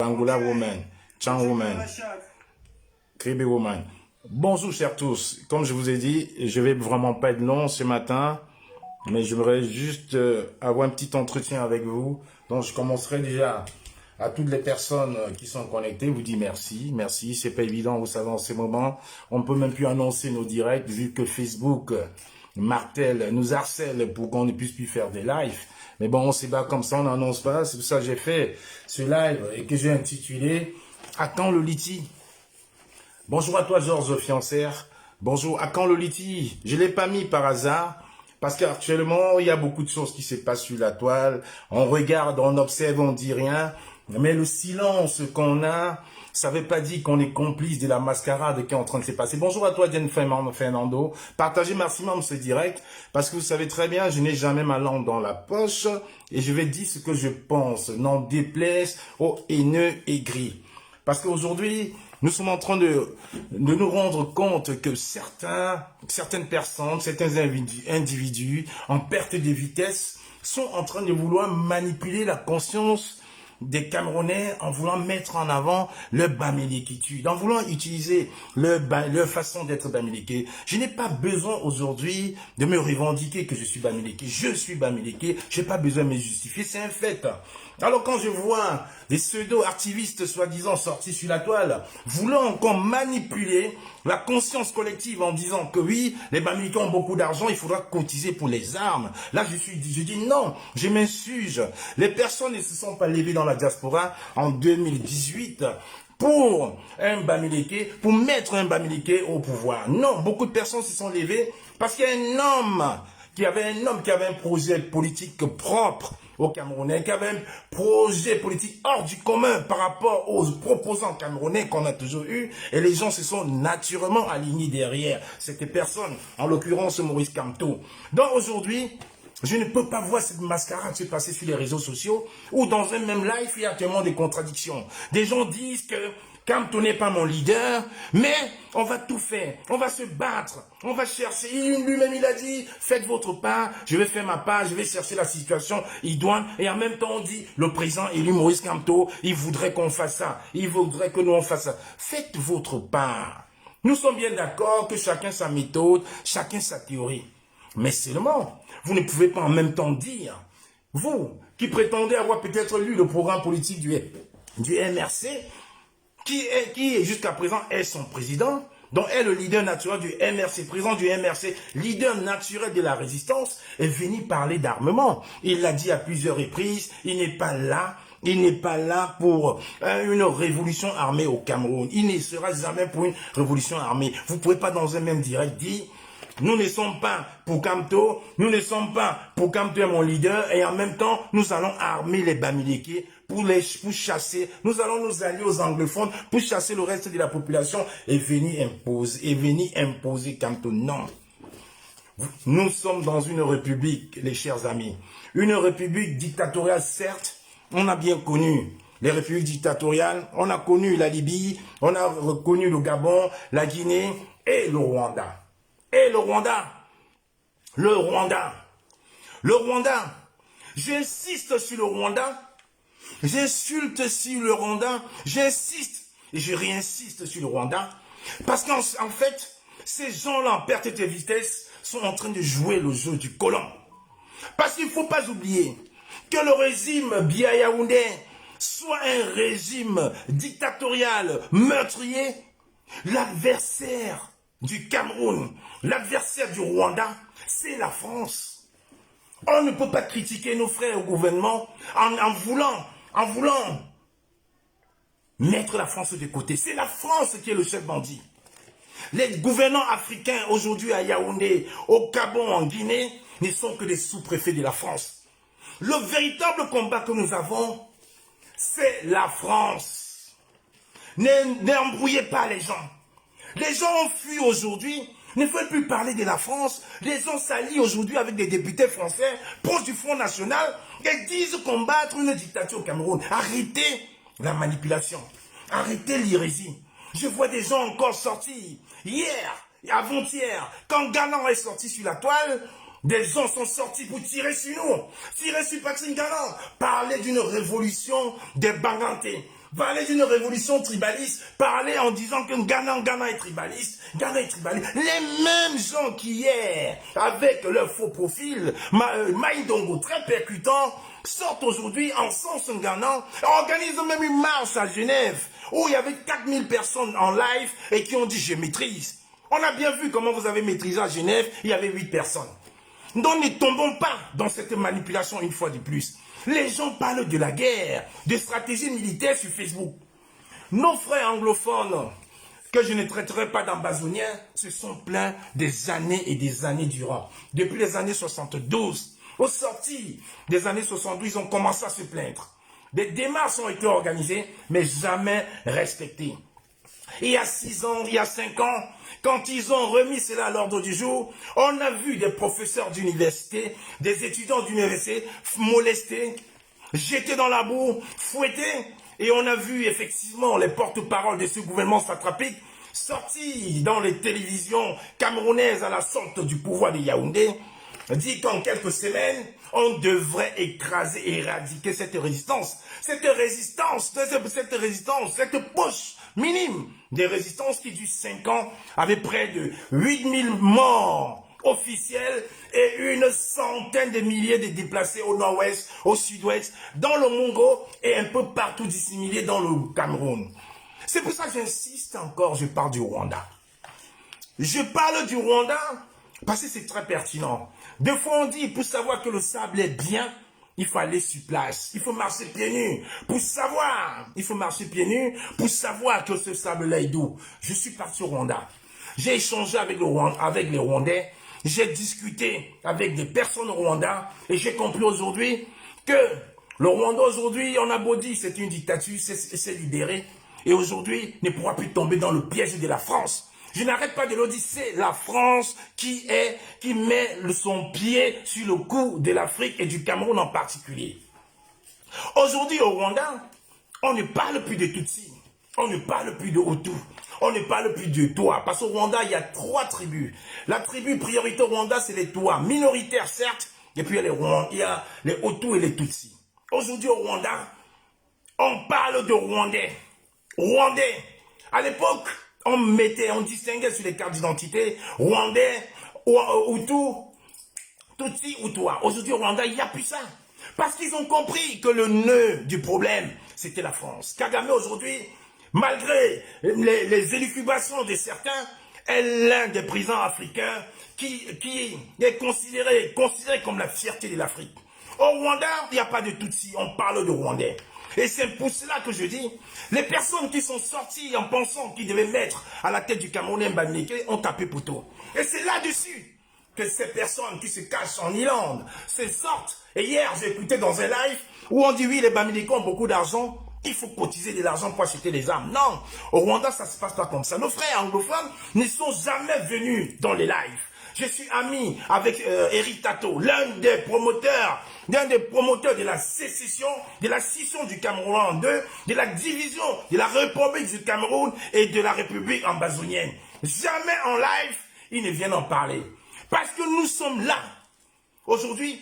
Angola Woman, Chan Woman, Kribi Woman. Bonjour chers tous, comme je vous ai dit, je vais vraiment pas être long ce matin, mais j'aimerais juste avoir un petit entretien avec vous. Donc je commencerai déjà à toutes les personnes qui sont connectées, vous dire merci, merci, c'est pas évident, vous savez, en ces moments, on ne peut même plus annoncer nos directs vu que Facebook martèle, nous harcèle pour qu'on ne puisse plus faire des lives. Mais bon, on se bat comme ça, on n'annonce pas, c'est pour ça que j'ai fait ce live et que j'ai intitulé « À quand le litige ?» Bonjour à toi Georges Fiancer, bonjour, à quand le litige? Je ne l'ai pas mis par hasard, parce qu'actuellement, il y a beaucoup de choses qui se passent sur la toile, on regarde, on observe, on dit rien, mais le silence qu'on a, ça ne veut pas dire qu'on est complice de la mascarade qui est en train de se passer. Bonjour à toi Jen Fernando, partagez maximum ce direct, parce que vous savez très bien, je n'ai jamais ma langue dans la poche, et je vais dire ce que je pense, n'en déplaise aux haineux aigris. Parce qu'aujourd'hui, nous sommes en train de nous rendre compte que certaines personnes, certains individus en perte de vitesse sont en train de vouloir manipuler la conscience des Camerounais en voulant mettre en avant le Bamileke, en voulant utiliser leur façon d'être Bamileke. Je n'ai pas besoin aujourd'hui de me revendiquer que je suis Bamileke. Je suis Bamileke, je n'ai pas besoin de me justifier, c'est un fait. Alors quand je vois des pseudo-activistes soi-disant sortis sur la toile, voulant encore manipuler la conscience collective en disant que oui, les Bamileke ont beaucoup d'argent, il faudra cotiser pour les armes. Là, je dis non, je m'insurge. Les personnes ne se sont pas levées dans la diaspora en 2018 pour un Bamileke, pour mettre un Bamileke au pouvoir. Non, beaucoup de personnes se sont levées parce qu'il y a un homme qui avait un projet politique propre aux Camerounais, qui avait un projet politique hors du commun par rapport aux proposants camerounais qu'on a toujours eu, et les gens se sont naturellement alignés derrière cette personne, en l'occurrence Maurice Kamto. Donc aujourd'hui, je ne peux pas voir cette mascarade se passer sur les réseaux sociaux, où dans un même live, il y a tellement de contradictions. Des gens disent que Kamto n'est pas mon leader, mais on va tout faire, on va se battre, on va chercher. Lui-même, il a dit, faites votre part, je vais faire ma part, je vais chercher la situation idoine. Et en même temps, on dit, le président élu Maurice Kamto, il voudrait qu'on fasse ça, il voudrait que nous on fasse ça. Faites votre part. Nous sommes bien d'accord que chacun sa méthode, chacun sa théorie. Mais seulement, vous ne pouvez pas en même temps dire, vous qui prétendez avoir peut-être lu le programme politique du MRC, qui jusqu'à présent est son président, donc est le leader naturel du MRC, président du MRC, leader naturel de la résistance, est venu parler d'armement. Il l'a dit à plusieurs reprises, il n'est pas là pour une révolution armée au Cameroun. Il ne sera jamais pour une révolution armée. Vous ne pouvez pas dans un même direct dire, nous ne sommes pas pour Kamto, nous ne sommes pas pour Kamto est mon leader, et en même temps, nous allons armer les Bamileke pour chasser, nous allons nous allier aux anglophones pour chasser le reste de la population et venir imposer Kamto. Non. Nous sommes dans une république, les chers amis. Une république dictatoriale, certes, on a bien connu les républiques dictatoriales, on a connu la Libye, on a reconnu le Gabon, la Guinée et le Rwanda. Et le Rwanda, j'insiste sur le Rwanda, j'insulte sur le Rwanda, j'insiste et je réinsiste sur le Rwanda, parce qu'en fait, ces gens-là en perte de vitesse sont en train de jouer le jeu du colon. Parce qu'il ne faut pas oublier que le régime Biya Yaoundé soit un régime dictatorial, meurtrier, l'adversaire du Cameroun, l'adversaire du Rwanda, c'est la France. On ne peut pas critiquer nos frères au gouvernement en voulant mettre la France de côté. C'est la France qui est le chef bandit. Les gouvernants africains aujourd'hui à Yaoundé, au Gabon, en Guinée, ne sont que des sous-préfets de la France. Le véritable combat que nous avons, c'est la France. N'embrouillez pas les gens. Les gens ont fui aujourd'hui, ne veulent plus parler de la France. Les gens s'allient aujourd'hui avec des députés français proches du Front National et disent combattre une dictature au Cameroun. Arrêtez la manipulation. Arrêtez l'hérésie. Je vois des gens encore sortis hier et avant-hier. Quand Galan est sorti sur la toile, des gens sont sortis pour tirer sur nous. Tirer sur Patrick Galan. Parler d'une révolution des Bangantés. Parler d'une révolution tribaliste, parler en disant que Ghana est tribaliste, Ghana est tribaliste. Les mêmes gens qui hier, avec leur faux profil, Maïdongo très percutant, sortent aujourd'hui en sens Ghana, organisent même une marche à Genève, où il y avait 4000 personnes en live et qui ont dit je maîtrise. On a bien vu comment vous avez maîtrisé à Genève, il y avait 8 personnes. Donc ne tombons pas dans cette manipulation une fois de plus. Les gens parlent de la guerre, de stratégie militaire sur Facebook. Nos frères anglophones, que je ne traiterai pas d'ambazoniens, se sont plaints des années et des années durant. Depuis les années 72, aux sorties des années 72, ils ont commencé à se plaindre. Des démarches ont été organisées, mais jamais respectées. Il y a 6 ans, il y a 5 ans, quand ils ont remis cela à l'ordre du jour, on a vu des professeurs d'université, des étudiants d'université molestés, jetés dans la boue, fouettés, et on a vu effectivement les porte-paroles de ce gouvernement satrapique sortis dans les télévisions camerounaises à la sorte du pouvoir de Yaoundé, dit qu'en quelques semaines, on devrait écraser et éradiquer cette résistance. Cette poche minime des résistances qui, du 5 ans, avait près de 8000 morts officiels et une centaine de milliers de déplacés au nord-ouest, au sud-ouest, dans le Mongo et un peu partout disséminés dans le Cameroun. C'est pour ça que j'insiste encore, je parle du Rwanda. Je parle du Rwanda parce que c'est très pertinent. Des fois on dit, pour savoir que le sable est bien, il faut aller sur place. Il faut marcher pieds nus pour savoir. Il faut marcher pieds nus pour savoir que ce sable-là est doux. Je suis parti au Rwanda. J'ai échangé avec les Rwandais. J'ai discuté avec des personnes au Rwanda. Et j'ai compris aujourd'hui que le Rwanda aujourd'hui, on a beau dire c'est une dictature, c'est libéré. Et aujourd'hui, ne pourra plus tomber dans le piège de la France. Je n'arrête pas de le dire, c'est la France qui met son pied sur le cou de l'Afrique et du Cameroun en particulier. Aujourd'hui au Rwanda, on ne parle plus de Tutsi, on ne parle plus de Hutu, on ne parle plus de Toa. Parce qu'au Rwanda, il y a 3 tribus. La tribu prioritaire au Rwanda, c'est les Toa, minoritaires certes, et puis il y a les Hutus et les Tutsis. Aujourd'hui au Rwanda, on parle de Rwandais. Rwandais. À l'époque, on distinguait sur les cartes d'identité Rwandais, Hutu, Tutsi ou Toa. Aujourd'hui au Rwanda, il n'y a plus ça. Parce qu'ils ont compris que le nœud du problème, c'était la France. Kagame aujourd'hui, malgré les élucubrations de certains, est l'un des présidents africains qui est considéré comme la fierté de l'Afrique. Au Rwanda, il n'y a pas de Tutsi, on parle de Rwandais. Et c'est pour cela que je dis, les personnes qui sont sorties en pensant qu'ils devaient mettre à la tête du Cameroun Mbamileke ont tapé poteau. Et c'est là-dessus que ces personnes qui se cachent en Irlande se sortent. Et hier, j'ai écouté dans un live où on dit oui, les Bamileke ont beaucoup d'argent, il faut cotiser de l'argent pour acheter des armes. Non, au Rwanda, ça ne se passe pas comme ça. Nos frères anglophones ne sont jamais venus dans les lives. Je suis ami avec Eric Tato, l'un des promoteurs de la sécession, de la scission du Cameroun en deux, de la division de la République du Cameroun et de la République ambazonienne. Jamais en live, ils ne viennent en parler. Parce que nous sommes là, aujourd'hui,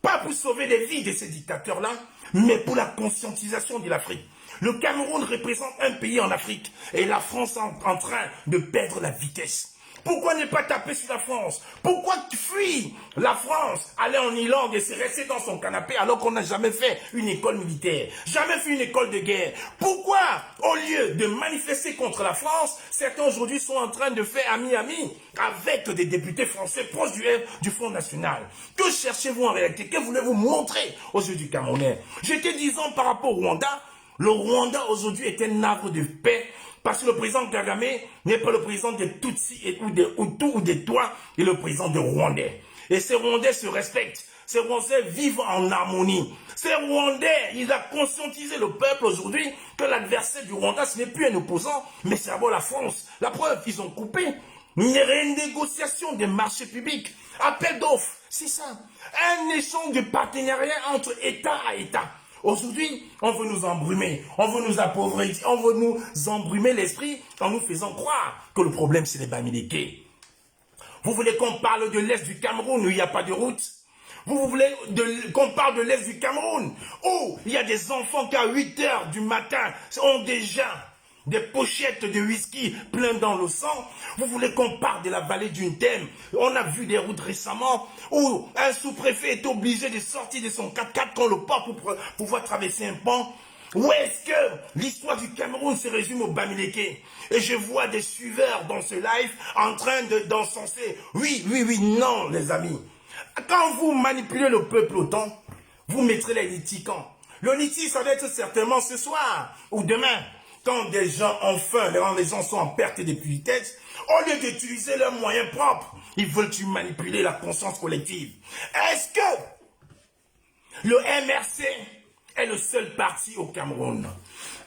pas pour sauver les vies de ces dictateurs-là, mais pour la conscientisation de l'Afrique. Le Cameroun représente un pays en Afrique et la France est en train de perdre la vitesse. Pourquoi ne pas taper sur la France? Pourquoi fuir la France, aller en Irlande et se rester dans son canapé alors qu'on n'a jamais fait une école militaire, jamais fait une école de guerre? Pourquoi, au lieu de manifester contre la France, certains aujourd'hui sont en train de faire ami-ami avec des députés français proches du Front National? Que cherchez-vous en réalité? Que voulez-vous montrer aux yeux du Camerounais? J'étais disant par rapport au Rwanda, le Rwanda aujourd'hui est un havre de paix. Parce que le président Kagame n'est pas le président des Tutsis ou des Hutus ou des Tois, il est le président des Rwandais. Et ces Rwandais se respectent. Ces Rwandais vivent en harmonie. Ces Rwandais, ils ont conscientisé le peuple aujourd'hui que l'adversaire du Rwanda, ce n'est plus un opposant, mais c'est d'abord la France. La preuve, ils ont coupé une renégociation des marchés publics. Appel d'offres, c'est ça. Un échange de partenariat entre État à État. Aujourd'hui, on veut nous embrumer, on veut nous appauvrir, on veut nous embrumer l'esprit en nous faisant croire que le problème c'est les Bamileke. Vous voulez qu'on parle de l'Est du Cameroun où il n'y a pas de route? Vous voulez qu'on parle de l'Est du Cameroun, où il y a des enfants qui à 8 heures du matin ont déjà des pochettes de whisky plein dans le sang. Vous voulez qu'on parle de la vallée du Ndem? On a vu des routes récemment où un sous-préfet est obligé de sortir de son 4x4 qu'on le porte pour pouvoir traverser un pont. Où est-ce que l'histoire du Cameroun se résume au Bamileke? Et je vois des suiveurs dans ce live en train d'encenser. Oui, oui, oui, non, les amis. Quand vous manipulez le peuple autant, vous mettrez les litigants. Le litige, ça va être certainement ce soir ou demain. Quand des gens ont faim, quand les gens sont en perte de politesse, au lieu d'utiliser leurs moyens propres, ils veulent manipuler la conscience collective. Est-ce que le MRC est le seul parti au Cameroun?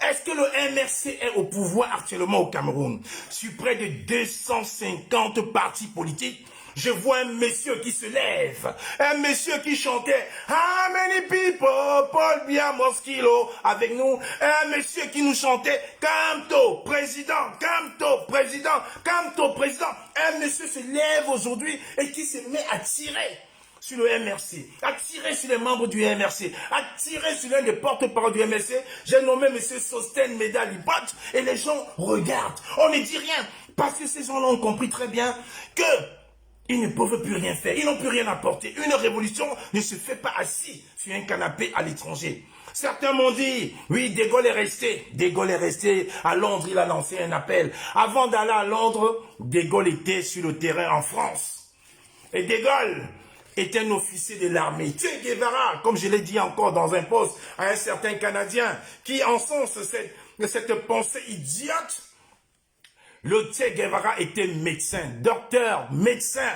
Est-ce que le MRC est au pouvoir actuellement au Cameroun? Sur près de 250 partis politiques, je vois un monsieur qui se lève, un monsieur qui chantait « How many people, Paul Biya Moskilo » avec nous, un monsieur qui nous chantait « Kamto, président, Kamto, président, Kamto, président ». Un monsieur se lève aujourd'hui et qui se met à tirer sur le MRC, à tirer sur les membres du MRC, à tirer sur l'un des porte-parole du MRC. J'ai nommé M. Sosten Medalibot et les gens regardent. On ne dit rien parce que ces gens-là ont compris très bien que ils ne peuvent plus rien faire, ils n'ont plus rien apporté. Une révolution ne se fait pas assis sur un canapé à l'étranger. Certains m'ont dit, oui, De Gaulle est resté. De Gaulle est resté à Londres, il a lancé un appel. Avant d'aller à Londres, De Gaulle était sur le terrain en France. Et De Gaulle est un officier de l'armée. Che Guevara, comme je l'ai dit encore dans un post à un certain Canadien, qui encense cette pensée idiote. Le Che Guevara était médecin, docteur, médecin,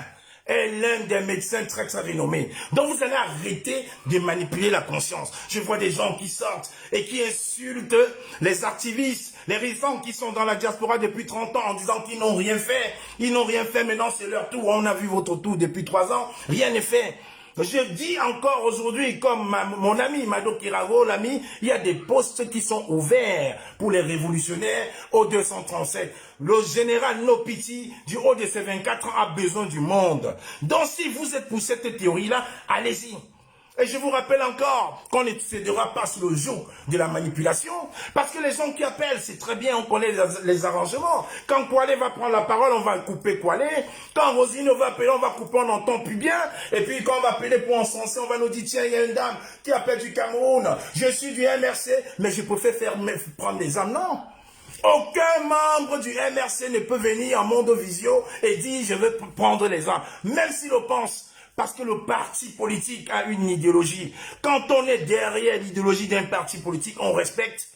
est l'un des médecins très très renommés. Donc vous allez arrêter de manipuler la conscience. Je vois des gens qui sortent et qui insultent les activistes, les résistants qui sont dans la diaspora depuis 30 ans en disant qu'ils n'ont rien fait. Ils n'ont rien fait, maintenant c'est leur tour. On a vu votre tour depuis 3 ans, rien n'est fait. Je dis encore aujourd'hui, comme mon ami Mado Kirago, l'ami, il y a des postes qui sont ouverts pour les révolutionnaires au 237. Le général Nopiti, du haut de ses 24 ans, a besoin du monde. Donc si vous êtes pour cette théorie-là, allez-y. Et je vous rappelle encore qu'on ne cédera pas sous le joug de la manipulation, parce que les gens qui appellent, c'est très bien, on connaît les arrangements. Quand Koualé va prendre la parole, on va couper Koualé. Quand Rosine va appeler, on va couper, on n'entend plus bien. Et puis quand on va appeler pour encenser, on va nous dire, tiens, il y a une dame qui appelle du Cameroun. Je suis du MRC, mais je préfère prendre des âmes. Non. Aucun membre du MRC ne peut venir en Mondovisio et dire, je veux prendre les âmes. Même s'il le pense. Parce que le parti politique a une idéologie. Quand on est derrière l'idéologie d'un parti politique, on respecte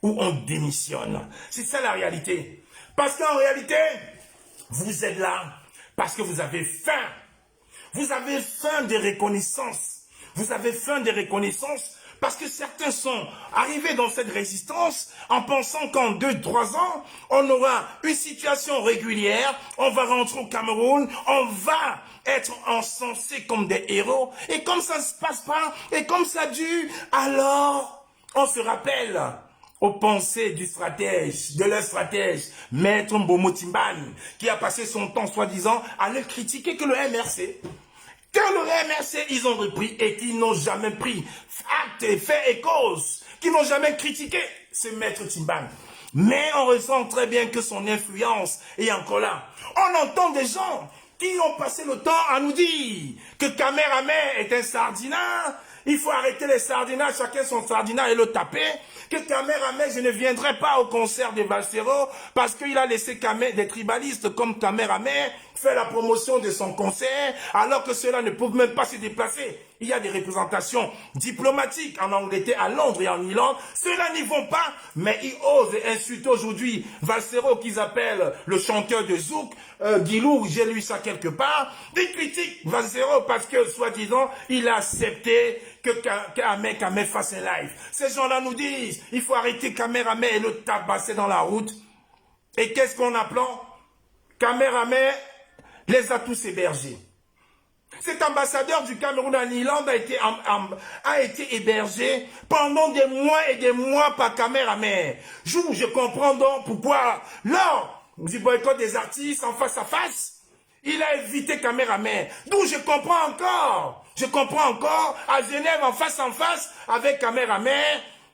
ou on démissionne. C'est ça la réalité. Parce qu'en réalité, vous êtes là parce que vous avez faim. Vous avez faim de reconnaissance. Vous avez faim de reconnaissance parce que certains sont arrivés dans cette résistance en pensant qu'en 2-3 ans, on aura une situation régulière, on va rentrer au Cameroun, on va être encensés comme des héros, et comme ça ne se passe pas, et comme ça dure, alors on se rappelle aux pensées du stratège, de leur stratège, Maître Mbomo Timbane, qui a passé son temps soi-disant à ne critiquer que le MRC. Quand le MRC, ils ont repris et qu'ils n'ont jamais pris acte, fait et cause, qu'ils n'ont jamais critiqué ce Maître Timbane. Mais on ressent très bien que son influence est encore là. On entend des gens qui ont passé le temps à nous dire que Kamerhammer est un sardinat, il faut arrêter les sardinats, chacun son sardinat et le taper, que Kamerhammer, je ne viendrai pas au concert de Valsero parce qu'il a laissé des tribalistes comme Kamerhammer faire la promotion de son concert alors que ceux-là ne peuvent même pas se déplacer. Il y a des représentations diplomatiques en Angleterre, à Londres et en Irlande. Ceux-là n'y vont pas, mais ils osent insulter aujourd'hui Valsero qu'ils appellent le chanteur de Zouk, Guilou, j'ai lu ça quelque part. Des critiques Valsero parce que, soi-disant, il a accepté que Kamerhammer fasse un live. Ces gens-là nous disent, il faut arrêter Kamerhammer et le tabasser dans la route. Et qu'est-ce qu'on apprend? Kamerhammer les a tous hébergés. Cet ambassadeur du Cameroun en Irlande a été hébergé pendant des mois et des mois par Kamerhammer. Je comprends donc pourquoi, lors du boycott des artistes en face à face, il a évité Kamerhammer. D'où je comprends encore. Je comprends encore, à Genève, en face, avec Cameraman,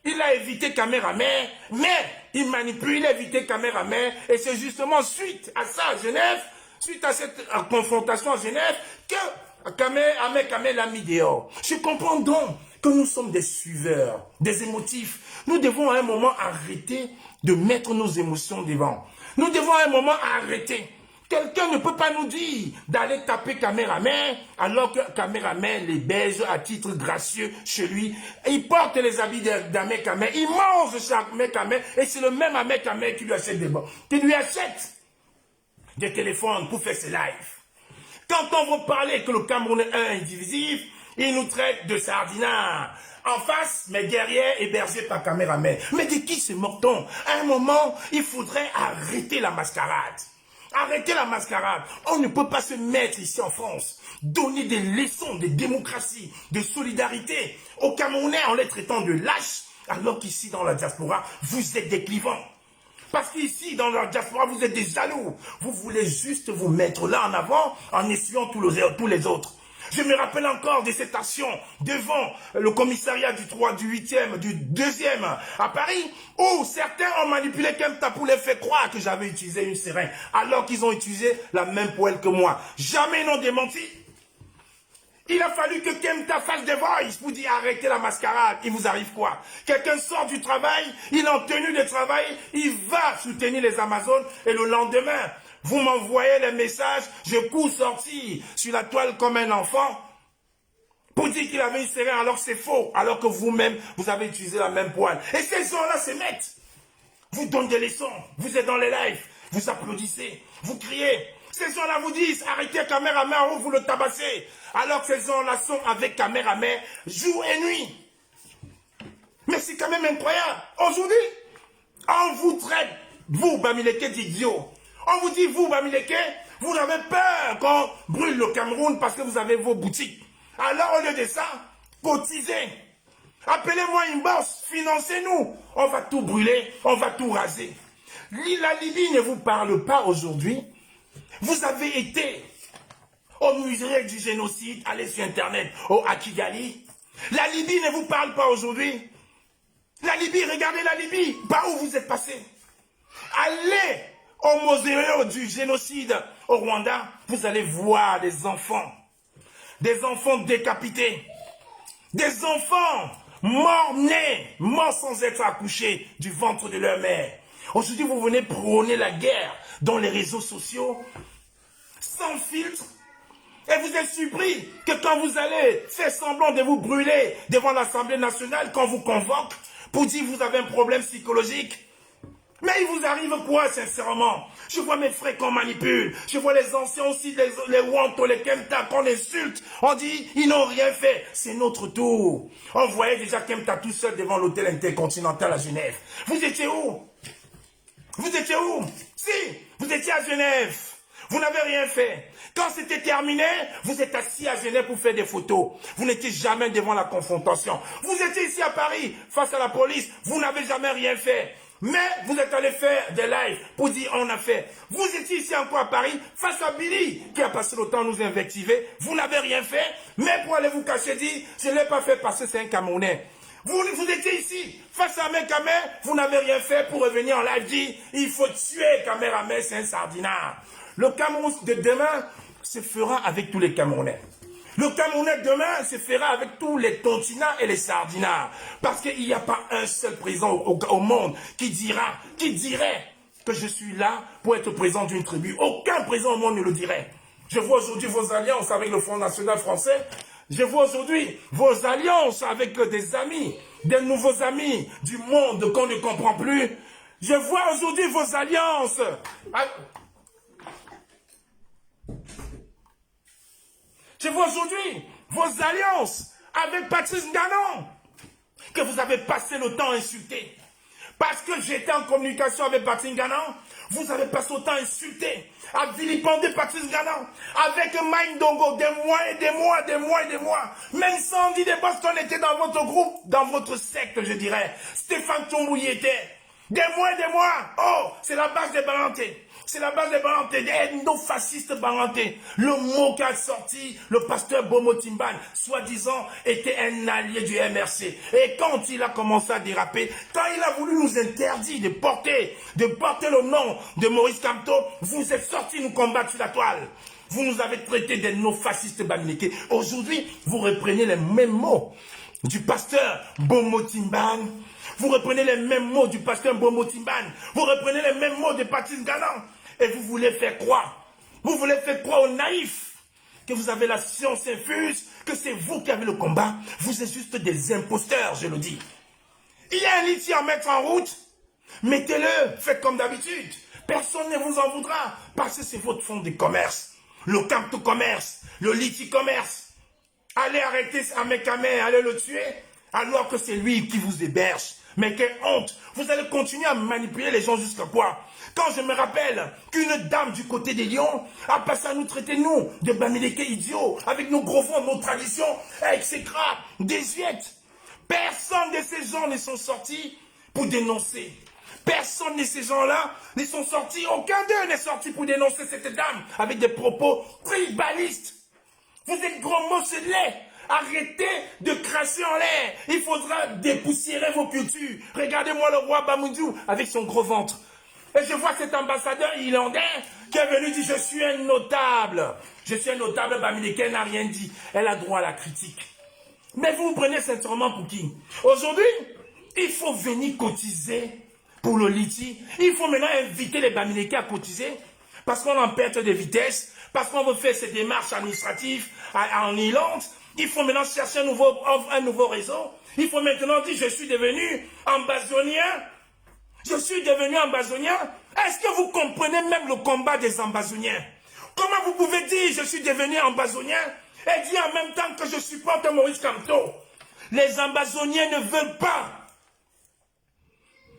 il a évité Cameraman, mais il manipule, il a évité Cameraman, et c'est justement suite à ça à Genève, suite à cette confrontation à Genève, que Camel l'a mis dehors. Je comprends donc que nous sommes des suiveurs, des émotifs. Nous devons à un moment arrêter de mettre nos émotions devant. Nous devons à un moment arrêter. Quelqu'un ne peut pas nous dire d'aller taper Cameraman alors que Cameraman les baise à titre gracieux chez lui. Il porte les habits d'Ahmed Kamel, il mange chez Ahmed Kamel et c'est le même Ahmed Kamel qui lui achète des téléphones pour faire ses lives. Quand on veut parler que le Camerounais est indivisif, il nous traite de sardinards. En face, mes guerriers hébergés par Cameraman. Mais de qui se moque-t-on? À un moment, il faudrait arrêter la mascarade. Arrêtez la mascarade. On ne peut pas se mettre ici en France, donner des leçons de démocratie, de solidarité aux Camerounais en les traitant de lâches, alors qu'ici dans la diaspora, vous êtes des clivants. Parce qu'ici, dans la diaspora, vous êtes des jaloux. Vous voulez juste vous mettre là en avant en essuyant tous les autres. Je me rappelle encore de cette action devant le commissariat du 3, du 8e, du 2e à Paris, où certains ont manipulé Kempta pour les faire croire que j'avais utilisé une seringue, alors qu'ils ont utilisé la même poêle que moi. Jamais ils n'ont démenti. Il a fallu que Kempta fasse des voices pour dire arrêtez la mascarade. Il vous arrive quoi? Quelqu'un sort du travail, il est en tenue de travail, il va soutenir les Amazones et le lendemain, vous m'envoyez les messages, je cours sortir sur la toile comme un enfant pour dire qu'il avait une seringue alors que c'est faux, alors que vous-même, vous avez utilisé la même poêle. Et ces gens-là se mettent, vous donnent des leçons, vous êtes dans les lives, vous applaudissez, vous criez. Ces gens-là vous disent, arrêtez Cameraman ou vous le tabassez. Alors que ces gens-là sont avec Cameraman jour et nuit. Mais c'est quand même incroyable. Aujourd'hui, on vous traite, vous, Bamileke, d'idiots. On vous dit, vous, Bamileke, vous avez peur qu'on brûle le Cameroun parce que vous avez vos boutiques. Alors, au lieu de ça, cotisez. Appelez-moi une bosse, financez-nous. On va tout brûler, on va tout raser. La Libye ne vous parle pas aujourd'hui. Vous avez été au musée du génocide, allez sur Internet, à Kigali. La Libye ne vous parle pas aujourd'hui. La Libye, regardez la Libye, par où vous êtes passé. Allez au mausolée du génocide au Rwanda, vous allez voir des enfants décapités, des enfants morts-nés, morts sans être accouchés du ventre de leur mère. Aujourd'hui, vous venez prôner la guerre dans les réseaux sociaux, sans filtre. Et vous êtes surpris que quand vous allez faire semblant de vous brûler devant l'Assemblée nationale, quand vous convoque pour dire que vous avez un problème psychologique. Mais il vous arrive quoi, sincèrement? Je vois mes frères qu'on manipule. Je vois les anciens aussi, les Wanto, les Kempta qu'on insulte. On dit, ils n'ont rien fait. C'est notre tour. On voyait déjà Kempta tout seul devant l'hôtel intercontinental à Genève. Vous étiez où? Vous étiez où? Si, vous étiez à Genève. Vous n'avez rien fait. Quand c'était terminé, vous êtes assis à Genève pour faire des photos. Vous n'étiez jamais devant la confrontation. Vous étiez ici à Paris, face à la police. Vous n'avez jamais rien fait. Mais vous êtes allé faire des lives pour dire on a fait. Vous étiez ici encore à Paris, face à Billy, qui a passé le temps à nous invectiver. Vous n'avez rien fait. Mais pour aller vous cacher, dire je ne l'ai pas fait parce que c'est un Camerounais. Vous étiez ici, face à Ahmed Kamel, vous n'avez rien fait pour revenir en live dire il faut tuer Cameraman, c'est un sardinard. Le Cameroun de demain se fera avec tous les Camerounais. Le Camerounais demain se fera avec tous les tontinards et les sardinards. Parce qu'il n'y a pas un seul président au monde qui dirait que je suis là pour être président d'une tribu. Aucun président au monde ne le dirait. Je vois aujourd'hui vos alliances avec le Front National Français. Je vois aujourd'hui vos alliances avec des amis, des nouveaux amis du monde qu'on ne comprend plus. Je vois aujourd'hui vos alliances. Je vois aujourd'hui vos alliances avec Patrice Nganon, que vous avez passé le temps à insulter. Parce que j'étais en communication avec Patrice Nganon, vous avez passé le temps à insulter, à vilipender Patrice Nganon, avec Mike Dongo, des mois et des mois, des mois et des mois. Même sans dire des boss qu'on était dans votre groupe, dans votre secte, je dirais. Stéphane Tombou y était. Des mois et des mois. Oh, c'est la base des Balantés. C'est la base des Baranté, des ethno-fascistes Baranté. Le mot qu'a sorti le pasteur Bomo Timban, soi-disant, était un allié du MRC. Et quand il a commencé à déraper, quand il a voulu nous interdire de porter le nom de Maurice Kamto, vous êtes sortis nous combattre sur la toile. Vous nous avez traités d'ethno-fascistes Bamileke. Aujourd'hui, vous reprenez les mêmes mots du pasteur Bomo Timban. Vous reprenez les mêmes mots du pasteur Bomo Timban. Vous reprenez les mêmes mots de Patrice Galan. Et vous voulez faire croire. Vous voulez faire croire aux naïfs que vous avez la science infuse, que c'est vous qui avez le combat. Vous êtes juste des imposteurs, je le dis. Il y a un litier à mettre en route. Mettez-le, faites comme d'habitude. Personne ne vous en voudra. Parce que c'est votre fonds de commerce. Le Kamto commerce, le liti commerce. Allez arrêter Amekame, allez le tuer. Alors que c'est lui qui vous héberge. Mais quelle honte. Vous allez continuer à manipuler les gens jusqu'à quoi? Quand je me rappelle qu'une dame du côté des Lions a passé à nous traiter, nous, de Bamileke idiots, avec nos gros fonds, nos traditions, etc., désuètes. Personne de ces gens ne sont sortis pour dénoncer. Personne de ces gens-là ne sont sortis, aucun d'eux n'est sorti pour dénoncer cette dame avec des propos tribalistes. Vous êtes gros mocelets. Arrêtez de cracher en l'air. Il faudra dépoussiérer vos cultures. Regardez-moi le roi Bamundou avec son gros ventre. Et je vois cet ambassadeur irlandais qui est venu dire « Je suis un notable. Je suis un notable, Bamileke n'a rien dit. » Elle a droit à la critique. Mais vous vous prenez sincèrement pour qui? Aujourd'hui, il faut venir cotiser pour le liti. Il faut maintenant inviter les Bamileke à cotiser parce qu'on en perd de vitesse, parce qu'on veut faire ces démarches administratives en Irlande. Il faut maintenant chercher un nouveau réseau. Il faut maintenant dire, je suis devenu ambazonien. Je suis devenu ambazonien. Est-ce que vous comprenez même le combat des ambazoniens? Comment vous pouvez dire, je suis devenu ambazonien et dire en même temps que je supporte Maurice Kamto? Les ambazoniens ne veulent pas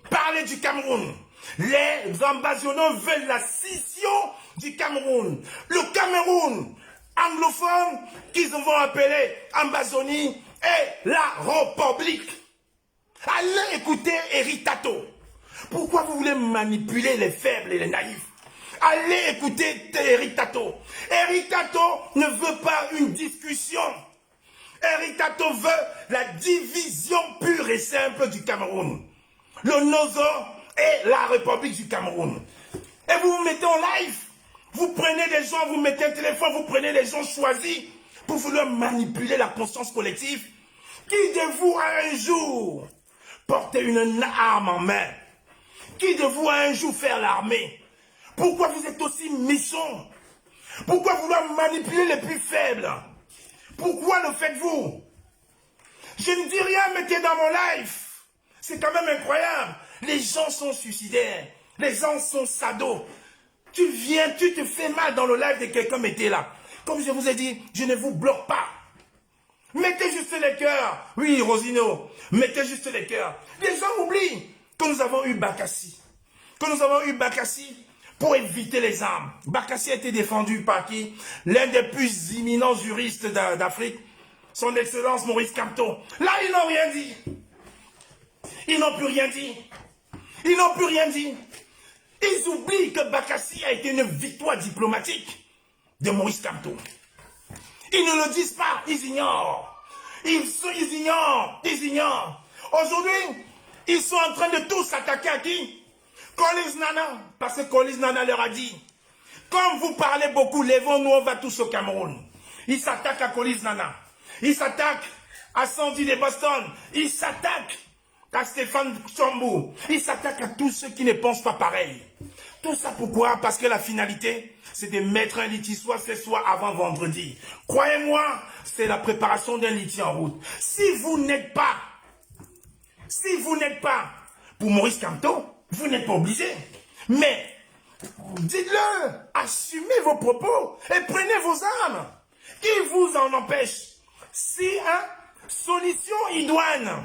parler du Cameroun. Les ambazoniens veulent la scission du Cameroun. Le Cameroun anglophone qu'ils vont appeler Ambazonie et la République. Allez écouter Eric Tato. Pourquoi vous voulez manipuler les faibles et les naïfs? Allez écouter Eric Tato. Eric Tato ne veut pas une discussion. Eric Tato veut la division pure et simple du Cameroun. Le Nozo et la République du Cameroun. Et vous vous mettez en live. Vous prenez des gens, vous mettez un téléphone, vous prenez des gens choisis pour vouloir manipuler la conscience collective. Qui de vous a un jour porté une arme en main? Qui de vous a un jour faire l'armée? Pourquoi vous êtes aussi méchants? Pourquoi vouloir manipuler les plus faibles? Pourquoi le faites-vous? Je ne dis rien, mettez dans mon live. C'est quand même incroyable. Les gens sont suicidaires. Les gens sont sados. Tu viens, tu te fais mal dans le live de quelqu'un, mettez là. Comme je vous ai dit, je ne vous bloque pas. Mettez juste les cœurs. Oui, Rosino, mettez juste les cœurs. Les gens oublient que nous avons eu Bakassi. Que nous avons eu Bakassi pour éviter les armes. Bakassi a été défendu par qui? L'un des plus éminents juristes d'Afrique, son Excellence Maurice Kamto. Là, ils n'ont rien dit. Ils n'ont plus rien dit. Ils n'ont plus rien dit. Ils oublient que Bakassi a été une victoire diplomatique de Maurice Kamto. Ils ne le disent pas, ils ignorent. Ils ignorent. Aujourd'hui, ils sont en train de tous s'attaquer à qui? Collins Nana. Parce que Collins Nana leur a dit, comme vous parlez beaucoup, levons-nous, on va tous au Cameroun. Ils s'attaquent à Collins Nana. Ils s'attaquent à Sandy de Boston. Ils s'attaquent à Stéphane Chambou. Ils s'attaquent à tous ceux qui ne pensent pas pareil. Tout ça pourquoi? Parce que la finalité, c'est de mettre un liti soit ce soir avant vendredi. Croyez-moi, c'est la préparation d'un liti en route. Si vous n'êtes pas pour Maurice Kamto, vous n'êtes pas obligé. Mais, dites-le, assumez vos propos et prenez vos armes. Qui vous en empêche? Si, solution idoine.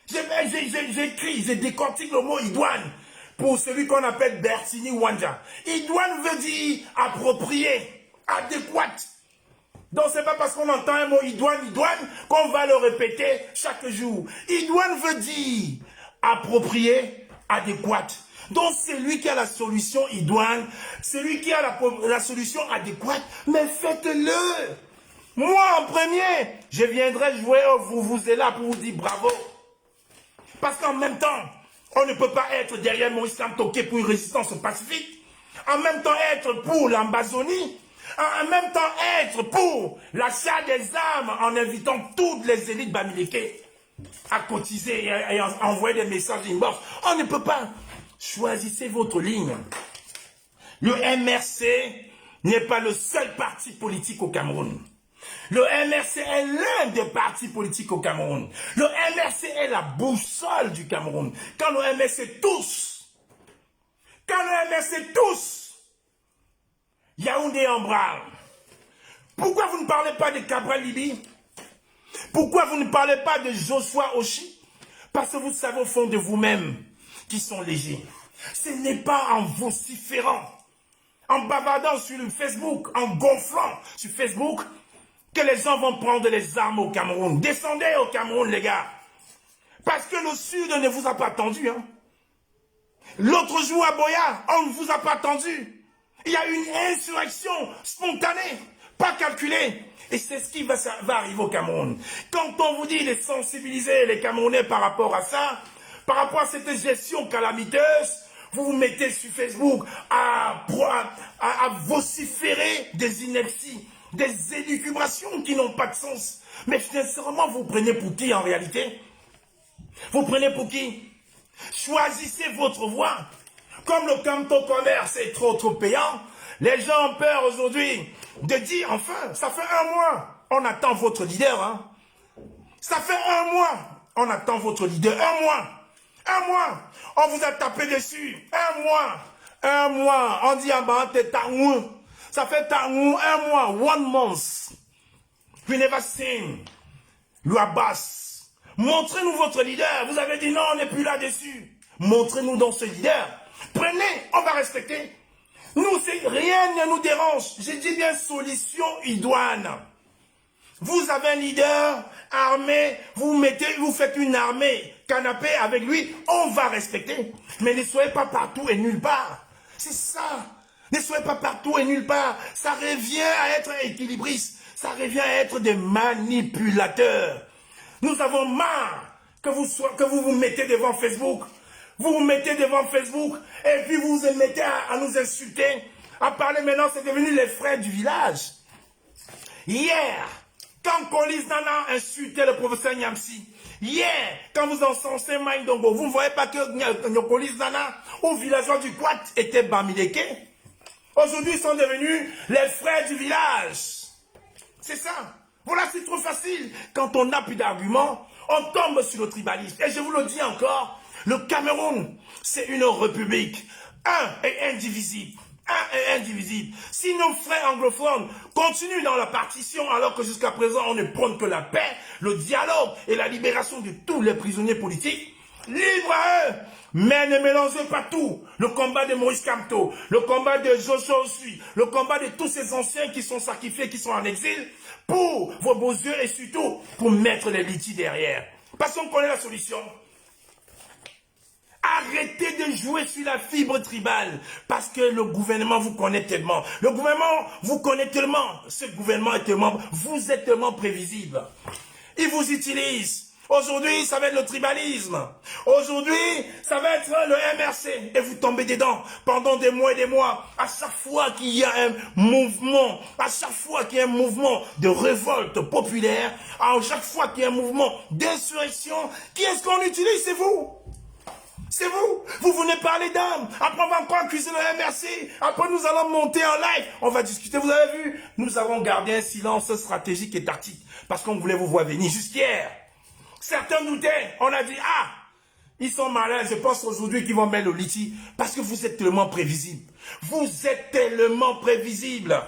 J'ai décortique le mot idoine pour celui qu'on appelle Bertini Wanja. Idoine veut dire approprié, adéquat. Donc c'est pas parce qu'on entend un mot idoine qu'on va le répéter chaque jour. Idoine veut dire approprié, adéquat. Donc c'est lui qui a la solution idoine, c'est lui qui a la solution adéquate, mais faites-le. Moi en premier, je viendrai jouer au Vuvuzela pour vous dire bravo. Parce qu'en même temps, on ne peut pas être derrière Maurice Kamto pour une résistance pacifique, en même temps être pour l'Ambazonie, en même temps être pour l'achat des armes en invitant toutes les élites bamileke à cotiser et à envoyer des messages inbox. On ne peut pas. Choisissez votre ligne. Le MRC n'est pas le seul parti politique au Cameroun. Le MRC est l'un des partis politiques au Cameroun. Le MRC est la boussole du Cameroun. Quand le MRC tous, Yaoundé en branle. Pourquoi vous ne parlez pas de Cabral Libi? Pourquoi vous ne parlez pas de Joshua Oshi? Parce que vous savez au fond de vous-même qu'ils sont légers. Ce n'est pas en vociférant, en bavardant sur le Facebook, en gonflant sur Facebook, que les gens vont prendre les armes au Cameroun. Descendez au Cameroun, les gars. Parce que le Sud ne vous a pas attendu. Hein. L'autre jour à Boya, on ne vous a pas attendu. Il y a une insurrection spontanée, pas calculée. Et c'est ce qui va arriver au Cameroun. Quand on vous dit de sensibiliser les Camerounais par rapport à ça, par rapport à cette gestion calamiteuse, vous vous mettez sur Facebook à vociférer des inepties, des élucubrations qui n'ont pas de sens. Mais sincèrement, vous prenez pour qui en réalité? Vous prenez pour qui? Choisissez votre voie. Comme le Kamto commerce est trop payant, les gens ont peur aujourd'hui de dire, enfin, ça fait un mois, on attend votre leader. Hein. Ça fait un mois, on attend votre leader. Un mois, on vous a tapé dessus. Un mois, on dit, ah ben, t'es taouin. Ça fait taouin, un mois, 1 month. We never seen you Abbas. Montrez-nous votre leader. Vous avez dit non, on n'est plus là-dessus. Montrez-nous donc ce leader. Prenez, on va respecter. Nous, rien ne nous dérange. J'ai dit bien solution idoine. Vous avez un leader armé, vous faites une armée canapé avec lui, on va respecter. Mais ne soyez pas partout et nulle part. C'est ça. Ne soyez pas partout et nulle part. Ça revient à être équilibriste. Ça revient à être des manipulateurs. Nous avons marre que vous mettez devant Facebook. Vous vous mettez devant Facebook et puis vous vous mettez à nous insulter, à parler maintenant, c'est devenu les frères du village. Hier, quand Colis Nana insultait le professeur Nyamsi, hier, quand vous encensez Maïdongo, vous ne voyez pas que Colis Nana, aux villageois du Quat, étaient bamileke. Aujourd'hui, ils sont devenus les frères du village. C'est ça. Voilà, c'est trop facile. Quand on n'a plus d'arguments, on tombe sur le tribalisme. Et je vous le dis encore, le Cameroun, c'est une république. Un et indivisible. Si nos frères anglophones continuent dans la partition alors que jusqu'à présent on ne prône que la paix, le dialogue et la libération de tous les prisonniers politiques, libre à eux. Mais ne mélangez pas tout. Le combat de Maurice Kamto, le combat de Joshua Oshi, le combat de tous ces anciens qui sont sacrifiés, qui sont en exil, pour vos beaux yeux et surtout pour mettre les litiges derrière. Parce qu'on connaît la solution. Arrêtez de jouer sur la fibre tribale parce que le gouvernement vous connaît tellement. Le gouvernement vous connaît tellement. Ce gouvernement est tellement... Vous êtes tellement prévisible. Il vous utilise. Aujourd'hui, ça va être le tribalisme. Aujourd'hui, ça va être le MRC. Et vous tombez dedans pendant des mois et des mois. À chaque fois qu'il y a un mouvement, à chaque fois qu'il y a un mouvement de révolte populaire, à chaque fois qu'il y a un mouvement d'insurrection, qui est-ce qu'on utilise? C'est vous. C'est vous. Vous venez parler d'âme. Après, on va encore accuser le MRC. Après, nous allons monter en live. On va discuter. Vous avez vu? Nous avons gardé un silence stratégique et tactique. Parce qu'on voulait vous voir venir jusqu'hier. Certains doutaient. On a dit, ah, ils sont malins. Je pense aujourd'hui qu'ils vont mettre le litige. Parce que vous êtes tellement prévisible. Vous êtes tellement prévisible.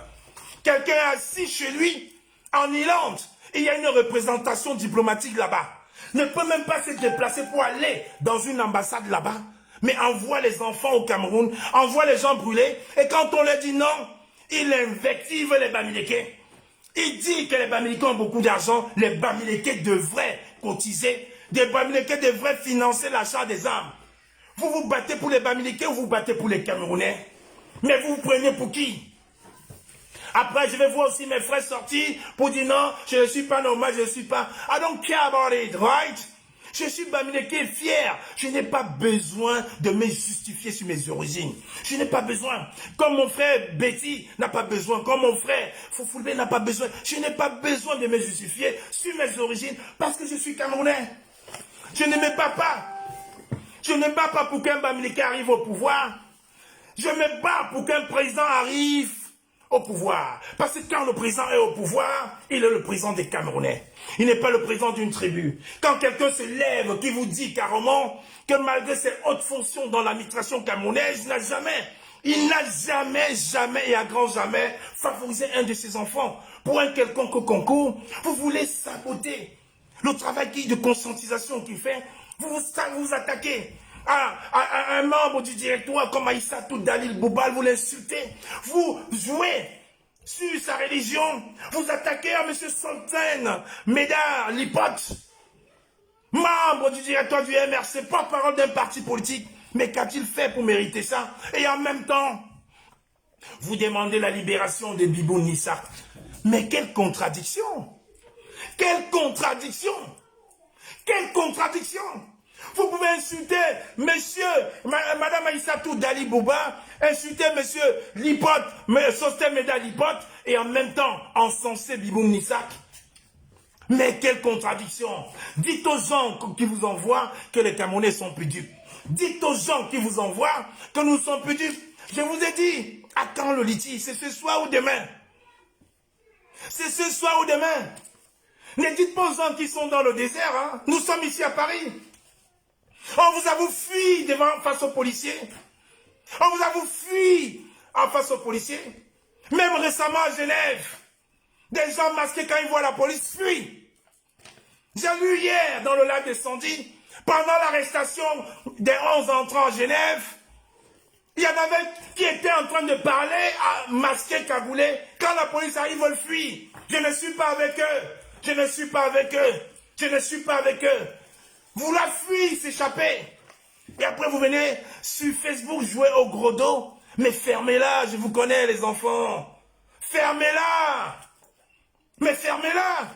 Quelqu'un est assis chez lui, en Irlande. Et il y a une représentation diplomatique là-bas. Ne peut même pas se déplacer pour aller dans une ambassade là-bas, mais envoie les enfants au Cameroun, envoie les gens brûlés, et quand on leur dit non, il invective les Bamileke. Il dit que les Bamileke ont beaucoup d'argent, les Bamileke devraient cotiser, les Bamileke devraient financer l'achat des armes. Vous vous battez pour les Bamileke ou vous battez pour les Camerounais? Mais vous vous prenez pour qui? Après, je vais voir aussi mes frères sortir pour dire non, je ne suis pas normal, je ne suis pas... I don't care about it, right? Je suis Bamileke fier. Je n'ai pas besoin de me justifier sur mes origines. Je n'ai pas besoin. Comme mon frère Betty n'a pas besoin. Comme mon frère Foufoulbe n'a pas besoin. Je n'ai pas besoin de me justifier sur mes origines parce que je suis Camerounais. Je ne me bats pas. Je ne me bats pas pour qu'un Bamileke arrive au pouvoir. Je me bats pour qu'un président arrive au pouvoir. Parce que quand le président est au pouvoir, il est le président des Camerounais. Il n'est pas le président d'une tribu. Quand quelqu'un se lève qui vous dit carrément que malgré ses hautes fonctions dans l'administration camerounaise, il n'a jamais et à grand jamais favorisé un de ses enfants pour un quelconque concours, vous voulez saboter le travail de conscientisation qu'il fait, vous attaquez à un membre du directoire comme Aïssatou Dalil Boubal, vous l'insultez, vous jouez sur sa religion, vous attaquez à M. Sultan Médard Lipot, membre du directoire du MRC, porte-parole d'un parti politique. Mais qu'a-t-il fait pour mériter ça? Et en même temps, vous demandez la libération de Bibou Nissa. Mais quelle contradiction! Quelle contradiction! Quelle contradiction! Vous pouvez insulter madame Aïssatou Dali Bouba, insulter monsieur Lipot, Sosté Meda Lipot, et en même temps encenser Biboum Nissak. Mais quelle contradiction! Dites aux gens qui vous envoient que les Camerounais sont plus dupes. Dites aux gens qui vous envoient que nous sommes plus dupes. Je vous ai dit, à quand le litige? C'est ce soir ou demain? C'est ce soir ou demain? Ne dites pas aux gens qui sont dans le désert, hein? Nous sommes ici à Paris. On vous a fui face aux policiers. On vous a fui en face aux policiers. Même récemment à Genève, des gens masqués quand ils voient la police fuient. J'ai lu hier dans le lac des Sandy, pendant l'arrestation des 11 entrants à Genève, il y en avait qui étaient en train de parler à masqués cagoulés. Quand la police arrive, ils fuient. Je ne suis pas avec eux. Je ne suis pas avec eux. Je ne suis pas avec eux. Vous la fuyez, s'échapper. Et après, vous venez sur Facebook jouer au gros dos. Mais fermez-la, je vous connais, les enfants. Fermez-la. Mais fermez-la.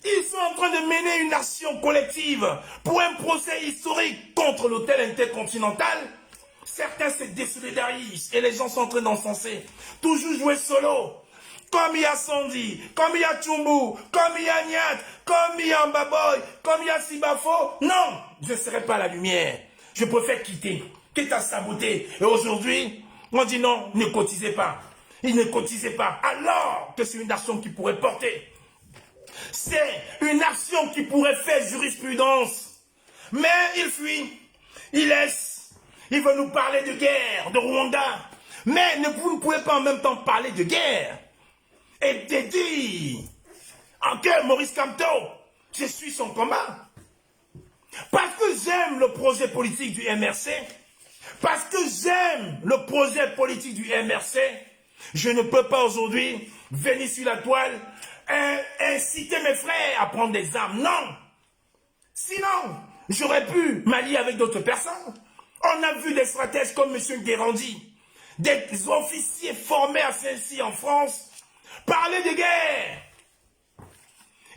Ils sont en train de mener une action collective pour un procès historique contre l'hôtel intercontinental. Certains se désolidarisent et les gens sont en train d'encenser. Toujours jouer solo. Comme il y a Sandy, comme il y a Tchumbu, comme il y a Niat, comme il y a Mbaboy, comme il y a Sibafo. Non, je ne serai pas à la lumière. Je préfère quitter, quitte à saboter. Et aujourd'hui, on dit non, ne cotisez pas. Ils ne cotisaient pas. Alors que c'est une action qui pourrait porter. C'est une action qui pourrait faire jurisprudence. Mais il fuit, il laisse. Il veut nous parler de guerre, de Rwanda. Mais vous ne pouvez pas en même temps parler de guerre. Et te dire, en que Maurice Kamto, je suis son combat. Parce que j'aime le projet politique du MRC, parce que j'aime le projet politique du MRC, je ne peux pas aujourd'hui venir sur la toile inciter mes frères à prendre des armes. Non. Sinon, j'aurais pu m'allier avec d'autres personnes. On a vu des stratèges comme M. Guérandi, des officiers formés à Saint-Cyr en France, parler de guerre.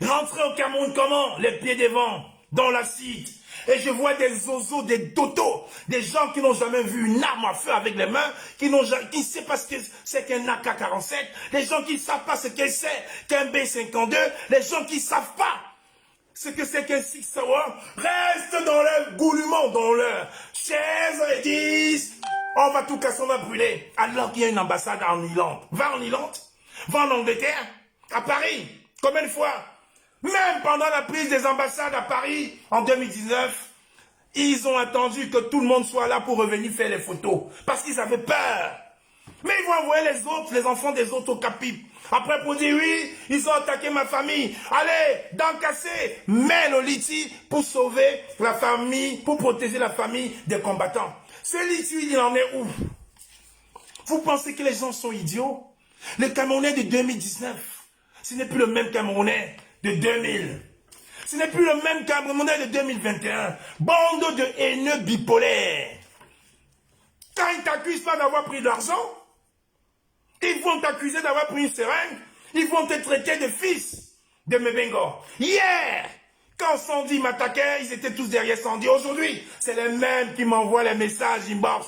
Rentrer au Cameroun comment? Les pieds devant, dans l'acide. Et je vois des oiseaux, des dotos, des gens qui n'ont jamais vu une arme à feu avec les mains, qui ne savent pas ce que c'est qu'un AK-47, les gens qui ne savent pas ce que c'est qu'un B-52, les gens qui ne savent pas ce que c'est qu'un Six Sauer, restent dans leur goulement, dans leur chaise et disent on va tout casser, on va brûler. Alors qu'il y a une ambassade en Irlande. Va en Irlande, va en Angleterre, à Paris. Combien de fois? Même pendant la prise des ambassades à Paris en 2019, ils ont attendu que tout le monde soit là pour revenir faire les photos. Parce qu'ils avaient peur. Mais ils vont envoyer les autres, les enfants des autres au Capip. Après pour dire oui, ils ont attaqué ma famille. Allez, dents cassées, mets le liti pour sauver la famille, pour protéger la famille des combattants. Ce liti, il en est où? Vous pensez que les gens sont idiots? Le Camerounais de 2019, ce n'est plus le même Camerounais de 2000. Ce n'est plus le même Camerounais de 2021. Bande de haineux bipolaires. Quand ils t'accusent pas d'avoir pris de l'argent, ils vont t'accuser d'avoir pris une seringue. Ils vont te traiter de fils de Mebengo. Hier, quand Sandy m'attaquait, ils étaient tous derrière Sandy. Aujourd'hui, c'est les mêmes qui m'envoient les messages inbox.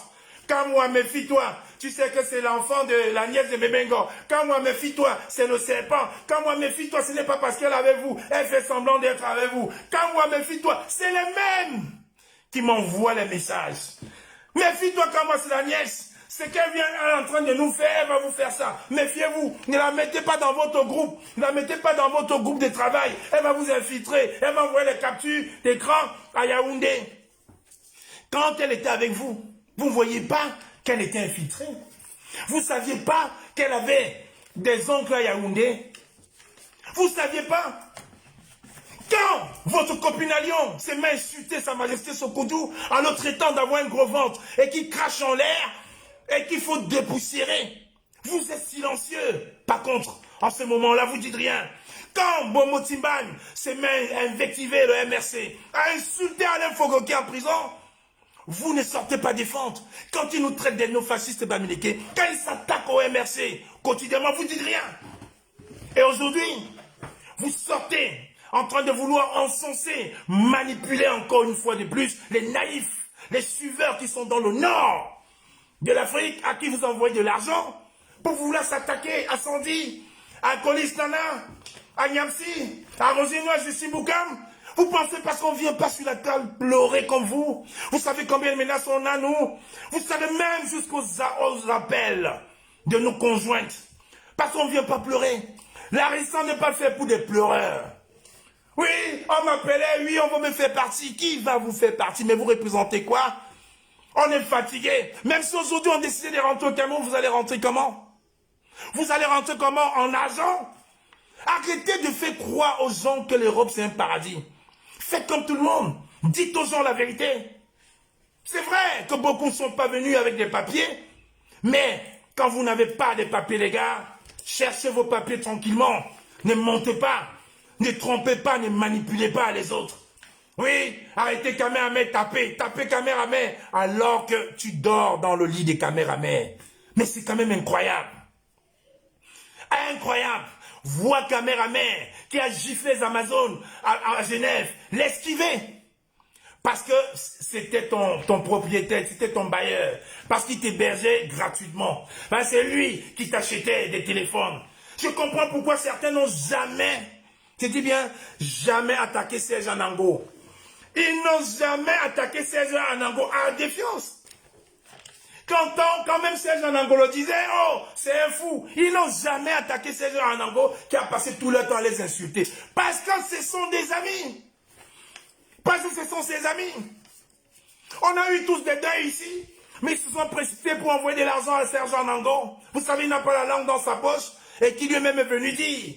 Quand moi, méfie-toi, tu sais que c'est l'enfant de la nièce de Mebengo. Quand moi, méfie-toi, c'est le serpent. Quand moi, méfie-toi, ce n'est pas parce qu'elle est avec vous. Elle fait semblant d'être avec vous. Quand moi, méfie-toi, c'est les mêmes qui m'envoient les messages. Méfie-toi quand moi, c'est la nièce. Ce qu'elle vient en train de nous faire, elle va vous faire ça. Méfiez-vous, ne la mettez pas dans votre groupe. Ne la mettez pas dans votre groupe de travail. Elle va vous infiltrer. Elle va envoyer les captures d'écran à Yaoundé. Quand elle était avec vous, vous ne voyez pas qu'elle était infiltrée. Vous ne saviez pas qu'elle avait des oncles à Yaoundé. Vous ne saviez pas. Quand votre copine à Lyon s'est mis à insulter Sa Majesté Sokoudou en le traitant d'avoir un gros ventre et qui crache en l'air et qu'il faut dépoussiérer, vous êtes silencieux. Par contre, en ce moment-là, vous dites rien. Quand Bomo Timban s'est mis à invectiver le MRC, à insulter Alain Fogoké en prison, vous ne sortez pas défendre. Quand ils nous traitent de néofascistes bamileke, quand ils s'attaquent au MRC, quotidiennement, vous dites rien. Et aujourd'hui, vous sortez en train de vouloir encenser, manipuler encore une fois de plus les naïfs, les suiveurs qui sont dans le nord de l'Afrique, à qui vous envoyez de l'argent, pour vouloir s'attaquer à Sandy, à Kolis Nana, à Niamsi, à Rosinois, Justin Boukam. Vous pensez parce qu'on ne vient pas sur la table pleurer comme vous? Vous savez combien de menaces on a, nous? Vous savez même jusqu'aux appels de nos conjointes. Parce qu'on ne vient pas pleurer. La récente n'est pas faite pour des pleureurs. Oui, on m'appelait, oui, on va me faire partie. Qui va vous faire partie? Mais vous représentez quoi? On est fatigué. Même si aujourd'hui on décide de rentrer au Cameroun, vous allez rentrer comment? Vous allez rentrer comment? En argent? Arrêtez de faire croire aux gens que l'Europe c'est un paradis. Faites comme tout le monde. Dites aux gens la vérité. C'est vrai que beaucoup ne sont pas venus avec des papiers, mais quand vous n'avez pas de papiers, les gars, cherchez vos papiers tranquillement. Ne mentez pas. Ne trompez pas, ne manipulez pas les autres. Oui, arrêtez Kamehameha, tapez Kamehameha alors que tu dors dans le lit des Kamehameha. Mais c'est quand même incroyable. Incroyable. Vois Kamehameha qui a giflé les Amazones à Genève, l'esquiver. Parce que c'était ton propriétaire, c'était ton bailleur. Parce qu'il t'hébergeait gratuitement. C'est lui qui t'achetait des téléphones. Je comprends pourquoi certains n'ont jamais, je dis bien, jamais attaqué Serge Anango. Ils n'ont jamais attaqué Serge Anango à défiance. Quand même Serge Anango le disait, oh, c'est un fou. Ils n'ont jamais attaqué Serge Anango qui a passé tout le temps à les insulter. Parce que ce sont des amis. Parce que ce sont ses amis. On a eu tous des deuils ici, mais ils se sont précipités pour envoyer de l'argent à Serge Anango. Vous savez, il n'a pas la langue dans sa poche et qui lui-même est venu dire.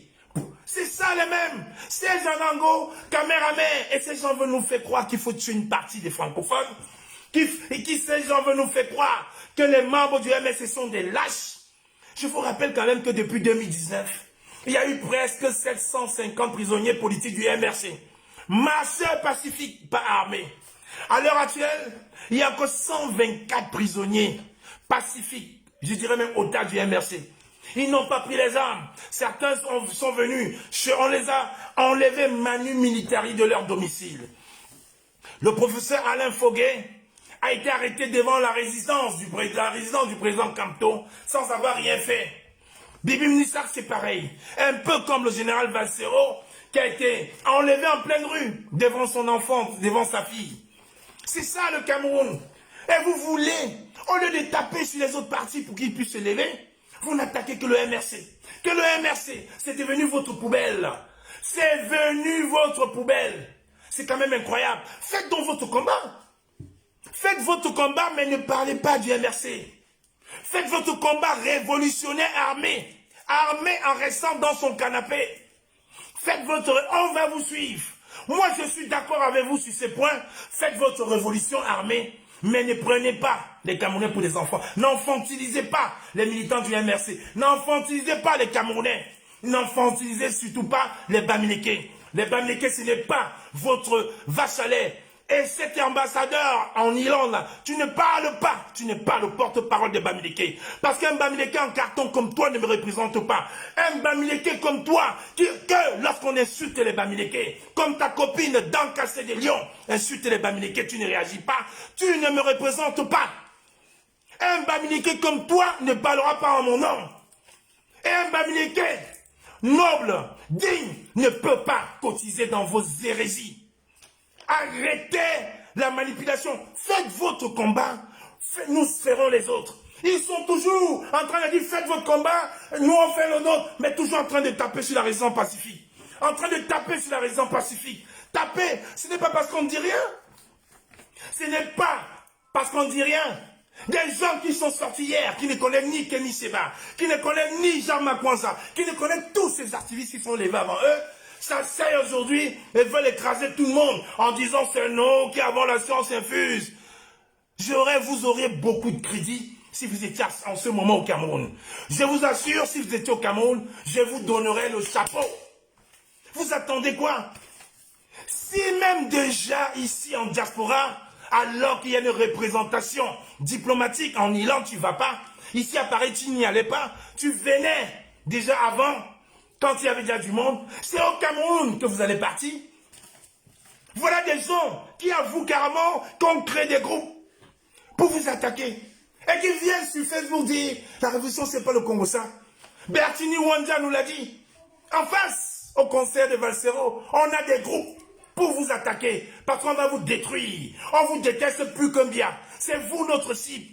C'est ça les mêmes. Serge Anango, Kamehameha, et ces gens veulent nous faire croire qu'il faut tuer une partie des francophones. Ces gens veulent nous faire croire que les membres du MRC sont des lâches. Je vous rappelle quand même que depuis 2019, il y a eu presque 750 prisonniers politiques du MRC. Marcheurs pacifiques, pas armés. À l'heure actuelle, il y a que 124 prisonniers pacifiques, je dirais même au-delà du MRC. Ils n'ont pas pris les armes. Certains sont venus. On les a enlevés manu militari de leur domicile. Le professeur Alain Foguet a été arrêté devant la résidence du président Camto sans avoir rien fait. Bibi Mnissak, c'est pareil. Un peu comme le général Valsero qui a été enlevé en pleine rue devant son enfant, devant sa fille. C'est ça le Cameroun. Et vous voulez, au lieu de taper sur les autres partis pour qu'ils puissent se lever, vous n'attaquez que le MRC. Que le MRC, c'est devenu votre poubelle. C'est devenu votre poubelle. C'est quand même incroyable. Faites donc votre combat. Faites votre combat, mais ne parlez pas du MRC. Faites votre combat révolutionnaire armé. Armé en restant dans son canapé. Faites votre... On va vous suivre. Moi, je suis d'accord avec vous sur ces points. Faites votre révolution armée. Mais ne prenez pas les Camerounais pour des enfants. N'enfantilisez pas les militants du MRC. N'enfantilisez pas les Camerounais. N'enfantilisez surtout pas les Bamileke. Les Bamileke, ce n'est pas votre vache à lait. Et cet ambassadeur en Irlande, tu ne parles pas, tu n'es pas le porte-parole des Bamileke. Parce qu'un Bamileke en carton comme toi ne me représente pas. Un Bamileke comme toi, que lorsqu'on insulte les Bamileke, comme ta copine dans Cassé des Lions, insulte les Bamileke, tu ne réagis pas, tu ne me représentes pas. Un Bamileke comme toi ne parlera pas en mon nom. Et un Bamileke noble, digne, ne peut pas cotiser dans vos hérésies. Arrêtez la manipulation. Faites votre combat. Nous ferons les autres. Ils sont toujours en train de dire faites votre combat. Nous on fait le nôtre. Mais toujours en train de taper sur la raison pacifique. En train de taper sur la raison pacifique. Taper, ce n'est pas parce qu'on ne dit rien. Ce n'est pas parce qu'on ne dit rien. Des gens qui sont sortis hier, qui ne connaissent ni Kenny Seba, qui ne connaissent ni Jean Makwanza, qui ne connaissent tous ces activistes qui sont levés avant eux, s'asseyent aujourd'hui et veulent écraser tout le monde en disant c'est nous qui avons la science infuse. Vous auriez beaucoup de crédit si vous étiez en ce moment au Cameroun. Je vous assure, si vous étiez au Cameroun, je vous donnerai le chapeau. Vous attendez quoi? Si même déjà ici en diaspora, alors qu'il y a une représentation diplomatique en Irlande, tu ne vas pas. Ici à Paris, tu n'y allais pas. Tu venais déjà avant, quand il y avait déjà du monde. C'est au Cameroun que vous allez partir. Voilà des gens qui avouent carrément qu'on crée des groupes pour vous attaquer. Et qui viennent sur Facebook dire la révolution, c'est pas le Congo ça. Bertini Wanja nous l'a dit. En face, au concert de Valsero, on a des groupes pour vous attaquer, parce qu'on va vous détruire. On vous déteste plus qu'un bien. C'est vous notre cible.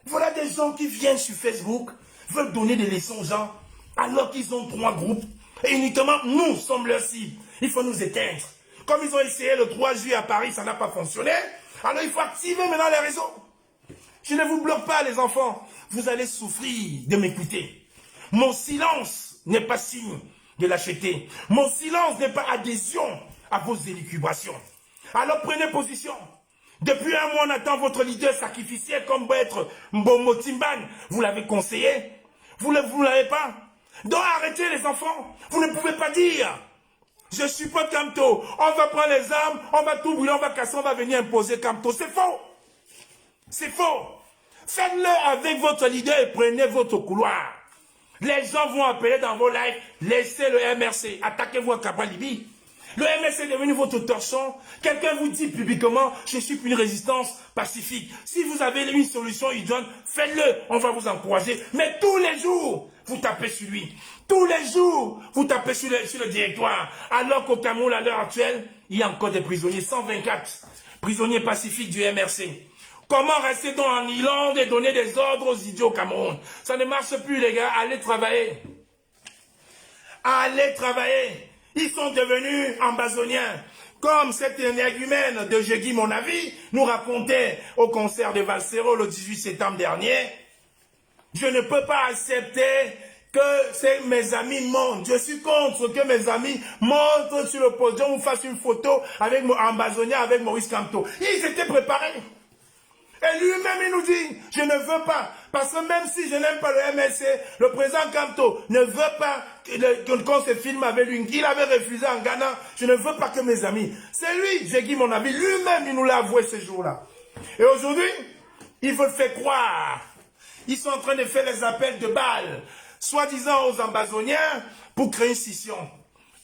Voilà des gens qui viennent sur Facebook, veulent donner des leçons aux gens, alors qu'ils ont 3 groupes, et uniquement nous sommes leur cible. Il faut nous éteindre. Comme ils ont essayé le 3 juillet à Paris, ça n'a pas fonctionné, alors il faut activer maintenant les réseaux. Je ne vous bloque pas les enfants, vous allez souffrir de m'écouter. Mon silence n'est pas signe de lâcheté. Mon silence n'est pas adhésion à vos élucubrations. Alors prenez position. Depuis un mois, on attend votre leader sacrificiel comme doit être Mbomo Timban. Vous l'avez conseillé. Vous ne l'avez pas. Donc arrêtez les enfants. Vous ne pouvez pas dire je supporte Kamto. On va prendre les armes, on va tout brûler, on va casser, on va venir imposer Kamto. C'est faux. C'est faux. Faites-le avec votre leader et prenez votre couloir. Les gens vont appeler dans vos lives, laissez le MRC, attaquez-vous à Kabalibi. Le MRC est devenu votre torchon. Quelqu'un vous dit publiquement, je suis pour une résistance pacifique. Si vous avez une solution idoine, faites-le, on va vous encourager. Mais tous les jours, vous tapez sur lui. Tous les jours, vous tapez sur le directoire. Alors qu'au Cameroun, à l'heure actuelle, il y a encore des prisonniers, 124 prisonniers pacifiques du MRC. Comment rester donc en Irlande et donner des ordres aux idiots au Cameroun? Ça ne marche plus, les gars. Allez travailler. Allez travailler. Ils sont devenus ambazoniens. Comme cet énergumène de Jegui, mon avis, nous racontait au concert de Valsero le 18 septembre dernier. Je ne peux pas accepter que mes amis montent. Je suis contre que mes amis montent sur le podium ou fassent une photo avec mon ambazonien, avec Maurice Kamto. Ils étaient préparés. Et lui-même, il nous dit, je ne veux pas, parce que même si je n'aime pas le MSC, le président Kamto ne veut pas qu'on se filme avec lui. Il avait refusé en Ghana, je ne veux pas que mes amis. C'est lui, j'ai dit mon ami, lui-même, il nous l'a avoué ce jour-là. Et aujourd'hui, il veut faire croire. Ils sont en train de faire les appels de balles, soi-disant aux ambazoniens, pour créer une scission.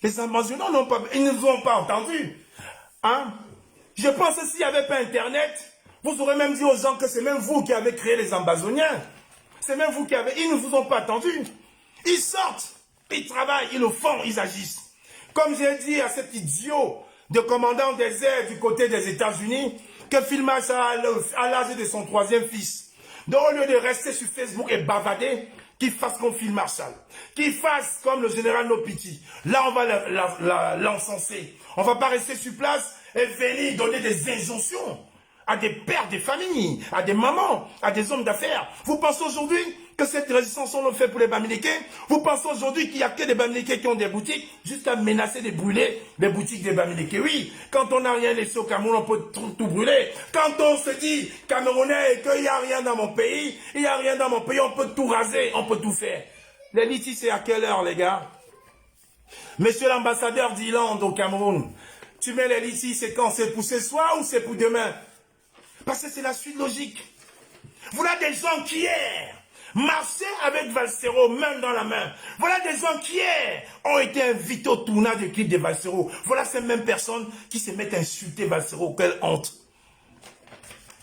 Les ambazoniens ils ne nous ont pas entendus. Hein? Je pense que s'il n'y avait pas Internet, vous aurez même dit aux gens que c'est même vous qui avez créé les ambazoniens. C'est même vous qui avez... Ils ne vous ont pas attendus. Ils sortent, ils travaillent, ils le font, ils agissent. Comme j'ai dit à cet idiot de commandant des airs du côté des États-Unis, que Phil Marshall à l'âge de son 3e fils. Donc au lieu de rester sur Facebook et bavader, qu'il fasse comme Phil Marshall. Qu'il fasse comme le général Nopiti. Là, on va l'encenser. On ne va pas rester sur place et venir donner des injonctions à des pères de famille, à des mamans, à des hommes d'affaires. Vous pensez aujourd'hui que cette résistance, on le fait pour les Bamileke? Vous pensez aujourd'hui qu'il n'y a que des Bamileke qui ont des boutiques, jusqu'à menacer de brûler les boutiques des Bamileke? Oui, quand on n'a rien laissé au Cameroun, on peut tout brûler. Quand on se dit Camerounais qu'il n'y a rien dans mon pays, il n'y a rien dans mon pays, on peut tout raser, on peut tout faire. Les litiges, c'est à quelle heure, les gars? Monsieur l'ambassadeur d'Irlande au Cameroun, tu mets les ici, c'est quand? C'est pour ce soir ou c'est pour demain? Parce que c'est la suite logique. Voilà des gens qui hier marchaient avec Valsero main dans la main. Voilà des gens qui hier ont été invités au tournage du clip de Valsero. Voilà ces mêmes personnes qui se mettent à insulter Valsero. Quelle honte.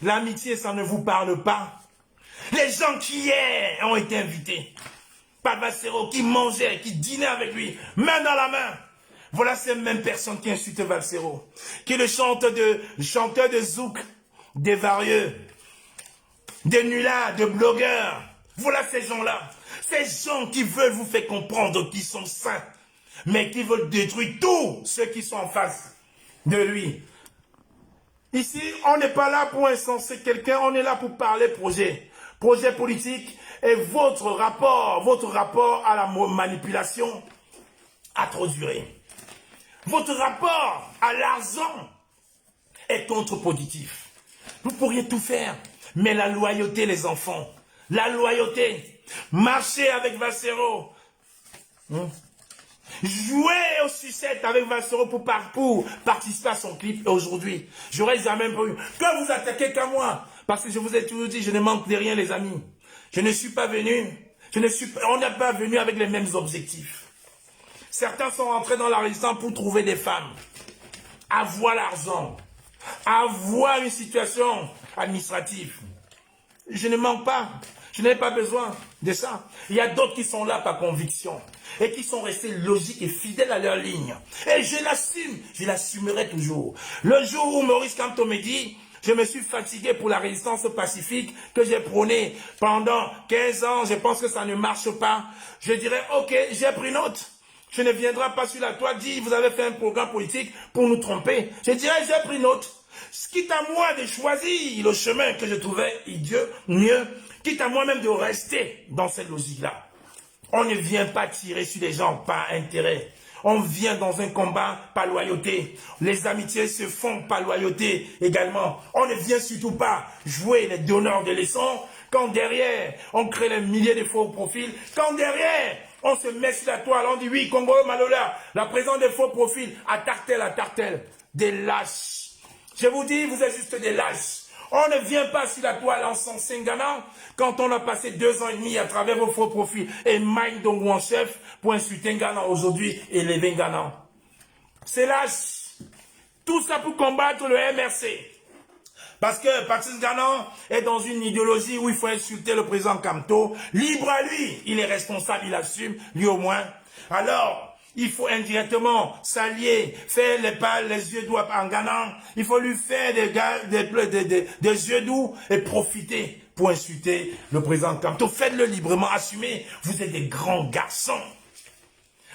L'amitié, ça ne vous parle pas. Les gens qui hier ont été invités par Valsero, qui mangeaient, qui dînaient avec lui, main dans la main. Voilà ces mêmes personnes qui insultent Valsero. Qui est le chanteur de Zouk, des varieux, des nullards, de blogueurs. Voilà ces gens-là. Ces gens qui veulent vous faire comprendre qu'ils sont saints, mais qui veulent détruire tous ceux qui sont en face de lui. Ici, on n'est pas là pour incenser quelqu'un, on est là pour parler projet. Projet politique et votre rapport à la manipulation a trop duré. Votre rapport à l'argent est contre-productif. Vous pourriez tout faire, mais la loyauté, les enfants, la loyauté, marcher avec Valsero, jouer au sucette avec Valsero pour participer à son clip. Et aujourd'hui, j'aurais jamais eu. Quand vous attaquez qu'à moi, parce que je vous ai toujours dit, je ne manque de rien, les amis. Je ne suis pas venu, on n'est pas venu avec les mêmes objectifs. Certains sont rentrés dans la résistance pour trouver des femmes, avoir l'argent, avoir une situation administrative. Je ne manque pas. Je n'ai pas besoin de ça. Il y a d'autres qui sont là par conviction et qui sont restés logiques et fidèles à leur ligne. Et je l'assume, je l'assumerai toujours. Le jour où Maurice Kamto me dit, je me suis fatigué pour la résistance pacifique que j'ai prônée pendant 15 ans, je pense que ça ne marche pas. Je dirais, ok, j'ai pris note. Je ne viendrai pas sur la toile dire, vous avez fait un programme politique pour nous tromper. Je dirais, j'ai pris note. Quitte à moi de choisir le chemin que je trouvais idiot, mieux, quitte à moi-même de rester dans cette logique-là. On ne vient pas tirer sur les gens par intérêt. On vient dans un combat par loyauté. Les amitiés se font par loyauté également. On ne vient surtout pas jouer les donneurs de leçons quand derrière, on crée les milliers de faux profils. Quand derrière, on se met sur la toile, on dit oui, Congolo Malola, la présence des faux profils, attaque-t-elle. Des lâches. Je vous dis, vous êtes juste des lâches. On ne vient pas sur la toile en s'ensinganant quand on a passé 2 ans et demi à travers vos faux profils et Mike Dongou en chef pour insulter Ngana aujourd'hui et lever Ngana. C'est lâche. Tout ça pour combattre le MRC. Parce que Patrice Ngana est dans une idéologie où il faut insulter le président Kamto. Libre à lui. Il est responsable, il assume, lui au moins. Alors, il faut indirectement s'allier, faire les yeux doux en Ghana. Il faut lui faire des yeux doux et profiter pour insulter le président Kamto. Faites-le librement, assumez. Vous êtes des grands garçons.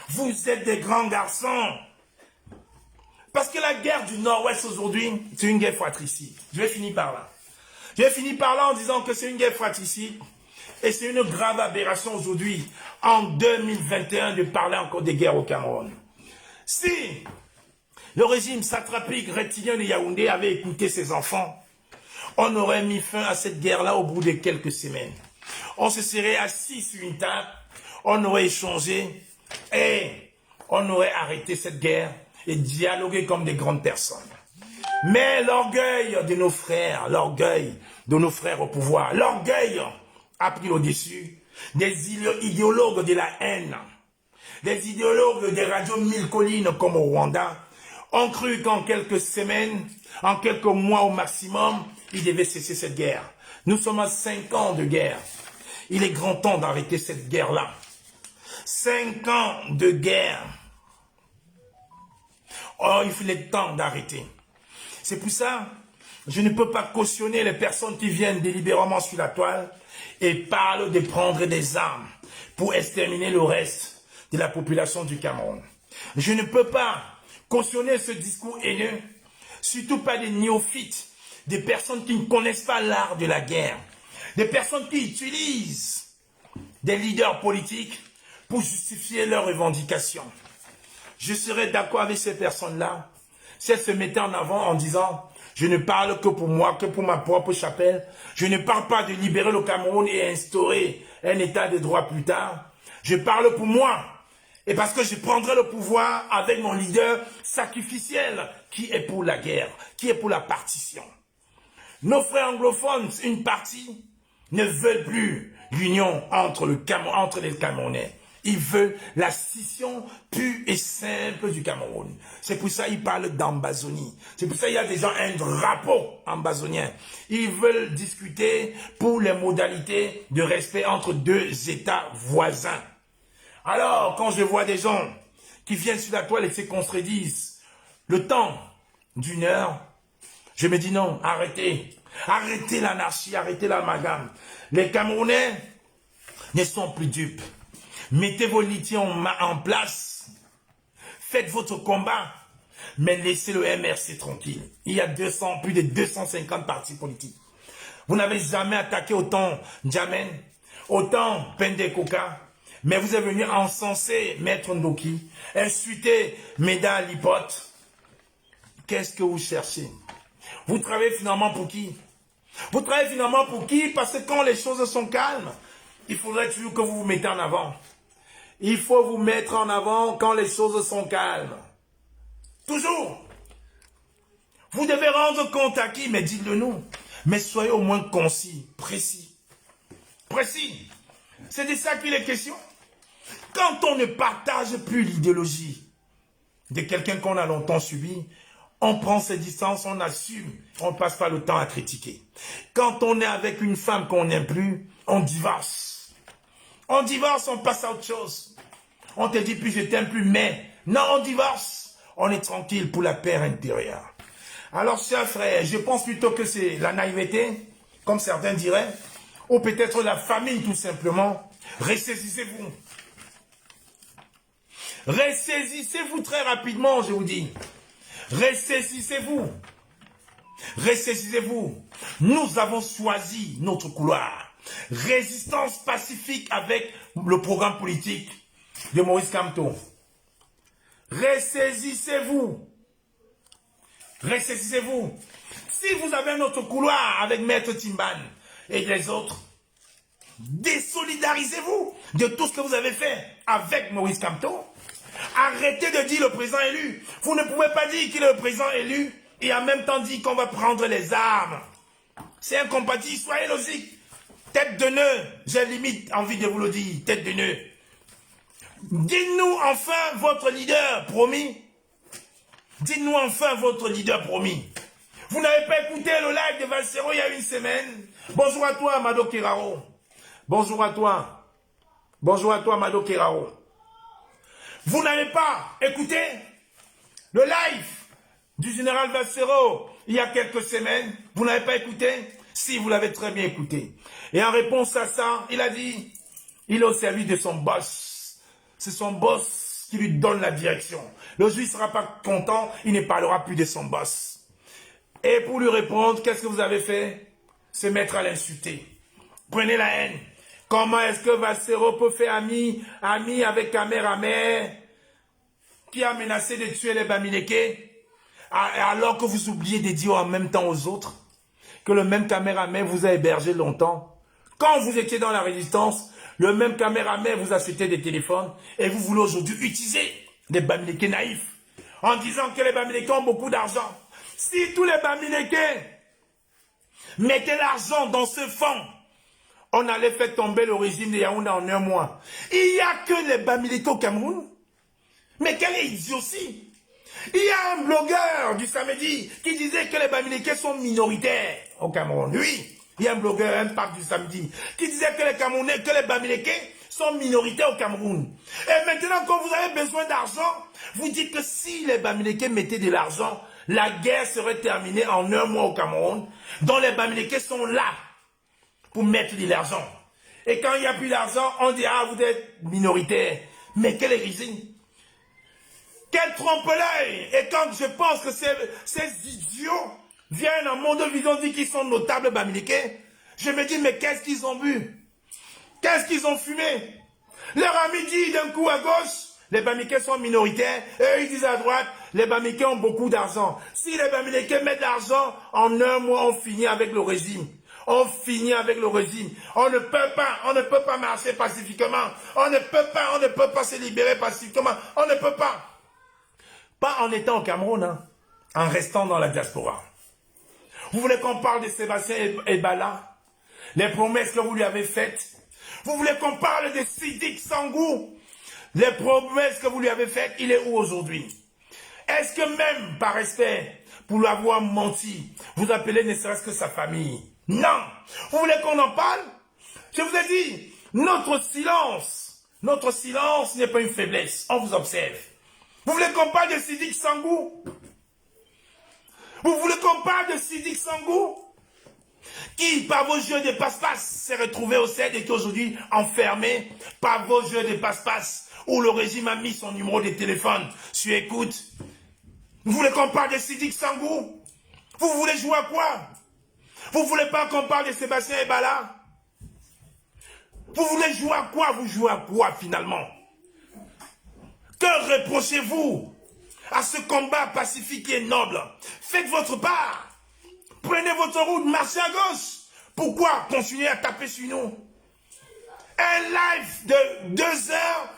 Vous êtes des grands garçons. Parce que la guerre du Nord-Ouest aujourd'hui, c'est une guerre fratricide. Je vais finir par là. Je vais finir par là en disant que c'est une guerre fratricide. Et c'est une grave aberration aujourd'hui, en 2021, de parler encore de guerre au Cameroun. Si le régime satrapique reptilien de Yaoundé avait écouté ses enfants, on aurait mis fin à cette guerre-là au bout de quelques semaines. On se serait assis sur une table, on aurait échangé et on aurait arrêté cette guerre et dialogué comme des grandes personnes. Mais l'orgueil de nos frères au pouvoir, l'orgueil a pris au-dessus des idéologues de la haine, des idéologues des radios mille collines comme au Rwanda, ont cru qu'en quelques semaines, en quelques mois au maximum, il devait cesser cette guerre. Nous sommes à 5 ans de guerre. Il est grand temps d'arrêter cette guerre-là. 5 ans de guerre. Oh, il est temps d'arrêter. C'est pour ça, je ne peux pas cautionner les personnes qui viennent délibérément sur la toile et parlent de prendre des armes pour exterminer le reste de la population du Cameroun. Je ne peux pas cautionner ce discours haineux, surtout pas des néophytes, des personnes qui ne connaissent pas l'art de la guerre, des personnes qui utilisent des leaders politiques pour justifier leurs revendications. Je serais d'accord avec ces personnes-là si elles se mettaient en avant en disant « Je ne parle que pour moi, que pour ma propre chapelle. Je ne parle pas de libérer le Cameroun et instaurer un état de droit plus tard. Je parle pour moi Et parce que je prendrai le pouvoir avec mon leader sacrificiel qui est pour la guerre, qui est pour la partition. Nos frères anglophones, une partie, ne veulent plus l'union entre les Camerounais. Ils veulent la scission pure et simple du Cameroun. C'est pour ça qu'ils parlent d'Ambazonie. C'est pour ça qu'il y a déjà un drapeau ambazonien. Ils veulent discuter pour les modalités de respect entre deux États voisins. Alors, quand je vois des gens qui viennent sur la toile et se contredisent le temps d'une heure, je me dis non, arrêtez. Arrêtez l'anarchie, arrêtez l'amalgame. Les Camerounais ne sont plus dupes. Mettez vos lithiums en place. Faites votre combat. Mais laissez le MRC tranquille. Il y a plus de 250 partis politiques. Vous n'avez jamais attaqué autant Djamène, autant Pendekoka. Mais vous êtes venu encenser Maître Ndoki, insulter Meda Lipote. Qu'est-ce que vous cherchez? Vous travaillez finalement pour qui? Vous travaillez finalement pour qui? Parce que quand les choses sont calmes, il faudrait toujours que vous vous mettez en avant. Il faut vous mettre en avant quand les choses sont calmes. Toujours. Vous devez rendre compte à qui? Mais dites-le nous. Mais soyez au moins concis, précis. Précis. C'est de ça qu'il est question. Quand on ne partage plus l'idéologie de quelqu'un qu'on a longtemps subi, on prend ses distances, on assume, on ne passe pas le temps à critiquer. Quand on est avec une femme qu'on n'aime plus, on divorce. On divorce, on passe à autre chose. On te dit plus je t'aime plus, mais non, on divorce. On est tranquille pour la paix intérieure. Alors, chers frères, je pense plutôt que c'est la naïveté, comme certains diraient, ou peut-être la famille tout simplement. Ressaisissez-vous. Ressaisissez-vous très rapidement, je vous dis. Ressaisissez-vous. Ressaisissez-vous. Nous avons choisi notre couloir. Résistance pacifique avec le programme politique de Maurice Kamto. Ressaisissez-vous. Ressaisissez-vous. Si vous avez notre couloir avec Maître Timban et les autres, désolidarisez-vous de tout ce que vous avez fait avec Maurice Kamto. Arrêtez de dire le président élu. Vous ne pouvez pas dire qu'il est le président élu et en même temps dire qu'on va prendre les armes. C'est incompatible, soyez logique. Tête de nœud, j'ai limite envie de vous le dire, tête de nœud. Dites-nous enfin votre leader promis. Dites-nous enfin votre leader promis. Vous n'avez pas écouté le live de Valsero il y a une semaine. Bonjour à toi, Mado Kerao. Bonjour à toi. Bonjour à toi, Mado Kerao. Vous n'avez pas écouté le live du général Valsero il y a quelques semaines. Vous n'avez pas écouté? Si, vous l'avez très bien écouté. Et en réponse à ça, il a dit, il est au service de son boss. C'est son boss qui lui donne la direction. Le juge ne sera pas content, il ne parlera plus de son boss. Et pour lui répondre, qu'est-ce que vous avez fait? Se mettre à l'insulter. Prenez la haine. Comment est-ce que Valsero peut faire ami avec Kamerame qui a menacé de tuer les Bamileke alors que vous oubliez de dire en même temps aux autres que le même Kamerame vous a hébergé longtemps. Quand vous étiez dans la résistance, le même Kamerame vous a acheté des téléphones et vous voulez aujourd'hui utiliser des Bamileke naïfs en disant que les Bamileke ont beaucoup d'argent. Si tous les Bamileke mettaient l'argent dans ce fonds, on allait faire tomber le régime de Yaoundé en un mois. Il n'y a que les Bamileke au Cameroun. Mais quelle idiotie! Il y a un blogueur du samedi qui disait que les Bamileke sont minoritaires au Cameroun. Oui, il y a un blogueur, un parc du samedi, qui disait que les Bamileke sont minoritaires au Cameroun. Et maintenant, quand vous avez besoin d'argent, vous dites que si les Bamileke mettaient de l'argent, la guerre serait terminée en un mois au Cameroun, dont les Bamileke sont là pour mettre de l'argent. Et quand il n'y a plus d'argent, on dit, ah, vous êtes minoritaire. Mais quelle hérésie! Quel trompe-l'œil! Et quand je pense que ces idiots viennent en monde vision dit qu'ils sont notables Bamileke, je me dis, mais qu'est-ce qu'ils ont bu? Qu'est-ce qu'ils ont fumé? Leur ami dit d'un coup à gauche, les Bamileke sont minoritaires, et eux ils disent à droite, les Bamileke ont beaucoup d'argent. Si les Bamileke mettent de l'argent, en un mois on finit avec le régime. On finit avec le régime. On ne peut pas marcher pacifiquement. On ne peut pas se libérer pacifiquement. On ne peut pas. Pas en étant au Cameroun, hein, en restant dans la diaspora. Vous voulez qu'on parle de Sébastien Ebala? Les promesses que vous lui avez faites? Vous voulez qu'on parle de Sidiki Sangou? Les promesses que vous lui avez faites, il est où aujourd'hui? Est-ce que même par respect, pour lui avoir menti, vous appelez ne serait-ce que sa famille? Non. Vous voulez qu'on en parle? Je vous ai dit, notre silence n'est pas une faiblesse. On vous observe. Vous voulez qu'on parle de Sidiki Sangou? Vous voulez qu'on parle de Sidiki Sangou? Qui, par vos jeux de passe-passe, s'est retrouvé au CED et qui est aujourd'hui enfermé par vos jeux de passe-passe, où le régime a mis son numéro de téléphone sur écoute. Vous voulez qu'on parle de Sidiki Sangou? Vous voulez jouer à quoi? Vous voulez pas qu'on parle de Sébastien Ebala? Vous voulez jouer à quoi? Vous jouez à quoi finalement? Que reprochez-vous à ce combat pacifique et noble? Faites votre part. Prenez votre route, marchez à gauche. Pourquoi continuer à taper sur nous? Un live de 2 heures,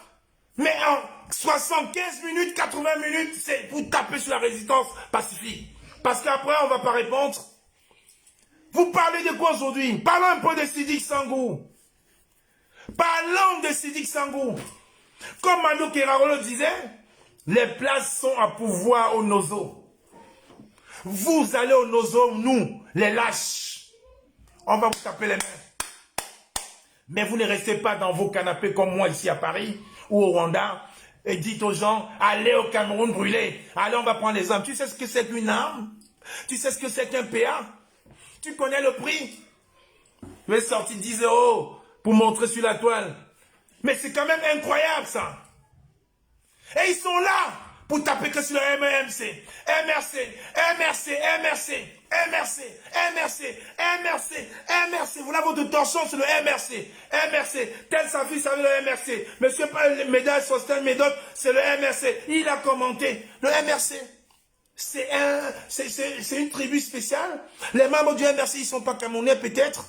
mais en 75 minutes, 80 minutes, c'est pour taper sur la résistance pacifique. Parce qu'après, on ne va pas répondre. Vous parlez de quoi aujourd'hui? Parlons un peu de Sidiki Sangou. Parlons de Sidiki Sangou. Comme Manu Kerarolo disait, les places sont à pouvoir au Nozo. Vous allez au Nozo, nous, les lâches. On va vous taper les mains. Mais vous ne restez pas dans vos canapés comme moi ici à Paris ou au Rwanda et dites aux gens, allez au Cameroun brûler. Allez, on va prendre les armes. Tu sais ce que c'est qu'une arme? Tu sais ce que c'est qu'un PA? Tu connais le prix? Je vais sortir 10 € pour montrer sur la toile. Mais c'est quand même incroyable ça. Et ils sont là pour taper que sur le MRC, MRC. Voilà votre torsion sur le MRC. Tel sa fille, ça veut le MRC. Monsieur Médaille, Sostel, Médoc, c'est le MRC. Il a commenté. Le MRC, c'est une tribu spéciale. Les membres du MRC, ils ne sont pas camerounais peut-être.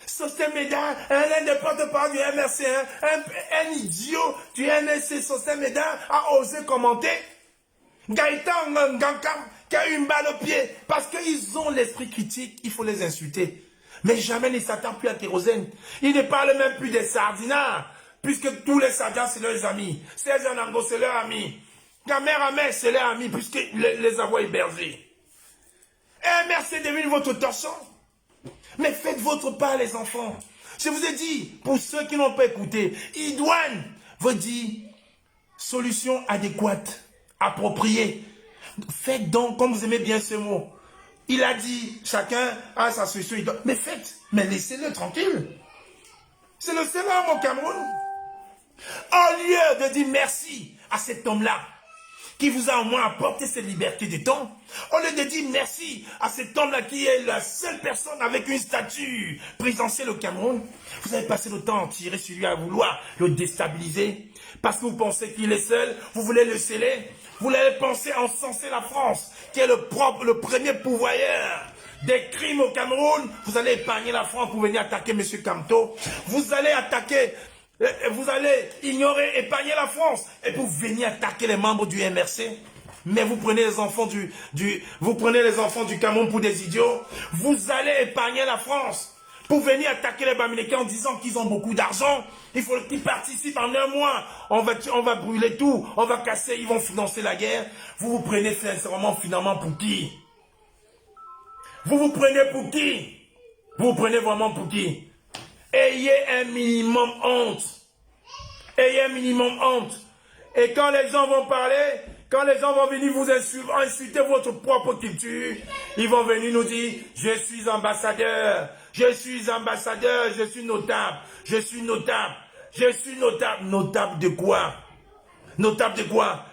Sostel Médaille, un des porte-parole du MRC, un idiot du MRC, Sostel Médaille, a osé commenter. Gaëtan Ngankam, qui a eu une balle au pied, parce qu'ils ont l'esprit critique, il faut les insulter. Mais jamais ils ne s'attendent plus à kérosène. Ils ne parlent même plus des sardinards, puisque tous les sardins, c'est leurs amis. Serge Anango, c'est leurs amis. Kameramen, c'est leurs amis, puisqu'ils les avoir hébergés. MRC devine votre torchon. Mais faites votre part, les enfants. Je vous ai dit, pour ceux qui n'ont pas écouté, Idouane veut dire solution adéquate, appropriée. Faites donc, comme vous aimez bien ce mot. Il a dit, chacun a sa solution. Mais faites, mais laissez-le tranquille. C'est le seul homme au Cameroun. Au lieu de dire merci à cet homme-là, qui vous a au moins apporté cette liberté de temps, au lieu de dire merci à cet homme-là qui est la seule personne avec une statue présidentielle au Cameroun, vous avez passé le temps à tirer sur lui, à vouloir le déstabiliser, parce que vous pensez qu'il est seul, vous voulez le sceller, vous voulez penser à encenser la France, qui est le premier pourvoyeur des crimes au Cameroun. Vous allez épargner la France pour venir attaquer M. Kamto, vous allez attaquer... Vous allez ignorer, épargner la France et pour venir attaquer les membres du MRC. Mais vous prenez les enfants du Cameroun pour des idiots. Vous allez épargner la France pour venir attaquer les Bamileke en disant qu'ils ont beaucoup d'argent. Il faut qu'ils participent en un mois. On va brûler tout, on va casser, ils vont financer la guerre. Vous vous prenez sincèrement finalement pour qui? Vous vous prenez pour qui? Vous vous prenez vraiment pour qui? Ayez un minimum honte. Ayez un minimum honte. Et quand les gens vont parler, quand les gens vont venir vous insulter votre propre culture, ils vont venir nous dire, je suis ambassadeur, je suis ambassadeur, je suis notable, je suis notable, je suis notable. Notable de quoi? Notable de quoi?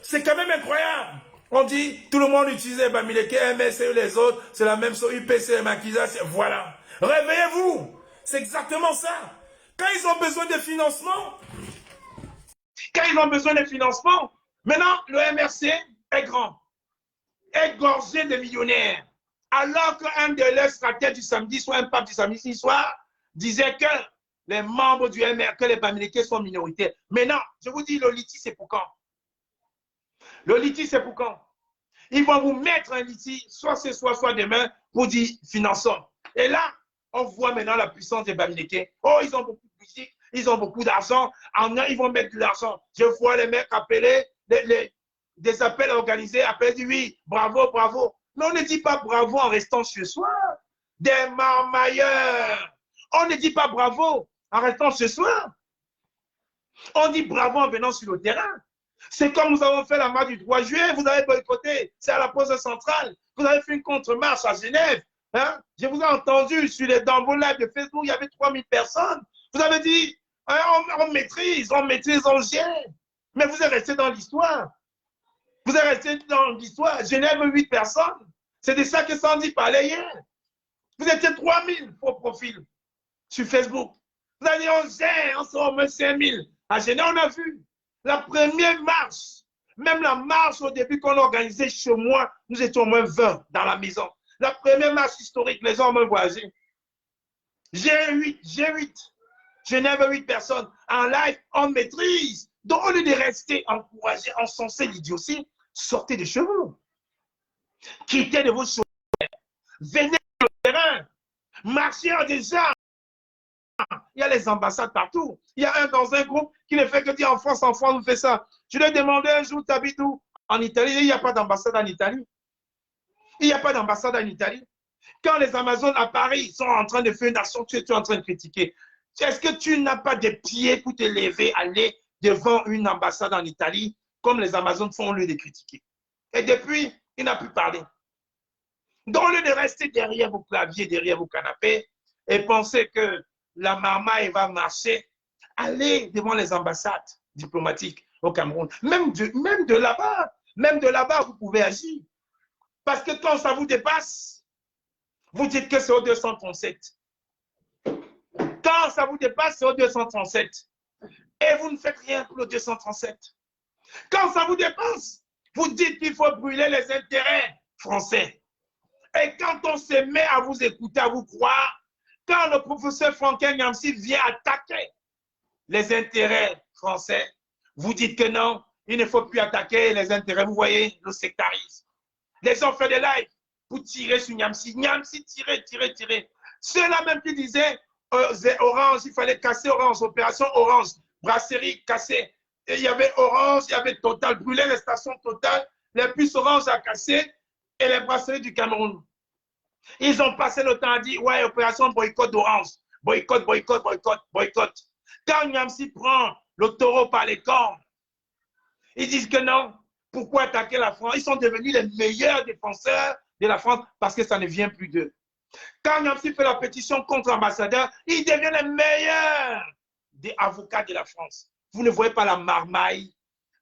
C'est quand même incroyable. On dit, tout le monde utilise les Bamileke, MSC, les autres, c'est la même chose, UPC, Makiza, voilà. Réveillez-vous. C'est exactement ça. Quand ils ont besoin de financement, maintenant, le MRC est grand, est gorgé de millionnaires. Alors qu'un de leurs stratèges du samedi soir, un pape du samedi soir, disait que les membres du MR, que les Bamileke sont minoritaires. Mais non, je vous dis, le litige, c'est pour quand? Le litige, c'est pour quand? Ils vont vous mettre un litige, soit ce soir, soit demain, pour dire finançons. Et là, on voit maintenant la puissance des Bamileke. Oh, ils ont beaucoup de musique, ils ont beaucoup d'argent. En un, ils vont mettre de l'argent. Je vois les mecs appeler, des appels organisés, appeler, dire oui, bravo, bravo. Mais on ne dit pas bravo en restant chez soi. Des marmailleurs. On ne dit pas bravo en restant chez soi. On dit bravo en venant sur le terrain. C'est comme nous avons fait la marche du 3 juillet, vous avez boycotté, c'est à la poste centrale. Vous avez fait une contre-marche à Genève. Hein? Je vous ai entendu dans vos lives de Facebook, il y avait 3000 personnes. Vous avez dit, hein, on maîtrise, on gère. Mais vous êtes resté dans l'histoire. Vous êtes resté dans l'histoire. Genève, 8 personnes. C'est de ça que Sandy parlait hier. Vous étiez 3000 pour profil sur Facebook. Vous avez dit, on gère, on sera au moins 5000. À Genève, on a vu. La première marche, même la marche au début qu'on organisait chez moi, nous étions au moins 20 dans la maison. La première marche historique, les gens m'ont voyagé. G8, Genève, 8 personnes en live, on maîtrise. Donc, au lieu de rester encouragé, encenser l'idiotie, sortez de chez vous. Quittez de vos choses. Venez sur le terrain. Marchez déjà. Il y a les ambassades partout. Il y a un dans un groupe qui ne fait que dire en France, on fait ça. Je lui ai demandé un jour, tu habites où? En Italie. Il n'y a pas d'ambassade en Italie. Il n'y a pas d'ambassade en Italie. Quand les Amazones à Paris sont en train de faire une action, tu es en train de critiquer. Est-ce que tu n'as pas de pieds pour te lever, aller devant une ambassade en Italie, comme les Amazones font au lieu de critiquer? Et depuis, il n'a plus parlé. Donc, au lieu de rester derrière vos claviers, derrière vos canapés, et penser que la marmaille va marcher, allez devant les ambassades diplomatiques au Cameroun. Même de là-bas, vous pouvez agir. Parce que quand ça vous dépasse, vous dites que c'est au 237. Quand ça vous dépasse, c'est au 237. Et vous ne faites rien pour le 237. Quand ça vous dépasse, vous dites qu'il faut brûler les intérêts français. Et quand on se met à vous écouter, à vous croire, quand le professeur Franklin Nyamsi vient attaquer les intérêts français, vous dites que non, il ne faut plus attaquer les intérêts. Vous voyez, le sectarisme. Les gens font des lives pour tirer sur Nyamsi. Nyamsi, tirer. Ceux-là même qui disaient Orange, il fallait casser Orange, opération Orange, brasserie cassée. Et il y avait Orange, il y avait Total, brûler les stations Total, les puces Orange à casser et les brasseries du Cameroun. Ils ont passé le temps à dire, ouais, opération boycott d'Orange. Boycott. Quand Nyamsi prend le taureau par les cornes, ils disent que non. Pourquoi attaquer la France? Ils sont devenus les meilleurs défenseurs de la France parce que ça ne vient plus d'eux. Quand Nyamsi fait la pétition contre l'ambassadeur, ils deviennent les meilleurs des avocats de la France. Vous ne voyez pas la marmaille,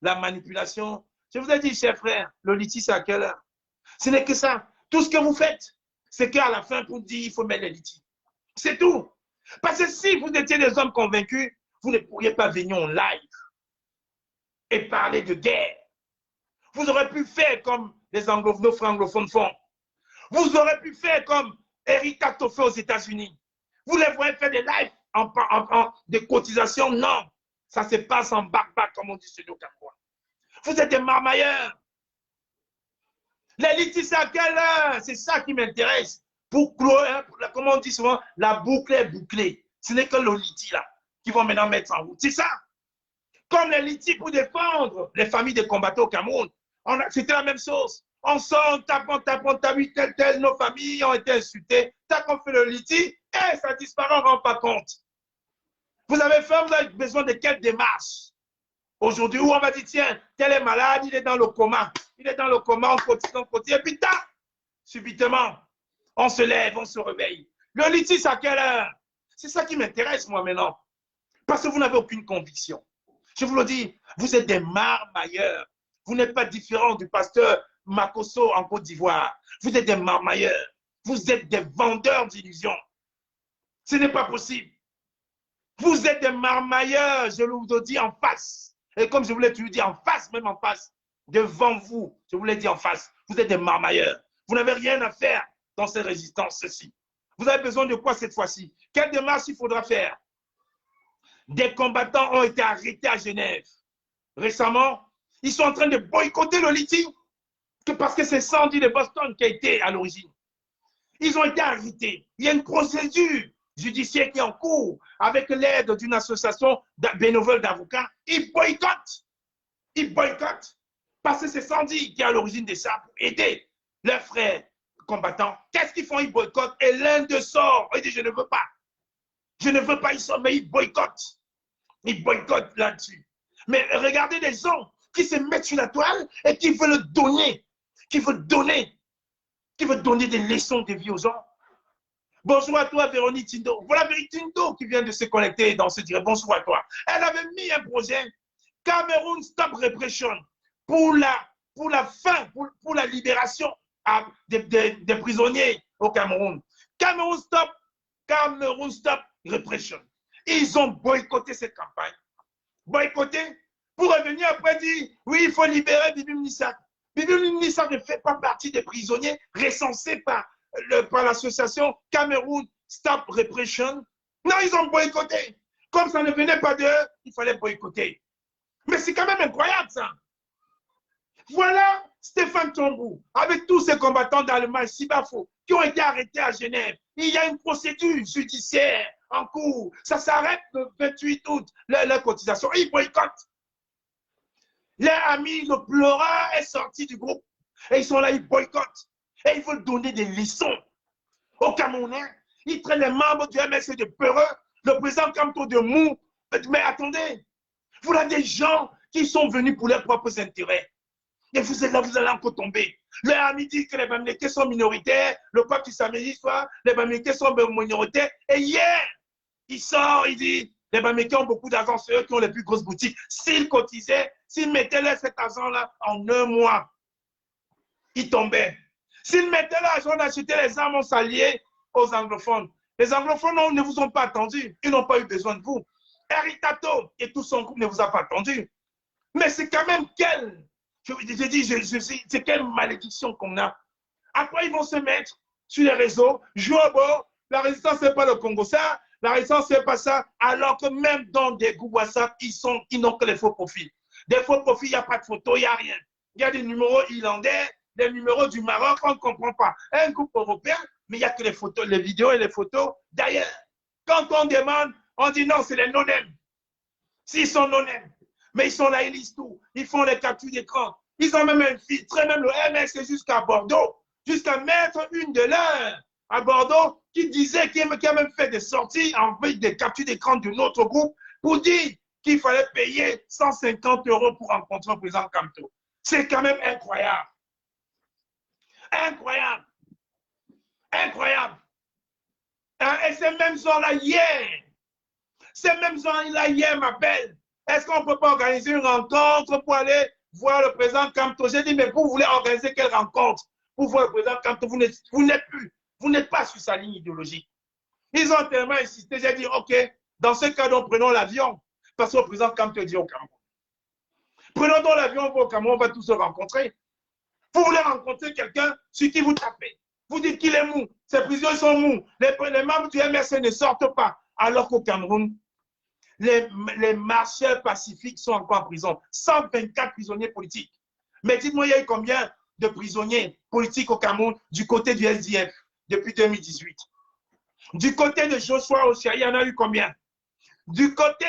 la manipulation. Je vous ai dit, chers frères, le litige, c'est à quelle heure? Ce n'est que ça. Tout ce que vous faites, c'est qu'à la fin, pour dire il faut mettre les litiges. C'est tout. Parce que si vous étiez des hommes convaincus, vous ne pourriez pas venir en live et parler de guerre. Vous aurez pu faire comme les anglophones font. Vous aurez pu faire comme Eric Tato fait aux États-Unis. Vous les voyez faire des lives des cotisations. Non. Ça se passe en bac-bac, comme on dit chez nous au Cameroun. Vous êtes des marmailleurs. Les litiges, c'est à quelle heure? C'est ça qui m'intéresse. Pour clore, hein, comme on dit souvent, la boucle est bouclée. Ce n'est que le litige là qui vont maintenant mettre en route. C'est ça. Comme les litiges pour défendre les familles de combattants au Cameroun. C'était la même chose. On sort, on tape, tel, nos familles ont été insultées. Tant qu'on fait le litige, et ça disparaît, on ne rend pas compte. Vous avez besoin de quelle démarche? Aujourd'hui, où on va dire, tiens, tel est malade, il est dans le coma. Il est dans le coma, on continue. Et puis, subitement, on se lève, on se réveille. Le litige, à quelle heure? C'est ça qui m'intéresse, moi, maintenant. Parce que vous n'avez aucune conviction. Je vous le dis, vous êtes des marmailleurs. Vous n'êtes pas différent du pasteur Makosso en Côte d'Ivoire. Vous êtes des marmailleurs. Vous êtes des vendeurs d'illusions. Ce n'est pas possible. Vous êtes des marmailleurs, je vous le dis en face. Et comme je vous l'ai toujours dit en face, même en face, devant vous, je vous l'ai dit en face, vous êtes des marmailleurs. Vous n'avez rien à faire dans cette résistance-ci. Vous avez besoin de quoi cette fois-ci? Quelle démarche il faudra faire? Des combattants ont été arrêtés à Genève. Récemment, ils sont en train de boycotter le lithium parce que c'est Sandy de Boston qui a été à l'origine. Ils ont été arrêtés. Il y a une procédure judiciaire qui est en cours avec l'aide d'une association bénévole d'avocats. Ils boycottent. Ils boycottent parce que c'est Sandy qui est à l'origine de ça pour aider leurs frères combattants. Qu'est-ce qu'ils font? Ils boycottent et l'un de sort. Il dit, je ne veux pas. Je ne veux pas, ils sortent, mais ils boycottent. Ils boycottent là-dessus. Mais regardez les gens qui se mettent sur la toile et qui veulent donner, qui veulent donner des leçons de vie aux gens. Bonjour à toi, Véronique Tindo. Voilà Véronique Tindo qui vient de se connecter dans ce direct. Bonjour à toi. Elle avait mis un projet, Cameroun Stop Repression, pour la fin, pour la libération des prisonniers au Cameroun. Cameroun Stop Repression. Ils ont boycotté cette campagne. Boycotté pour revenir après dire, oui, il faut libérer Bibi Mnissak. Bibi Mnissak ne fait pas partie des prisonniers recensés par l'association Cameroun Stop Repression. Non, ils ont boycotté. Comme ça ne venait pas d'eux, il fallait boycotter. Mais c'est quand même incroyable, ça. Voilà Stéphane Tombou, avec tous ces combattants d'Allemagne, Sibafo, qui ont été arrêtés à Genève. Il y a une procédure judiciaire en cours. Ça s'arrête le 28 août, leur cotisation. Ils boycottent. Leur ami, le pleureur, est sorti du groupe. Et ils sont là, ils boycottent. Et ils veulent donner des leçons aux Camerounais. Ils traitent les membres du MSC de peureux, le président Kamto de mou. Mais attendez, voilà des gens qui sont venus pour leurs propres intérêts. Et vous êtes là, vous allez encore tomber. Leur ami dit que les Bamileke sont minoritaires, le peuple qui s'amélie soit, les Bamileke sont minoritaires. Et hier, il sort, il dit, les Bamileke ont beaucoup d'argent, c'est eux qui ont les plus grosses boutiques. S'ils cotisaient, s'ils mettaient cet argent-là en un mois, ils tombaient. S'ils mettaient l'argent d'acheter les armes, on s'alliait aux anglophones. Les anglophones ne vous ont pas attendu. Ils n'ont pas eu besoin de vous. Eric Tato et tout son groupe ne vous a pas attendu. Mais c'est quand même c'est quelle malédiction qu'on a. Après, ils vont se mettre sur les réseaux, jouer au bord. La résistance, ce n'est pas le Congo, ça. La résistance, ce n'est pas ça. Alors que même dans des groupes WhatsApp, ils n'ont que les faux profils. Des faux profils, il n'y a pas de photos, il n'y a rien. Il y a des numéros irlandais, des numéros du Maroc, on ne comprend pas. Un groupe européen, mais il n'y a que les photos, les vidéos et les photos. D'ailleurs, quand on demande, on dit non, c'est les non-nèmes. S'ils sont non-nèmes, mais ils sont là, ils lisent tout. Ils font les captures d'écran. Ils ont même infiltré même le MS jusqu'à Bordeaux, jusqu'à mettre une de leurs à Bordeaux qui disait, qui a même fait des sorties avec des captures d'écran de notre groupe pour dire qu'il fallait payer 150 € pour rencontrer le président Kamto. C'est quand même incroyable. Incroyable. Incroyable. Et ces mêmes gens-là, hier m'appellent. Est-ce qu'on ne peut pas organiser une rencontre pour aller voir le président Kamto? J'ai dit, mais vous voulez organiser quelle rencontre pour voir le président Kamto? Vous n'êtes pas sur sa ligne idéologique. Ils ont tellement insisté, j'ai dit, OK, dans ce cas, nous prenons l'avion, parce que le président Kamto dit au Cameroun. Prenons donc l'avion, on va au Cameroun, on va tous se rencontrer. Vous voulez rencontrer quelqu'un sur qui vous tapez. Vous dites qu'il est mou, ses prisonniers sont mous, les membres du MRC ne sortent pas, alors qu'au Cameroun, les marcheurs pacifiques sont encore en prison. 124 prisonniers politiques. Mais dites-moi, il y a eu combien de prisonniers politiques au Cameroun du côté du SDF depuis 2018? Du côté de Joshua Oshia, il y en a eu combien? Du côté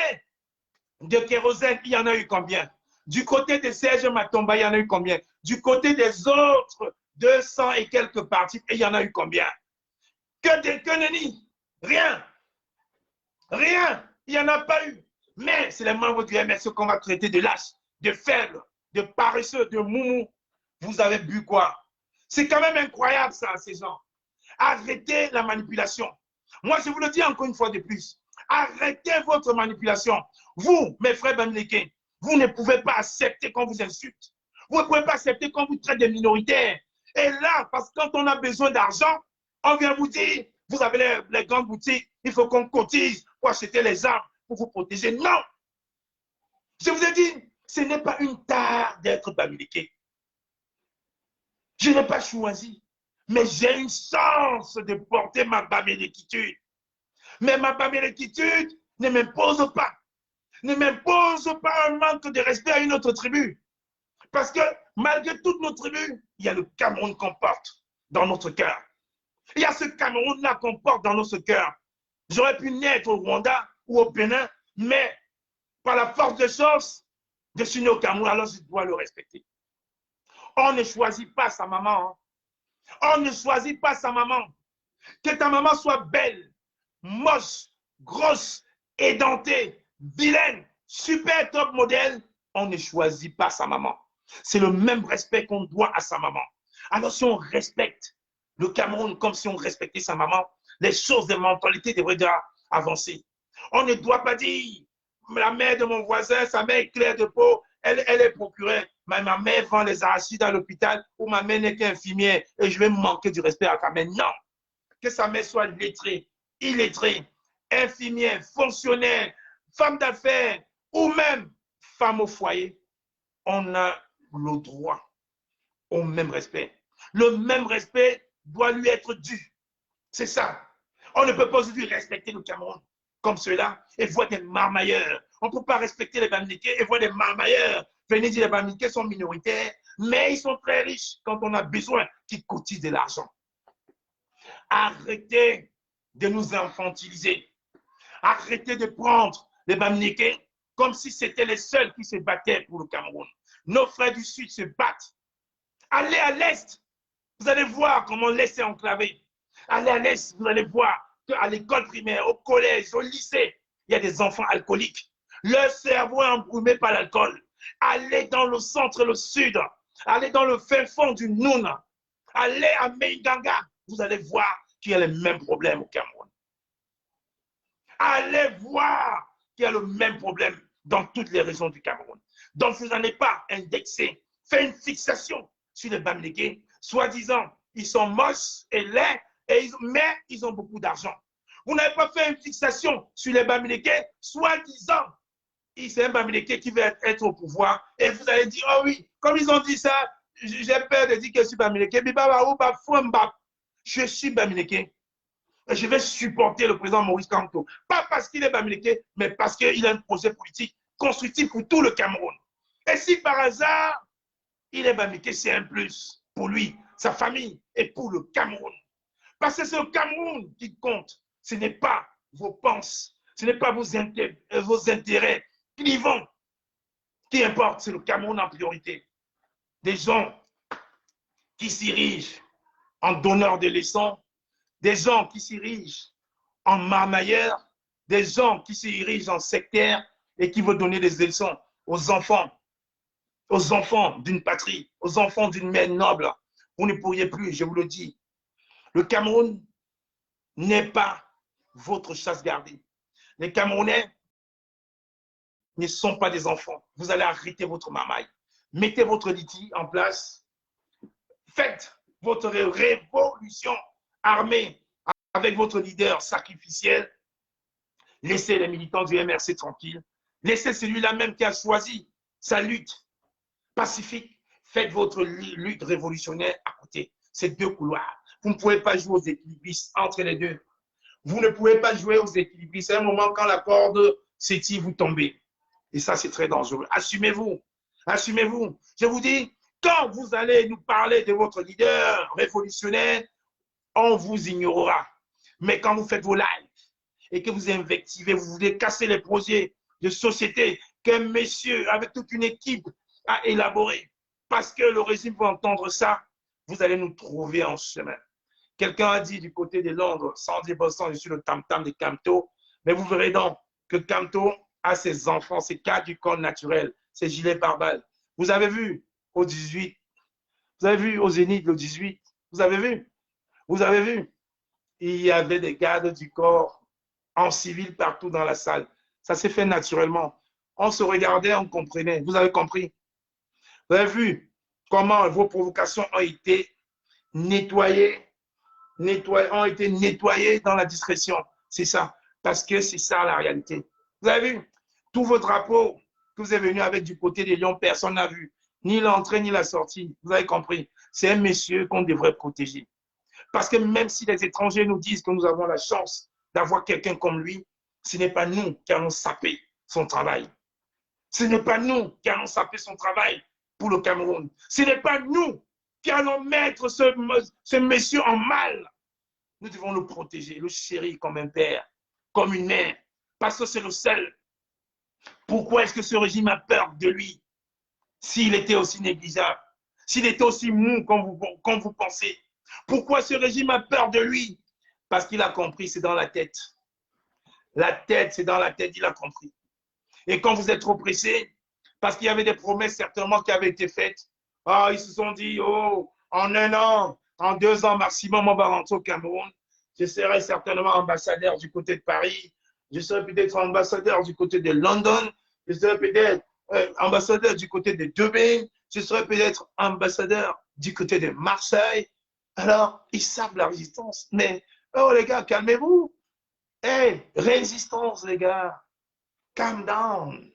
de Kérosène, il y en a eu combien? Du côté de Serge Matomba, il y en a eu combien? Du côté des autres 200 et quelques partis, il y en a eu combien? Que nenni? Rien. Rien. Il n'y en a pas eu. Mais c'est les membres du MSC qu'on va traiter de lâches, de faibles, de paresseux, de moumou. Vous avez bu quoi? C'est quand même incroyable ça, ces gens. Arrêtez la manipulation. Moi, je vous le dis encore une fois de plus. Arrêtez votre manipulation. Vous, mes frères Bamileke, vous ne pouvez pas accepter qu'on vous insulte. Vous ne pouvez pas accepter qu'on vous traite de minoritaires. Et là, parce que quand on a besoin d'argent, on vient vous dire, vous avez les grandes boutiques, il faut qu'on cotise pour acheter les armes, pour vous protéger. Non! Je vous ai dit, ce n'est pas une tare d'être Bamileke. Je n'ai pas choisi. Mais j'ai une chance de porter ma baméléquitude. Mais ma baméléquitude ne m'impose pas. Ne m'impose pas un manque de respect à une autre tribu. Parce que malgré toutes nos tribus, il y a le Cameroun qu'on porte dans notre cœur. Il y a ce Cameroun-là qu'on porte dans notre cœur. J'aurais pu naître au Rwanda ou au Bénin, mais par la force des choses, je suis né au Cameroun, alors je dois le respecter. On ne choisit pas sa maman. Hein. On ne choisit pas sa maman. Que ta maman soit belle, moche, grosse, édentée, vilaine, super top modèle, on ne choisit pas sa maman. C'est le même respect qu'on doit à sa maman. Alors si on respecte le Cameroun comme si on respectait sa maman, les choses de mentalité devraient déjà avancer. On ne doit pas dire, la mère de mon voisin, sa mère est claire de peau, elle est procurée. Mais ma mère vend les arachides à l'hôpital ou ma mère n'est qu'infirmière et je vais manquer du respect à sa mère. Non, que sa mère soit lettrée, illettrée, infirmière, fonctionnaire, femme d'affaires ou même femme au foyer, on a le droit au même respect. Le même respect doit lui être dû. C'est ça. On ne peut pas aujourd'hui respecter le Cameroun comme cela et voir des marmailleurs. On ne peut pas respecter les Bamileke et voir des marmailleurs. Venez dire les Bamileke sont minoritaires, mais ils sont très riches quand on a besoin qu'ils cotisent de l'argent. Arrêtez de nous infantiliser. Arrêtez de prendre les Bamileke comme si c'était les seuls qui se battaient pour le Cameroun. Nos frères du Sud se battent. Allez à l'Est, vous allez voir comment l'Est est enclavé. Allez à l'Est, vous allez voir qu'à l'école primaire, au collège, au lycée, il y a des enfants alcooliques. Leur cerveau est embrumé par l'alcool. Allez dans le centre et le sud. Allez dans le fin fond du Noun. Allez à Meiganga. Vous allez voir qu'il y a les mêmes problèmes au Cameroun. Allez voir qu'il y a le même problème dans toutes les régions du Cameroun. Donc, vous n'allez pas indexer, faire une fixation sur les Bamileke, soi-disant, ils sont moches et laids, mais ils ont beaucoup d'argent. Vous n'avez pas fait une fixation sur les Bamileke, soi-disant, c'est un Bamileke qui va être au pouvoir, et vous allez dire, oh oui, comme ils ont dit ça, j'ai peur de dire que je suis Bamileke, je suis Bamileke. Et je vais supporter le président Maurice Kamto. Pas parce qu'il est Bamileke, mais parce qu'il a un projet politique constructif pour tout le Cameroun. Et si par hasard, il est Bamileke, c'est un plus pour lui, sa famille et pour le Cameroun. Parce que c'est le Cameroun qui compte. Ce n'est pas vos pensées, ce n'est pas vos intérêts clivants qui importent, c'est le Cameroun en priorité. Des gens qui s'érigent en donneurs de leçons, des gens qui s'érigent en marmailleurs, des gens qui s'érigent en sectaires et qui veulent donner des leçons aux enfants d'une patrie, aux enfants d'une mère noble. Vous ne pourriez plus, je vous le dis. Le Cameroun n'est pas votre chasse gardée. Les Camerounais ne sont pas des enfants. Vous allez arrêter votre marmaille. Mettez votre liti en place. Faites votre révolution armée avec votre leader sacrificiel. Laissez les militants du MRC tranquilles. Laissez celui-là même qui a choisi sa lutte pacifique. Faites votre lutte révolutionnaire à côté. Ces deux couloirs. Vous ne pouvez pas jouer aux équilibristes entre les deux. Vous ne pouvez pas jouer aux équilibristes. À un moment, quand la corde s'étire, vous tombez. Et ça, c'est très dangereux. Assumez-vous. Assumez-vous. Je vous dis, quand vous allez nous parler de votre leader révolutionnaire, on vous ignorera. Mais quand vous faites vos lives et que vous invectivez, vous voulez casser les projets de société qu'un monsieur avec toute une équipe a élaboré, parce que le régime va entendre ça, vous allez nous trouver en chemin. Quelqu'un a dit du côté de Londres, sans débossant, je suis le tam-tam de Kamto, mais vous verrez donc que Kamto a ses enfants, ses cas du corps naturel, ses gilets pare-balles. Vous avez vu au 18, vous avez vu au Zénith le 18, vous avez vu, il y avait des gardes du corps en civil partout dans la salle. Ça s'est fait naturellement. On se regardait, on comprenait. Vous avez compris? Vous avez vu comment vos provocations ont été nettoyées dans la discrétion. C'est ça. Parce que c'est ça la réalité. Vous avez vu? Tous vos drapeaux que vous êtes venus avec du côté des Lions, personne n'a vu. Ni l'entrée, ni la sortie. Vous avez compris? C'est un monsieur qu'on devrait protéger. Parce que même si les étrangers nous disent que nous avons la chance d'avoir quelqu'un comme lui, ce n'est pas nous qui allons saper son travail. Ce n'est pas nous qui allons saper son travail pour le Cameroun. Ce n'est pas nous qui allons mettre ce monsieur en mal. Nous devons le protéger, le chérir comme un père, comme une mère, parce que c'est le seul. Pourquoi est-ce que ce régime a peur de lui s'il était aussi négligeable, s'il était aussi mou comme vous pensez? Pourquoi ce régime a peur de lui? Parce qu'il a compris, c'est dans la tête. La tête, c'est dans la tête, il a compris. Et quand vous êtes trop pressé, parce qu'il y avait des promesses certainement qui avaient été faites, oh, ils se sont dit, oh, en 1 an, en 2 ans maximum, on va rentrer au Cameroun. Je serai certainement ambassadeur du côté de Paris. Je serai peut-être ambassadeur du côté de London. Je serai peut-être ambassadeur du côté de Dubaï. Je serai peut-être ambassadeur du côté de Marseille. Alors, ils savent la résistance. Mais, oh les gars, calmez-vous. Hey, résistance, les gars. Calm down.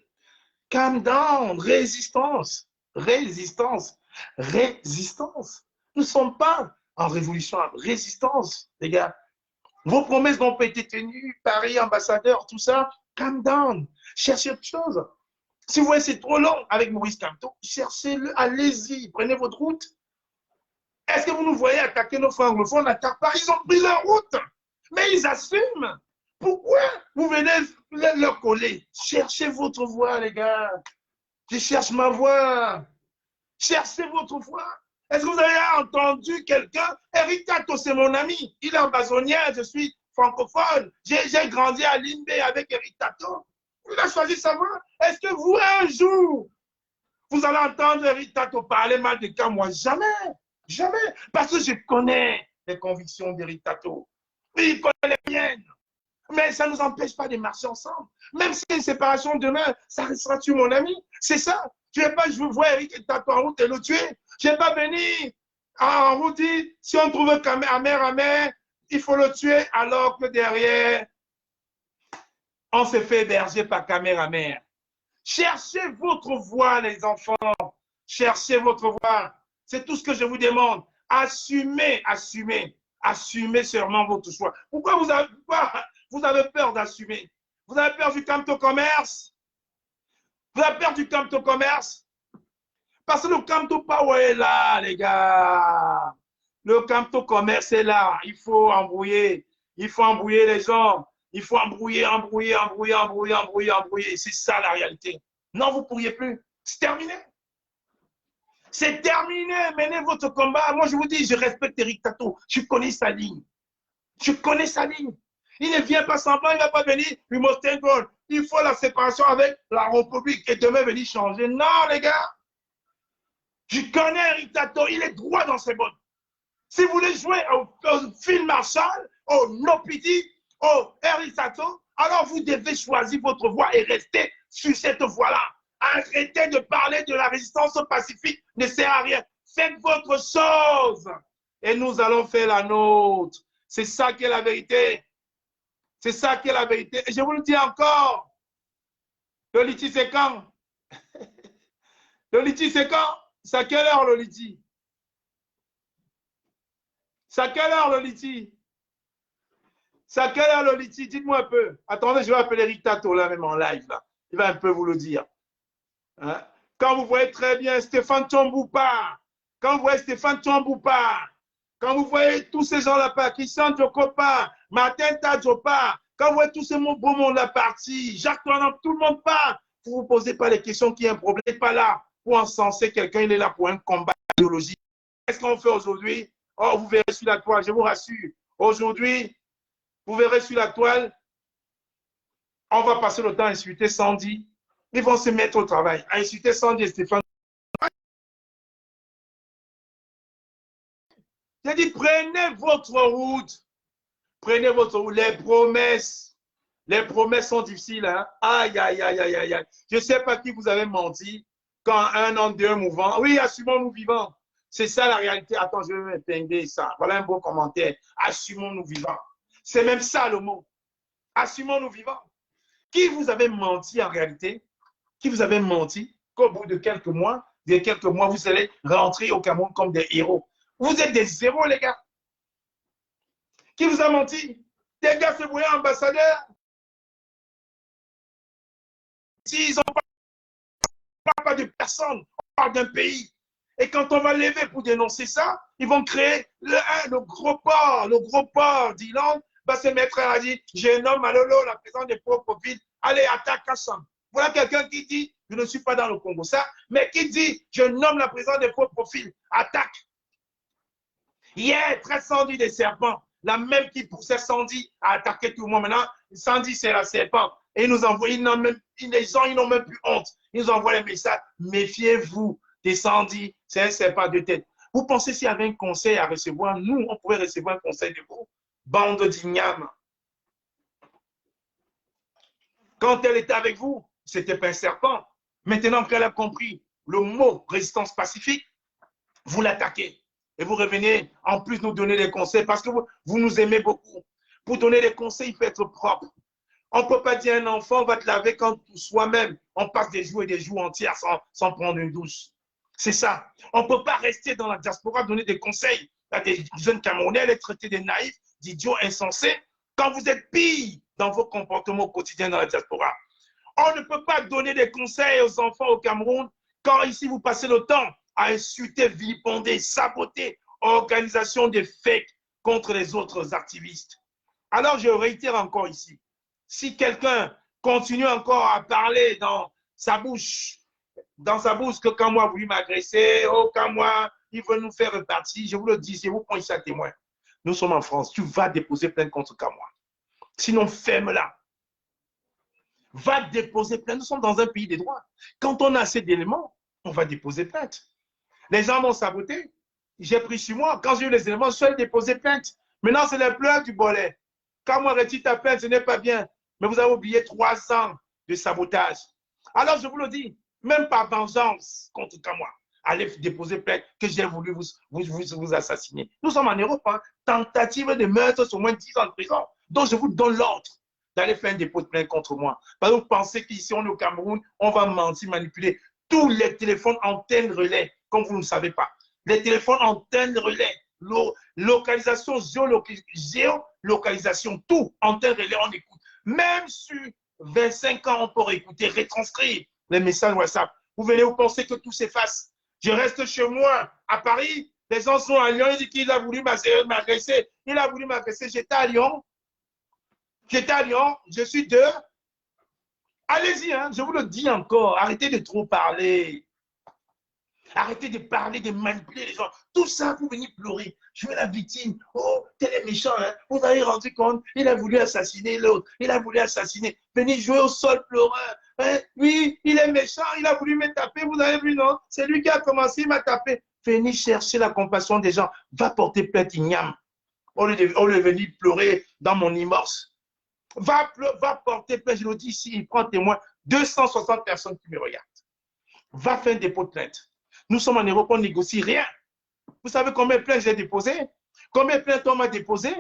Calm down. Résistance. Résistance. Résistance. Nous ne sommes pas en révolution. Résistance, les gars. Vos promesses n'ont pas été tenues. Paris, ambassadeur, tout ça. Calm down. Cherchez autre chose. Si vous voyez c'est trop long avec Maurice Kamto, cherchez-le. Allez-y. Prenez votre route. Est-ce que vous nous voyez attaquer nos frères anglophones? On n'attaque pas. Ils ont pris leur route. Mais ils assument. Pourquoi vous venez leur coller? Cherchez votre voix, les gars. Je cherche ma voix. Cherchez votre voix. Est-ce que vous avez entendu quelqu'un? Eric Tato, c'est mon ami. Il est ambazonien, je suis francophone. J'ai grandi à Limbe avec Eric Tato. Il a choisi sa voix. Est-ce que vous, un jour, vous allez entendre Eric Tato parler mal de cas? Moi, jamais. Jamais. Parce que je connais les convictions d'Eric Tato. Il connaît les miennes. Mais ça ne nous empêche pas de marcher ensemble. Même si une séparation demain, ça restera-tu mon ami? C'est ça. Je veux voir Eric Tato en route et le tuer. Je ne vais pas venir en route dire, si on trouve Amer, il faut le tuer, alors que derrière, on se fait héberger par Amer. Cherchez votre voix, les enfants. Cherchez votre voix. C'est tout ce que je vous demande. Assumez, assumez. Assumez sûrement votre choix. Pourquoi vous avez peur d'assumer? Vous avez peur du Camto Commerce? Vous avez peur du Camto Commerce? Parce que le Camto Power est là, les gars. Le Camto Commerce est là. Il faut embrouiller. Il faut embrouiller les gens. Il faut embrouiller. C'est ça la réalité. Non, vous ne pourriez plus. C'est terminé. C'est terminé. Menez votre combat. Moi, je vous dis, je respecte Eric Tato. Je connais sa ligne. Je connais sa ligne. Il ne vient pas semblant, il ne va pas venir. Il faut la séparation avec la République et demain venir changer. Non, les gars. Je connais Eric Tato. Il est droit dans ses bottes. Si vous voulez jouer au Phil Marshall, au Nopiti, au Eric Tato, alors vous devez choisir votre voie et rester sur cette voie-là. Arrêtez de parler de la résistance pacifique, ne sert à rien. Faites votre chose et nous allons faire la nôtre. C'est ça qui est la vérité. C'est ça qui est la vérité. Et je vous le dis encore, le litige c'est quand? Le litige c'est quand? C'est à quelle heure le litige? C'est à quelle heure le litige? C'est à quelle heure le litige? Dites-moi un peu. Attendez, je vais appeler Eric Tato là même en live. Là. Il va un peu vous le dire. Hein? Quand vous voyez très bien Stéphane Tchamboupa, quand vous voyez Stéphane Tchamboupa, quand vous voyez tous ces gens-là, Christian Djokopa, Martin Tadjopa, quand vous voyez tous ces beaux mondes-là partis, Jacques Toinant, tout le monde part, vous ne vous posez pas les questions qui est un problème. Il n'est pas là pour encenser quelqu'un, il est là pour un combat idéologique. Qu'est-ce qu'on fait aujourd'hui? Oh, vous verrez sur la toile, je vous rassure. Aujourd'hui, vous verrez sur la toile, on va passer le temps à insulter Sandy. Ils vont se mettre au travail, à insulter Sandy et Stéphane. J'ai dit, prenez votre route. Prenez votre route. Les promesses sont difficiles. Hein? Aïe. Je ne sais pas qui vous avez menti quand 1 an, 2 mouvements. Oui, assumons-nous vivants. C'est ça la réalité. Attends, je vais m'épingler ça. Voilà un beau commentaire. Assumons-nous vivants. C'est même ça le mot. Assumons-nous vivants. Qui vous avez menti en réalité? Qui vous avez menti qu'au bout de quelques mois, vous allez rentrer au Cameroun comme des héros. Vous êtes des héros, les gars. Qui vous a menti? Des gars se voyaient ambassadeurs. S'ils n'ont pas de personne, on parle d'un pays. Et quand on va lever pour dénoncer ça, ils vont créer le gros port d'Irlande va se mettre à dire, je nomme à Lolo, la présidente des pauvres profils, allez, attaque Kassam. Voilà quelqu'un qui dit, je ne suis pas dans le Congo, ça, mais qui dit, je nomme la présidente des pauvres profils, attaque. Hier, très Sandy des serpents, la même qui poussait Sandy à attaquer tout le monde. Maintenant, Sandy, c'est la serpent. Et ils nous envoient, les gens, ils n'ont même plus honte. Ils nous envoient les messages, méfiez-vous des Sandy, c'est un serpent de tête. Vous pensez s'il y avait un conseil à recevoir, nous, on pouvait recevoir un conseil de vous, bande d'igname. Quand elle était avec vous, ce n'était pas un serpent. Maintenant qu'elle a compris le mot résistance pacifique, vous l'attaquez. Et vous revenez en plus nous donner des conseils parce que vous nous aimez beaucoup. Pour donner des conseils, il faut être propre. On ne peut pas dire à un enfant, on va te laver quand soi-même, on passe des jours entiers sans prendre une douche. C'est ça. On ne peut pas rester dans la diaspora, donner des conseils à des jeunes Camerounais, les traiter de naïfs, d'idiots insensés, quand vous êtes pire dans vos comportements quotidiens dans la diaspora. On ne peut pas donner des conseils aux enfants au Cameroun quand ici vous passez le temps à insulter, vilipender, saboter, organisation des fakes contre les autres activistes. Alors je réitère encore ici, si quelqu'un continue encore à parler dans sa bouche que quand moi voulu m'agresser, oh quand moi il veut nous faire repartir, je vous le dis, je vous prends ici à témoin. Nous sommes en France, tu vas déposer plainte contre Kamwa. Sinon, ferme-la. Va déposer plainte. Nous sommes dans un pays des droits. Quand on a assez d'éléments, on va déposer plainte. Les gens m'ont saboté. J'ai pris sur moi. Quand j'ai eu les éléments, je suis allé déposer plainte. Maintenant, c'est les pleurs du bolet. Quand moi, retire ta plainte, ce n'est pas bien. Mais vous avez oublié 3 ans de sabotage. Alors, je vous le dis, même par vengeance contre Kamwa, allez déposer plainte que j'ai voulu vous assassiner. Nous sommes en Europe. Hein. Tentative de meurtre sur moins de 10 ans de prison. Donc, je vous donne l'ordre d'aller faire un dépôt de plainte contre moi. Parce que vous pensez qu'ici, on est au Cameroun, on va mentir, manipuler. Tous les téléphones antennes relais, comme vous ne savez pas. Les téléphones antennes relais, localisation, géolocalisation, tout, antenne relais, on écoute. Même sur 25 ans, on peut écouter, retranscrire les messages WhatsApp. Vous venez, vous pensez que tout s'efface. Je reste chez moi, à Paris, les gens sont à Lyon, ils disent qu'il a voulu m'agresser. Il a voulu m'agresser, j'étais à Lyon. Je suis dehors. Allez-y, hein, je vous le dis encore, arrêtez de trop parler. Arrêtez de parler, de manipuler les gens. Tout ça, vous venez pleurer. Je veux la victime. Oh, tel est méchant. Hein. Vous avez rendu compte, il a voulu assassiner l'autre. Il a voulu assassiner. Venez jouer au sol pleureur. Hein? Oui, il est méchant. Il a voulu me taper. Vous avez vu, non? C'est lui qui a commencé, il m'a tapé. Venez chercher la compassion des gens. Va porter plainte igname. On est venu pleurer dans mon immorce. Va porter plainte. Je le dis ici, il prend témoin. 260 personnes qui me regardent. Va faire un dépôt de plainte. Nous sommes en Europe, on ne négocie rien. Vous savez combien de plaintes j'ai déposées? Combien de plaintes on m'a déposées?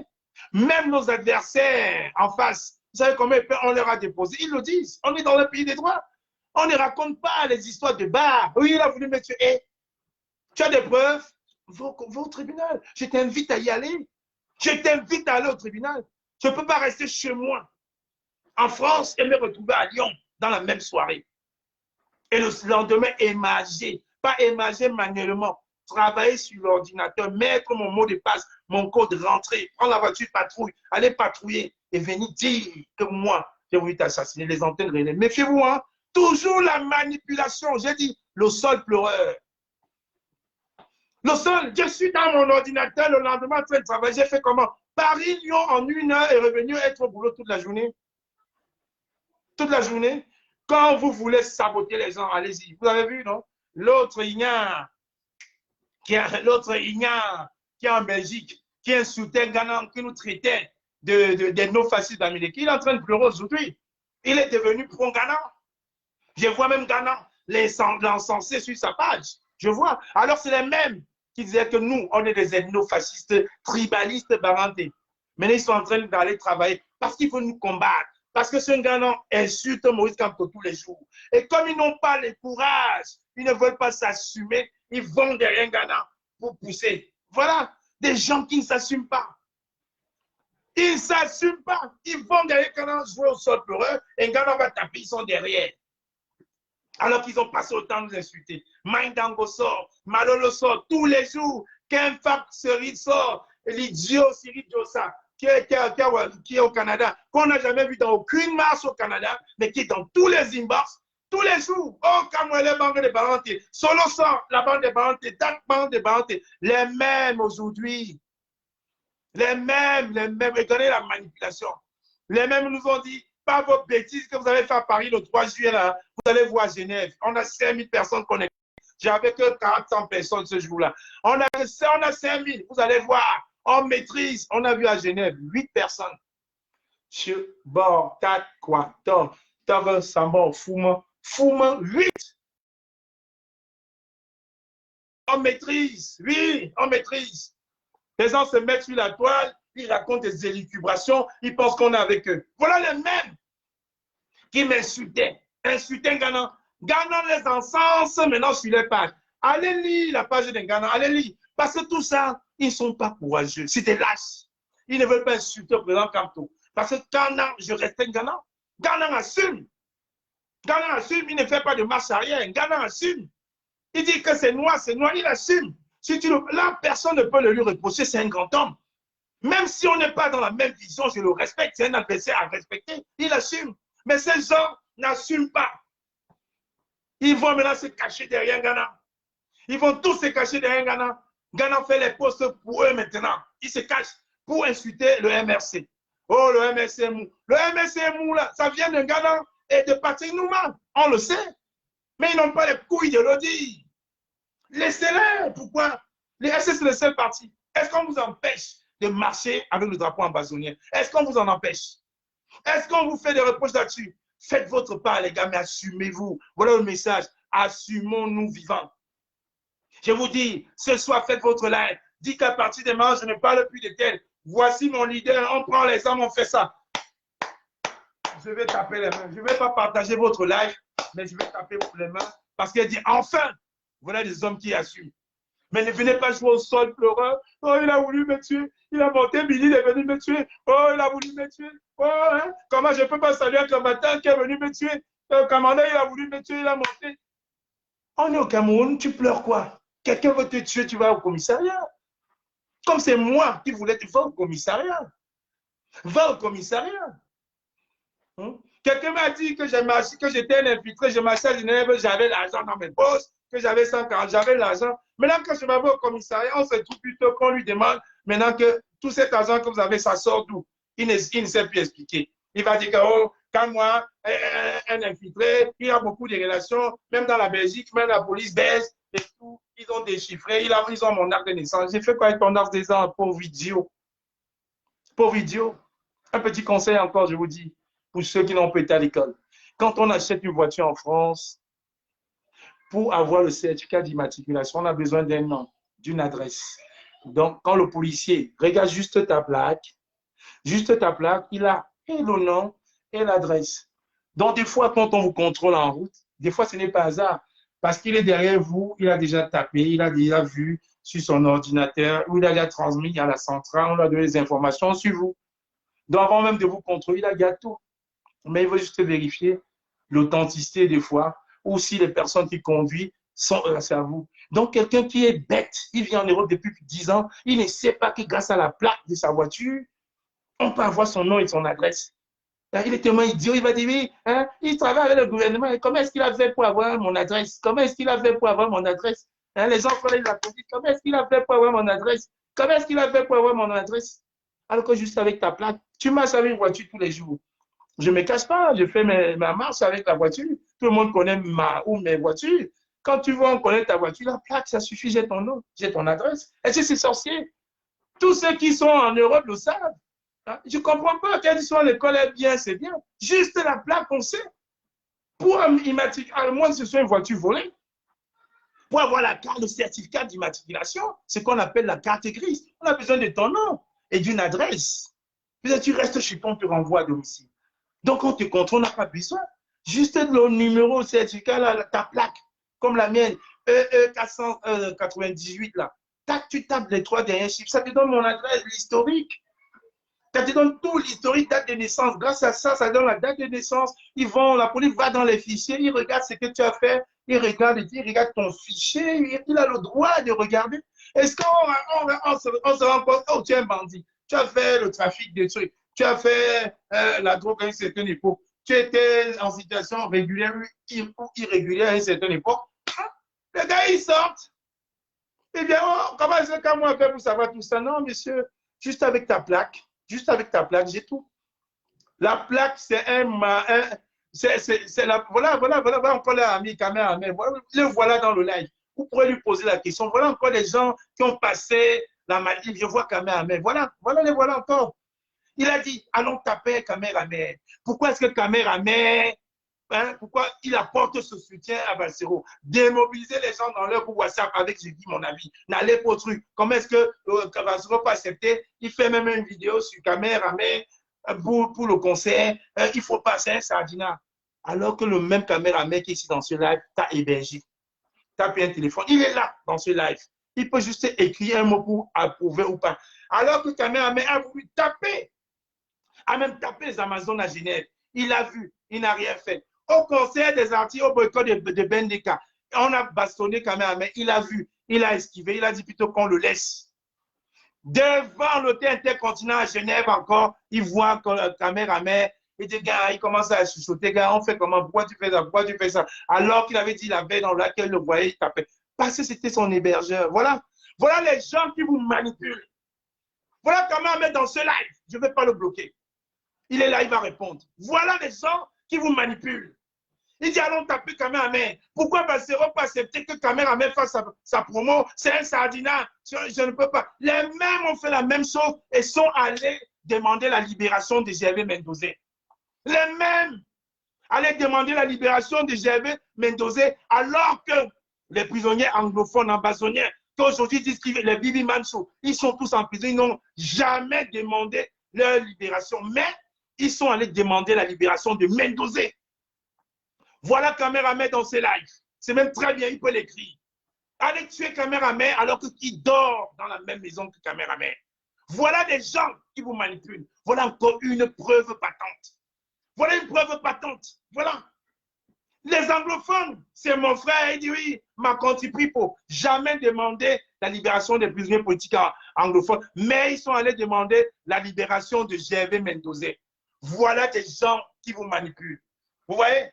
Même nos adversaires en face, vous savez combien de plaintes on leur a déposées? Ils le disent. On est dans le pays des droits. On ne raconte pas les histoires de bar. Oui, il a voulu me tuer. Tu as des preuves? Va au tribunal. Je t'invite à y aller. Je t'invite à aller au tribunal. Je ne peux pas rester chez moi, en France, et me retrouver à Lyon dans la même soirée. Et le lendemain, émager. Pas émager manuellement. Travailler sur l'ordinateur, mettre mon mot de passe, mon code, rentrer, prendre la voiture, patrouille, aller patrouiller et venir dire que moi, j'ai voulu t'assassiner. Les antennes relais. Méfiez-vous, hein. Toujours la manipulation. J'ai dit, le sol pleureur. Le sol, je suis dans mon ordinateur le lendemain en train de travailler. J'ai fait comment? Paris-Lyon en 1 heure et revenu être au boulot toute la journée. Toute la journée. Quand vous voulez saboter les gens, allez-y. Vous avez vu, non? L'autre ignare, qui est en Belgique, qui insultait Ghana, qui nous traitait de nos fascistes d'Amérique. Il est en train de pleurer aujourd'hui. Il est devenu pro-Ghana. Je vois même Ghana l'encenser sur sa page. Je vois. Alors, c'est les mêmes qui disaient que nous, on est des ethnofascistes, tribalistes, barantés. Maintenant, ils sont en train d'aller travailler parce qu'il faut nous combattre. Parce que ce Ghana insulte Maurice Kamto tous les jours. Et comme ils n'ont pas le courage, ils ne veulent pas s'assumer, ils vont derrière Ghana pour pousser. Voilà, des gens qui ne s'assument pas. Ils ne s'assument pas. Ils vont derrière Ghana jouer au sol pour eux et Ghana va taper, ils sont derrière. Alors qu'ils ont passé autant de nous insulter. Maindango sort, Malolo sort tous les jours. Qu'un Seri sort, l'idiot Siri Diossa, qui est au Canada, qu'on n'a jamais vu dans aucune marche au Canada, mais qui est dans tous les inbox, tous les jours. Oh, Kamwele, bande de Baranté, Solo sort, la bande de Baranté, Dak bande de Baranté, les mêmes aujourd'hui. Les mêmes, regardez la manipulation. Les mêmes nous ont dit, pas vos bêtises que vous avez fait à Paris le 3 juillet, là, vous allez voir à Genève. On a 5000 personnes connectées. J'avais que 400 personnes ce jour-là. On a 5000, vous allez voir. On maîtrise. On a vu à Genève 8 personnes. Bon, 4, quoi, Tove, Sambon, Fouma, 8. On maîtrise. Oui, on maîtrise. Les gens se mettent sur la toile, ils racontent des élucubrations, ils pensent qu'on est avec eux. Voilà les mêmes qui m'insultaient. Insultaient Ghana. Ghana les encense maintenant sur les pages. Allez lire la page de Ghana, allez lire. Parce que tout ça, ils ne sont pas courageux. C'est des lâches. Ils ne veulent pas insulter le président Kamto. Parce que Ghana, je respecte Ghana. Ghana assume. Ghana assume, il ne fait pas de marche arrière. Ghana assume. Il dit que c'est noir, il assume. Si là, personne ne peut le lui reprocher, c'est un grand homme. Même si on n'est pas dans la même vision, je le respecte, c'est un adversaire à respecter, il assume. Mais ces gens n'assument pas. Ils vont maintenant se cacher derrière Ghana. Ils vont tous se cacher derrière Ghana. Ghana fait les postes pour eux maintenant. Ils se cachent pour insulter le MRC. Oh, le MRC est mou. Le MRC est mou, là, ça vient de Ghana et de Patrick Nouma. On le sait. Mais ils n'ont pas les couilles de le dire. Laissez-les. Pourquoi? Les RC, c'est le seul parti. Est-ce qu'on vous empêche de marcher avec le drapeau ambazonien? Est-ce qu'on vous en empêche? Est-ce qu'on vous fait des reproches là-dessus? Faites votre part, les gars, mais assumez-vous. Voilà le message. Assumons-nous vivants. Je vous dis, ce soir, faites votre live. Dites qu'à partir de maintenant, je ne parle plus de tel. Voici mon leader. On prend les armes, on fait ça. Je vais taper les mains. Je ne vais pas partager votre live, mais je vais taper les mains parce qu'elle dit enfin, voilà des hommes qui assument. Mais ne venez pas jouer au sol pleureur. Oh, il a voulu me tuer. Il a monté, Billy, il est venu me tuer. Oh, il a voulu me tuer. Oh, hein? Comment je ne peux pas saluer un combattant qui est venu me tuer? Le commandant, il a voulu me tuer, il a monté. On est au Cameroun, tu pleures quoi? Quelqu'un veut te tuer, tu vas au commissariat. Comme c'est moi qui voulais, tu vas au commissariat. Va au commissariat. Quelqu'un m'a dit que j'étais un infiltré, je marchais à Genève, j'avais l'argent dans mes poches, que j'avais 140, j'avais l'argent. Maintenant, quand je vais au commissariat, on se trouve plutôt qu'on lui demande maintenant que tout cet argent que vous avez, ça sort d'où? Il ne sait plus expliquer. Il va dire que, oh, quand moi, un infiltré, il a beaucoup de relations, même dans la Belgique, même la police belge, et tout, ils ont déchiffré, ils ont mon acte de naissance. J'ai fait quoi avec ton acte de naissance, pauvre idiot? Pauvre idiot. Un petit conseil encore, je vous dis, pour ceux qui n'ont pas été à l'école. Quand on achète une voiture en France, pour avoir le certificat d'immatriculation, on a besoin d'un nom, d'une adresse. Donc, quand le policier regarde juste ta plaque, il a et le nom et l'adresse. Donc, des fois, quand on vous contrôle en route, des fois, ce n'est pas hasard. Parce qu'il est derrière vous, il a déjà tapé, il a déjà vu sur son ordinateur, ou il a déjà transmis à la centrale, on a donné des informations sur vous. Donc, avant même de vous contrôler, il a déjà tout. Mais il veut juste vérifier l'authenticité des fois, ou si les personnes qui conduisent sont grâce à vous. Donc, quelqu'un qui est bête, il vit en Europe depuis 10 ans, il ne sait pas que grâce à la plaque de sa voiture, on peut avoir son nom et son adresse. Il est tellement idiot, il va dire, oui, hein, il travaille avec le gouvernement, comment est-ce qu'il a fait pour avoir mon adresse? Comment est-ce qu'il a fait pour avoir mon adresse? Hein, les gens collèguent la police, comment est-ce qu'il a fait pour avoir mon adresse? Comment est-ce qu'il a fait pour avoir mon adresse? Alors que juste avec ta plaque, tu marches avec une voiture tous les jours. Je ne me cache pas, je fais ma marche avec la voiture. Tout le monde connaît mes voitures. Quand tu vois, on connaît ta voiture, la plaque, ça suffit, j'ai ton nom, j'ai ton adresse. Est-ce que c'est sorcier? Tous ceux qui sont en Europe le savent. Je ne comprends pas qu'elle soit l'école est bien, c'est bien. Juste la plaque, on sait. Pour immatriculer, à moins que ce soit une voiture volée, pour avoir la carte, le certificat d'immatriculation, ce qu'on appelle la carte grise, on a besoin de ton nom et d'une adresse. Puis tu restes chez toi, on te renvoie à domicile. Donc, on te contrôle, on n'a pas besoin. Juste le numéro certificat, là, ta plaque, comme la mienne, EE 498, là. Tac, tu tapes les 3 derniers chiffres, ça te donne mon adresse, l'historique. Ça te donne tout l'historique, date de naissance. Grâce à ça, ça donne la date de naissance. La police va dans les fichiers, il regarde ce que tu as fait, il regarde ton fichier, il a le droit de regarder. Est-ce qu'on se rend compte, oh, tu es un bandit, tu as fait le trafic des trucs, tu as fait la drogue à une certaine époque, tu étais en situation régulière ou irrégulière à une certaine époque. Les gars, ils sortent. Eh bien, oh, comment est-ce que moi fait pour savoir tout ça? Non, monsieur, juste avec ta plaque, j'ai tout. La plaque, c'est c'est la, voilà encore l'ami caméra, mais le voilà dans le live. Vous pourrez lui poser la question. Voilà encore les gens qui ont passé la maladie. Je vois caméra, mais les voilà encore. Il a dit, allons taper caméra. Pourquoi est-ce que caméra, pourquoi il apporte ce soutien à Bassero? Démobiliser les gens dans leur groupe WhatsApp avec, j'ai dit mon avis, n'allez pas au truc. Comment est-ce que Bassero peut accepter? Il fait même une vidéo sur caméra, pour le concert, il ne faut pas, c'est un sardinat. Alors que le même caméraman qui est ici dans ce live, tu as hébergé, tu as pris un téléphone, il est là dans ce live. Il peut juste écrire un mot pour approuver ou pas. Alors que le caméraman a voulu taper, a même tapé les Amazones à Genève. Il a vu, il n'a rien fait. Au concert des artistes, au boycott de Bendeka, on a bastonné caméraman, il a vu, il a esquivé, il a dit plutôt qu'on le laisse. Devant l'hôtel intercontinental à Genève encore, il voit le caméraman, il dit, gars, il commence à chuchoter, gars, on fait comment, pourquoi tu fais ça, pourquoi tu fais ça? Alors qu'il avait dit la veille dans laquelle le voyait, il tapait. Parce que c'était son hébergeur. Voilà les gens qui vous manipulent. Voilà caméraman dans ce live, je ne vais pas le bloquer. Il est là, il va répondre. Voilà les gens qui vous manipulent. Il dit, allons taper caméraman. Pourquoi Bassero peut accepter que caméraman fasse sa promo? C'est un sardinat. Je ne peux pas. Les mêmes ont fait la même chose et sont allés demander la libération de Gervais Mendoza. Les mêmes allaient demander la libération de Gervais Mendoza alors que les prisonniers anglophones, ambazoniens, qui aujourd'hui disent que les Bibi Manchou, ils sont tous en prison, ils n'ont jamais demandé leur libération. Mais ils sont allés demander la libération de Mendoza. Voilà caméraman dans ses lives. C'est même très bien, il peut l'écrire. Allez tuer caméraman alors qu'il dort dans la même maison que caméraman. Voilà des gens qui vous manipulent. Voilà encore une preuve patente. Voilà une preuve patente. Voilà. Les anglophones, c'est mon frère, il dit oui, m'a contribué pour jamais demander la libération des prisonniers politiques anglophones, mais ils sont allés demander la libération de Gervais Mendoza. Voilà des gens qui vous manipulent. Vous voyez?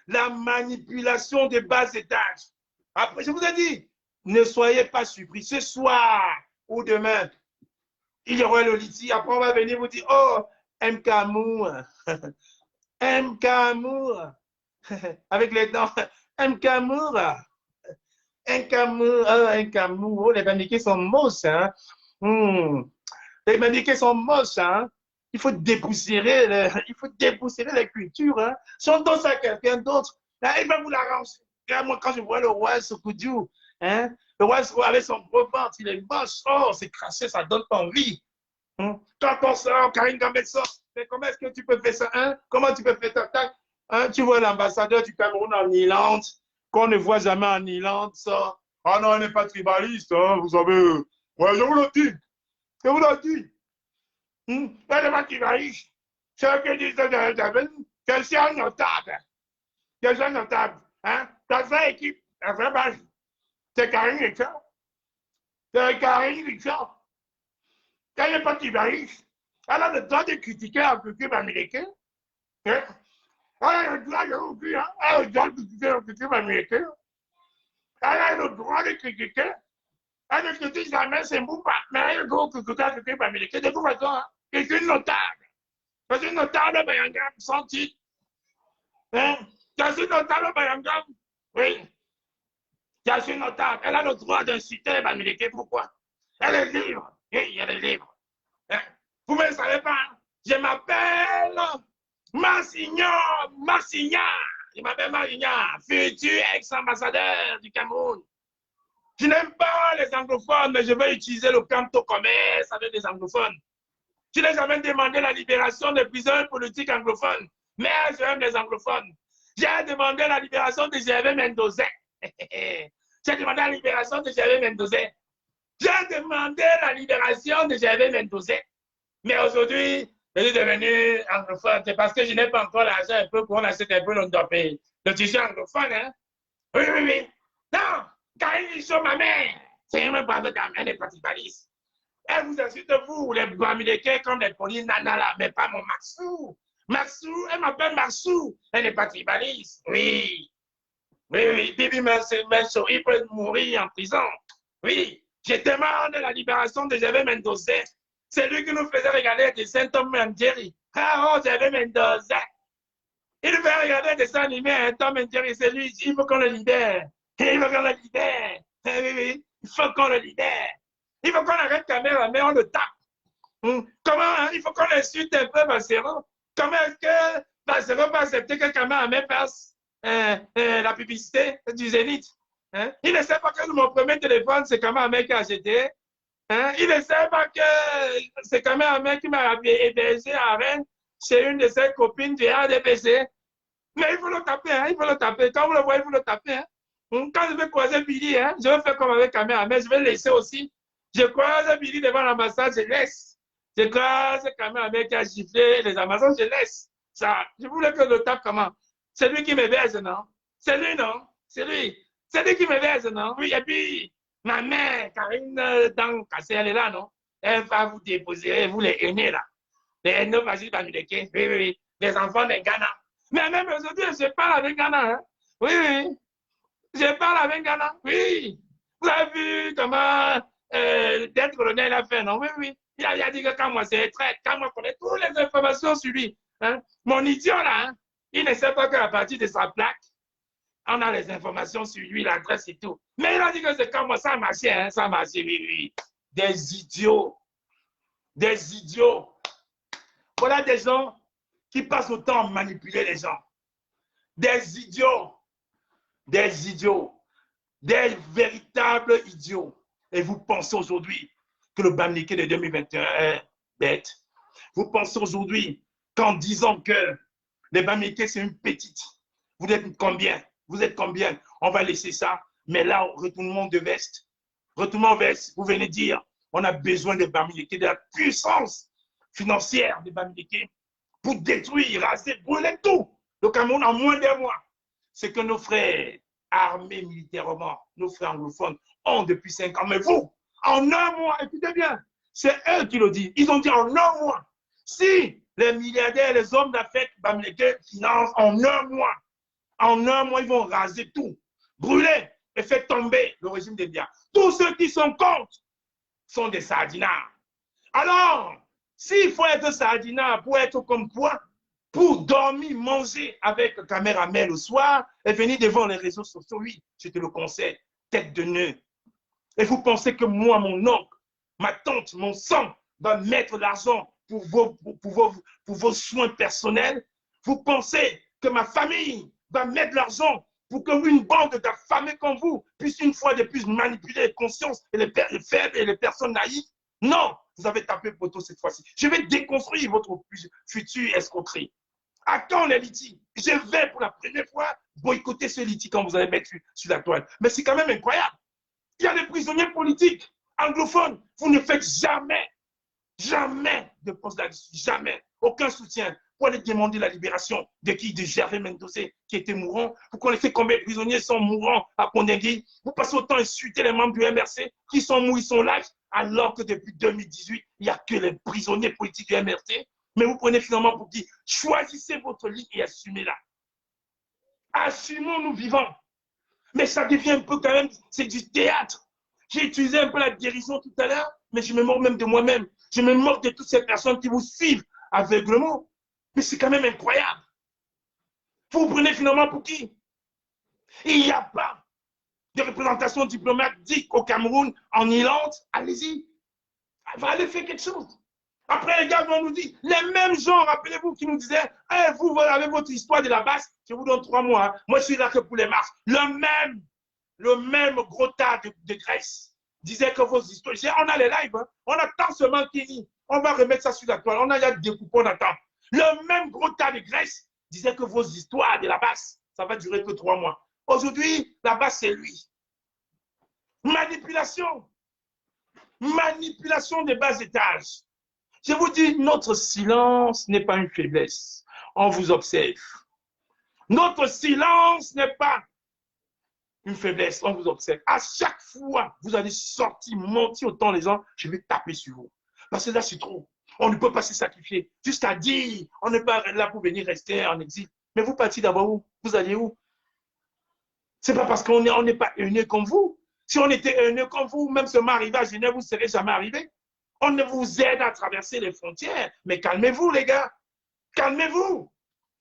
La manipulation des bas étages. Après, je vous ai dit, ne soyez pas surpris. Ce soir ou demain, il y aura le litige. Après, on va venir vous dire, oh, Mkamour, Mkamour, avec les dents, Mkamour, Mkamour, oh, les bandiqués sont moches, hein. Les bandiqués sont moches, hein. Il faut dépoussiérer les cultures. Hein. Si on donne ça à quelqu'un d'autre, il va vous l'arranger. Moi, quand je vois le roi Soukoudiou, hein, le roi Soukoudiou avec son gros ventre, il est moche. Oh, c'est craché, ça donne pas envie. Hein. Quand on sort, Karine Gambet sort. Mais comment est-ce que tu peux faire ça? Hein? Comment tu peux faire ça? Hein? Tu vois l'ambassadeur du Cameroun en Irlande, qu'on ne voit jamais en Irlande, ça. Ah non, on n'est pas tribaliste, hein, vous savez. Ouais, je vous le dis. Je vous le dis. Pas de moi qui va riche. C'est ce que disent que c'est un notable. Que c'est un notable. Hein? Ta vraie équipe, la vraie base, c'est Karine Richard. C'est Karine Richard. Quand il n'est pas qui va riche, elle a le droit de critiquer un public américain. Hein? Elle a le droit de critiquer, hein? Elle a le droit de critiquer un public américain. Elle a le droit de critiquer. Elle ne critique jamais ses mots, mais elle a le droit de critiquer un public américain. De toute façon, hein? C'est une notable. C'est une notable Bayangam sans titre. Hein? C'est une notable Bayangam. Oui. C'est une notable. Elle a le droit d'inciter les Américains. Pourquoi? Elle est libre. Oui, elle est libre. Hein? Vous ne le savez pas. Hein? Je m'appelle Marsignor. Je m'appelle Marsignor, futur ex-ambassadeur du Cameroun. Je n'aime pas les anglophones, mais je vais utiliser le canto commerce avec les anglophones. Je n'ai jamais demandé la libération des prisonniers politiques anglophones, mais j'aime les anglophones. J'ai demandé la libération de Gervais Mendoza. J'ai demandé la libération de Gervais Mendoza. J'ai demandé la libération de Gervais Mendoza. Mais aujourd'hui, je suis devenu anglophone. C'est parce que je n'ai pas encore l'argent un peu pour on achète un peu le tissu anglophone. Hein? Oui, oui, oui. Non, Karine Michaud, ma mère, c'est même pas de ta mère, n'est pas tibaliste. Elle vous insulte, vous, les Bamileke, comme les polis nana là, mais pas mon Maxou. Maxou, elle m'appelle Maxou. Elle n'est pas tribaliste. Oui. Oui, oui. Bibi Menso, il peut mourir en prison. Oui. J'étais mort de la libération de Javier Mendoza. C'est lui qui nous faisait regarder des Saint-Tom and Jerry. Ah, oh, Javier Mendoza. Il nous fait regarder des dessins animés, hein, Tom and Jerry, c'est lui. Il faut qu'on le libère. Il faut qu'on le libère. Oui, oui. Il faut qu'on le libère. Il faut qu'on arrête caméra, mais on le tape. Comment, hein? Il faut qu'on insulte un peu Bassero. Comment est-ce que Bassero va accepter que Kamehameha fasse la publicité du Zénith? Hein? Il ne sait pas que mon premier téléphone, c'est Kamehameha qui a acheté. Hein? Il ne sait pas que c'est Kamehameha qui m'a hébergé à Rennes chez une de ses copines du RDPC. Mais il faut le taper, hein? Il faut le taper. Quand vous le voyez, il faut le taper. Hein? Quand je vais croiser Billy, hein, je vais faire comme avec Kamehameha, je vais le laisser aussi. Je croise Billy devant l'ambassade, je laisse. Je croise Kamehameha qui a giflé les Amazones, je laisse. Ça, je voulais que je le tape comment? C'est lui qui m'héberge, non? C'est lui, non? C'est lui. C'est lui qui m'héberge, non? Oui, et puis, ma mère, Karine Cassé, elle est là, non? Elle va vous déposer, vous les aînés, là. Les aînés, vas-y, oui, oui, oui. Les enfants des Ghana. Mais même aujourd'hui, je parle avec Ghana, hein? Oui, oui. Je parle avec Ghana. Oui. Vous avez vu comment d'être colonel a fait, non? Oui, oui. Il a dit que quand moi c'est traite, quand moi je connais toutes les informations sur lui. Hein? Mon idiot là, hein? Il ne sait pas qu'à partir de sa plaque, on a les informations sur lui, l'adresse et tout. Mais il a dit que c'est quand moi ça a marché, hein? Ça a marché, oui, oui. Des idiots. Des idiots. Voilà des gens qui passent autant à manipuler les gens. Des idiots. Des idiots. Des véritables idiots. Et vous pensez aujourd'hui que le Bamileke de 2021 est bête. Vous pensez aujourd'hui qu'en disant que les Bamileke c'est une petite, vous êtes combien? Vous êtes combien? On va laisser ça. Mais là, retournement de veste. Retournement de veste, vous venez dire, on a besoin de Bamileke, de la puissance financière de Bamileke pour détruire, raser, brûler tout. Le Cameroun en moins d'un mois. C'est que nos frères armés militairement, nos frères anglophones, ont depuis 5 ans. Mais vous, en un mois, écoutez bien, c'est eux qui le disent. Ils ont dit en un mois. Si les milliardaires, les hommes d'affaires Bamileke financent en un mois, ils vont raser tout, brûler et faire tomber le régime des biens. Tous ceux qui sont contre sont des sardinards. Alors, s'il faut être sardinard pour être comme quoi, pour dormir, manger avec Kamehameha le soir et venir devant les réseaux sociaux, oui, je te le conseille, tête de nœud. Et vous pensez que moi, mon oncle, ma tante, mon sang, va mettre l'argent pour vos soins personnels? Vous pensez que ma famille va mettre l'argent pour qu'une bande d'affamés comme vous puisse une fois de plus manipuler les consciences et les faibles et les personnes naïves? Non, vous avez tapé poteau cette fois-ci. Je vais déconstruire votre future escroquerie. À quand les litiges? Je vais pour la première fois boycotter ce litige quand vous allez mettre sur la toile. Mais c'est quand même incroyable. Il y a des prisonniers politiques anglophones. Vous ne faites jamais de poste là-dessus. Jamais. Aucun soutien. Pour aller demander la libération de qui? De Gervais Mendoza qui était mourant. Vous connaissez combien de prisonniers sont mourants à Pondengui? Vous passez autant à insulter les membres du MRC qui sont morts, ils sont lâches, alors que depuis 2018, il n'y a que les prisonniers politiques du MRC. Mais vous prenez finalement pour qui? Choisissez votre ligne et assumez-la. Assumons-nous vivants. Mais ça devient un peu quand même, c'est du théâtre. J'ai utilisé un peu la dérision tout à l'heure, mais je me moque même de moi-même. Je me moque de toutes ces personnes qui vous suivent aveuglement. Mais c'est quand même incroyable. Vous prenez finalement pour qui? Il n'y a pas de représentation diplomatique au Cameroun, en Irlande. Allez-y. Allez faire quelque chose. Après, les gars vont nous dire, les mêmes gens, rappelez-vous, qui nous disaient, hey, vous avez votre histoire de la basse, je vous donne 3 mois. Hein. Moi, je suis là que pour les marches. Le même gros tas de Grèce disait que vos histoires. On a les lives, hein. On attend seulement Kenny. On va remettre ça sur la toile. On a déjà découpé, on attend. Le même gros tas de Grèce disait que vos histoires de la basse, ça va durer que 3 mois. Aujourd'hui, la basse, c'est lui. Manipulation. Manipulation des bas étages. Je vous dis, notre silence n'est pas une faiblesse. On vous observe. Notre silence n'est pas une faiblesse. On vous observe. À chaque fois, vous allez sortir, mentir autant les gens, je vais taper sur vous. Parce que là, c'est trop. On ne peut pas se sacrifier. Jusqu'à dire, on n'est pas là pour venir rester en exil. Mais vous partez d'abord où? Vous allez où? C'est pas parce qu'on n'est pas haineux comme vous. Si on était haineux comme vous, même si on arrivé à Genève, vous ne serez jamais arrivé. On vous aide à traverser les frontières. Mais calmez-vous, les gars. Calmez-vous.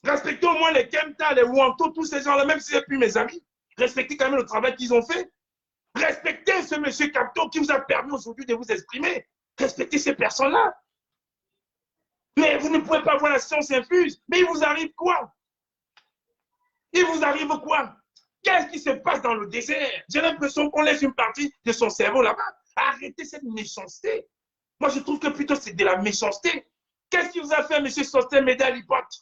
Respectez au moins les Kemta, les Wanto, tous ces gens-là, même si ce n'est plus mes amis. Respectez quand même le travail qu'ils ont fait. Respectez ce monsieur Capto qui vous a permis aujourd'hui de vous exprimer. Respectez ces personnes-là. Mais vous ne pouvez pas voir la science infuse. Mais il vous arrive quoi? Il vous arrive quoi? Qu'est-ce qui se passe dans le désert? J'ai l'impression qu'on laisse une partie de son cerveau là-bas. Arrêtez cette méchanceté. Moi, je trouve que plutôt c'est de la méchanceté. Qu'est-ce qu'il vous a fait, M. Sostin Medalipote?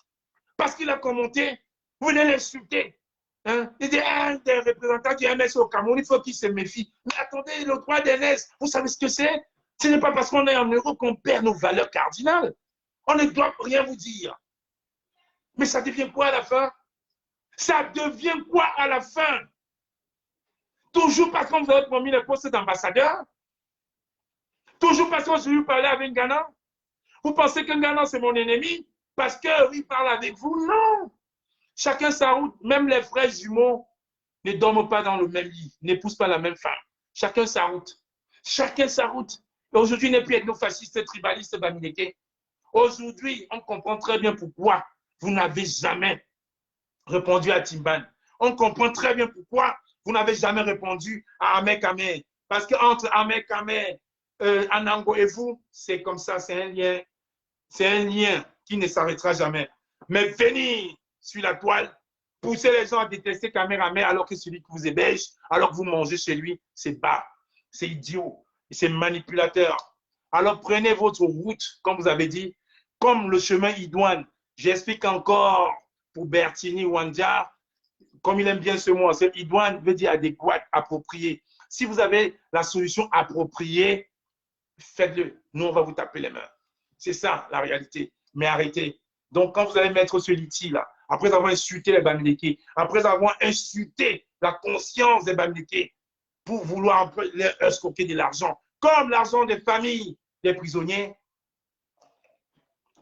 Parce qu'il a commenté, vous venez l'insulter. Hein? Il dit, des représentants du MS au Cameroun, il faut qu'il se méfie. Mais attendez, le droit d'NS, vous savez ce que c'est? Ce n'est pas parce qu'on est en Europe qu'on perd nos valeurs cardinales. On ne doit rien vous dire. Mais ça devient quoi à la fin? Ça devient quoi à la fin? Toujours parce qu'on vous a promis le poste d'ambassadeur? Toujours parce qu'on vous parler avec Ghana? Vous pensez que Ghana, c'est mon ennemi? Parce qu'il parle avec vous? Non! Chacun sa route. Même les frères jumeaux ne dorment pas dans le même lit, n'épousent pas la même femme. Chacun sa route. Chacun sa route. Aujourd'hui, il n'est plus ethno-fasciste, tribaliste, bamileke. Aujourd'hui, on comprend très bien pourquoi vous n'avez jamais répondu à Timban. On comprend très bien pourquoi vous n'avez jamais répondu à Ahmed Kamé. Parce qu'entre Ahmed Kamé, Anango et vous, c'est comme ça, c'est un lien qui ne s'arrêtera jamais. Mais venir sur la toile, pousser les gens à détester Kamé alors que celui qui vous héberge, alors que vous mangez chez lui, c'est bas, c'est idiot, c'est manipulateur. Alors prenez votre route, comme vous avez dit, comme le chemin Idouane. J'explique encore pour Bertini Wandia, comme il aime bien ce mot, Idouane veut dire adéquat, approprié. Si vous avez la solution appropriée, faites-le. Nous, on va vous taper les mains. C'est ça, la réalité. Mais arrêtez. Donc, quand vous allez mettre ce litige là, après avoir insulté les Bamileke, après avoir insulté la conscience des Bamileke, pour vouloir un peu leur escroquer de l'argent, comme l'argent des familles des prisonniers,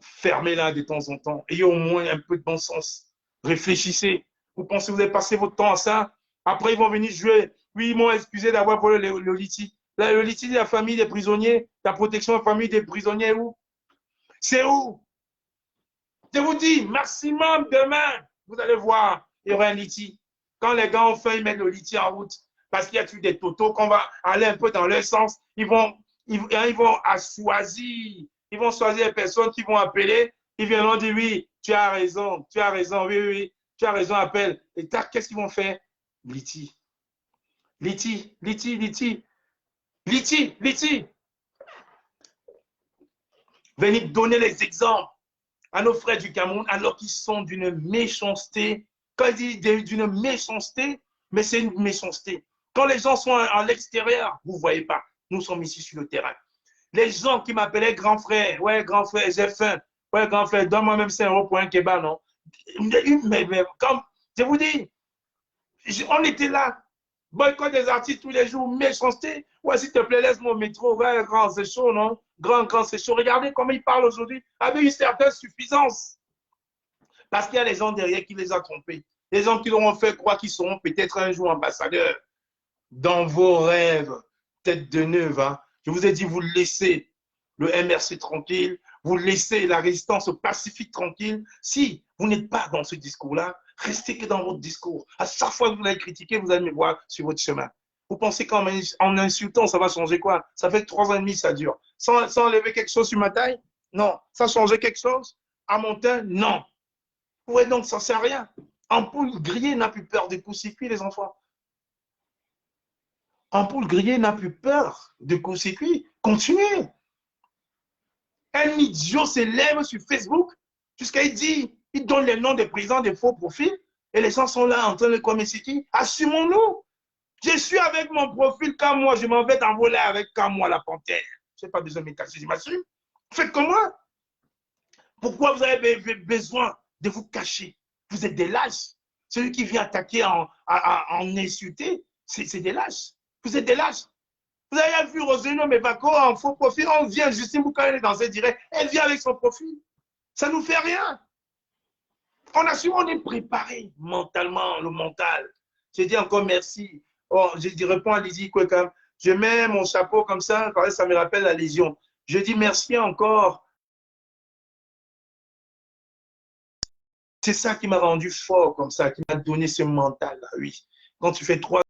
fermez-la de temps en temps. Ayez au moins un peu de bon sens. Réfléchissez. Vous pensez que vous avez passé votre temps à ça? Après, ils vont venir jouer. Oui, ils m'ont excusé d'avoir volé le litige. Le litige de la famille des prisonniers, la protection de la famille des prisonniers, où? C'est où? Je vous dis, maximum demain, vous allez voir, il y aura un litige. Quand les gars ont fait, ils mettent le litige en route. Parce qu'il y a toujours des totos qu'on va aller un peu dans leur sens. Ils vont choisir. Ils vont choisir les personnes qui vont appeler. Ils viendront dire, oui, tu as raison, oui, tu as raison, appelle. Et tac, qu'est-ce qu'ils vont faire? Litige. Litige. Venez donner les exemples à nos frères du Cameroun alors qu'ils sont d'une méchanceté. Quand je dis d'une méchanceté, mais c'est une méchanceté. Quand les gens sont à l'extérieur, vous ne voyez pas. Nous sommes ici sur le terrain. Les gens qui m'appelaient grand frère, ouais, grand frère, j'ai faim. Ouais, grand frère, donne-moi même 5 € pour un kebab, non? Mais comme, je vous dis, on était là. Boycott des artistes tous les jours, méchanceté. Ouais, s'il te plaît, laisse-moi au métro. Ouais, grand, c'est chaud, non? Grand, c'est chaud. Regardez comment ils parlent aujourd'hui avec une certaine suffisance. Parce qu'il y a des gens derrière qui les ont trompés. Les gens qui leur ont fait croire qu'ils seront peut-être un jour ambassadeurs. Dans vos rêves, tête de neuve, hein. Je vous ai dit, vous laissez le MRC tranquille, vous laissez la résistance pacifique tranquille. Si vous n'êtes pas dans ce discours-là, restez que dans votre discours. À chaque fois que vous allez critiquer, vous allez me voir sur votre chemin. Vous pensez qu'en insultant, ça va changer quoi? Ça fait 3 ans et demi, ça dure. Sans enlever quelque chose sur ma taille? Non. Ça changeait quelque chose? À mon teint? Non. Ouais, donc ça ne sert à rien. Ampoule grillée n'a plus peur des coups-circuits, les enfants. Ampoule grillée n'a plus peur de coups-circuits. Continuez. Un idiot s'élève sur Facebook jusqu'à il donne les noms des présidents des faux profils et les gens sont là en train de comme c'est qui? Assumons-nous. Je suis avec mon profil comme moi, je m'en vais t'envoler avec comme moi la panthère. Je n'ai pas besoin de me cacher, je m'assume. Faites comme moi. Pourquoi vous avez besoin de vous cacher? Vous êtes des lâches. Celui qui vient attaquer en insulter, c'est des lâches. Vous êtes des lâches. Vous avez vu Roselio Mevako en faux profil, on vient, Justine Bouka dans un direct, elle vient avec son profil. Ça ne nous fait rien. On assume, on est préparé mentalement, le mental. J'ai dit encore merci. Oh, je réponds à Lizzie Kwekam. Je mets mon chapeau comme ça me rappelle la Légion. Je dis merci encore. C'est ça qui m'a rendu fort comme ça, qui m'a donné ce mental-là, oui. Quand tu fais 3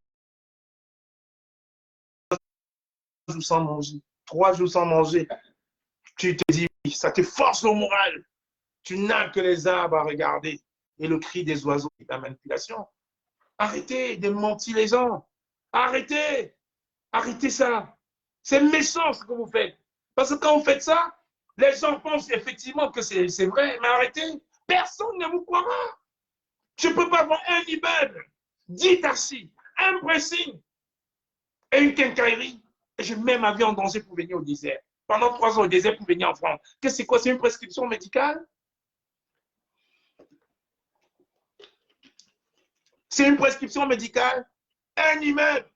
jours sans manger, 3 jours sans manger, tu te dis, ça te force le moral. Tu n'as que les arbres à regarder et le cri des oiseaux et la manipulation. Arrêtez de mentir les gens. Arrêtez. Arrêtez ça. C'est méchant ce que vous faites. Parce que quand vous faites ça, les gens pensent effectivement que c'est vrai, mais arrêtez. Personne ne vous croira. Je ne peux pas avoir un immeuble, 10 taxis, un pressing et une quincaillerie. Et je mets ma vie en danger pour venir au désert. Pendant 3 ans au désert pour venir en France. Qu'est-ce que c'est quoi? C'est une prescription médicale? C'est une prescription médicale? Un immeuble,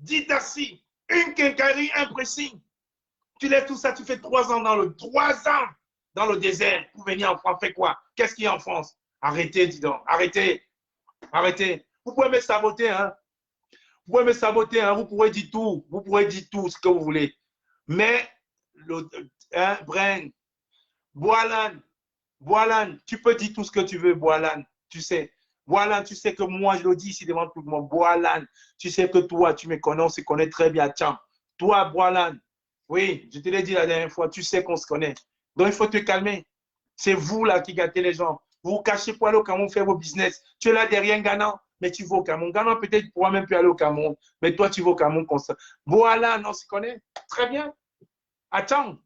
10 taxis, une quincaillerie, un pressing. Tu lèves tout ça, tu fais 3 ans dans le désert pour venir en France. Fais quoi? Qu'est-ce qu'il y a en France? Arrêtez, dis donc. Arrêtez. Arrêtez. Vous pouvez me saboter, hein? Vous pouvez me saboter, hein? Vous pourrez dire tout. Vous pourrez dire tout ce que vous voulez. Mais, Bren, Boalan, tu peux dire tout ce que tu veux, Boalan. Tu sais. Boalan, tu sais que moi, je le dis ici devant tout le monde. Boalan, tu sais que toi, tu me connais, on se connaît très bien. Tiens, toi, Boalan, oui, je te l'ai dit la dernière fois, tu sais qu'on se connaît. Donc, il faut te calmer. C'est vous là qui gâtez les gens. Vous vous cachez pour aller au Cameroun faire vos business. Tu es là derrière un Ghana, mais tu vas au Cameroun. Ghana, peut-être, pourra même plus aller au Cameroun. Mais toi, tu vas au Cameroun comme ça. Voilà, on se connaît. Très bien. Attends.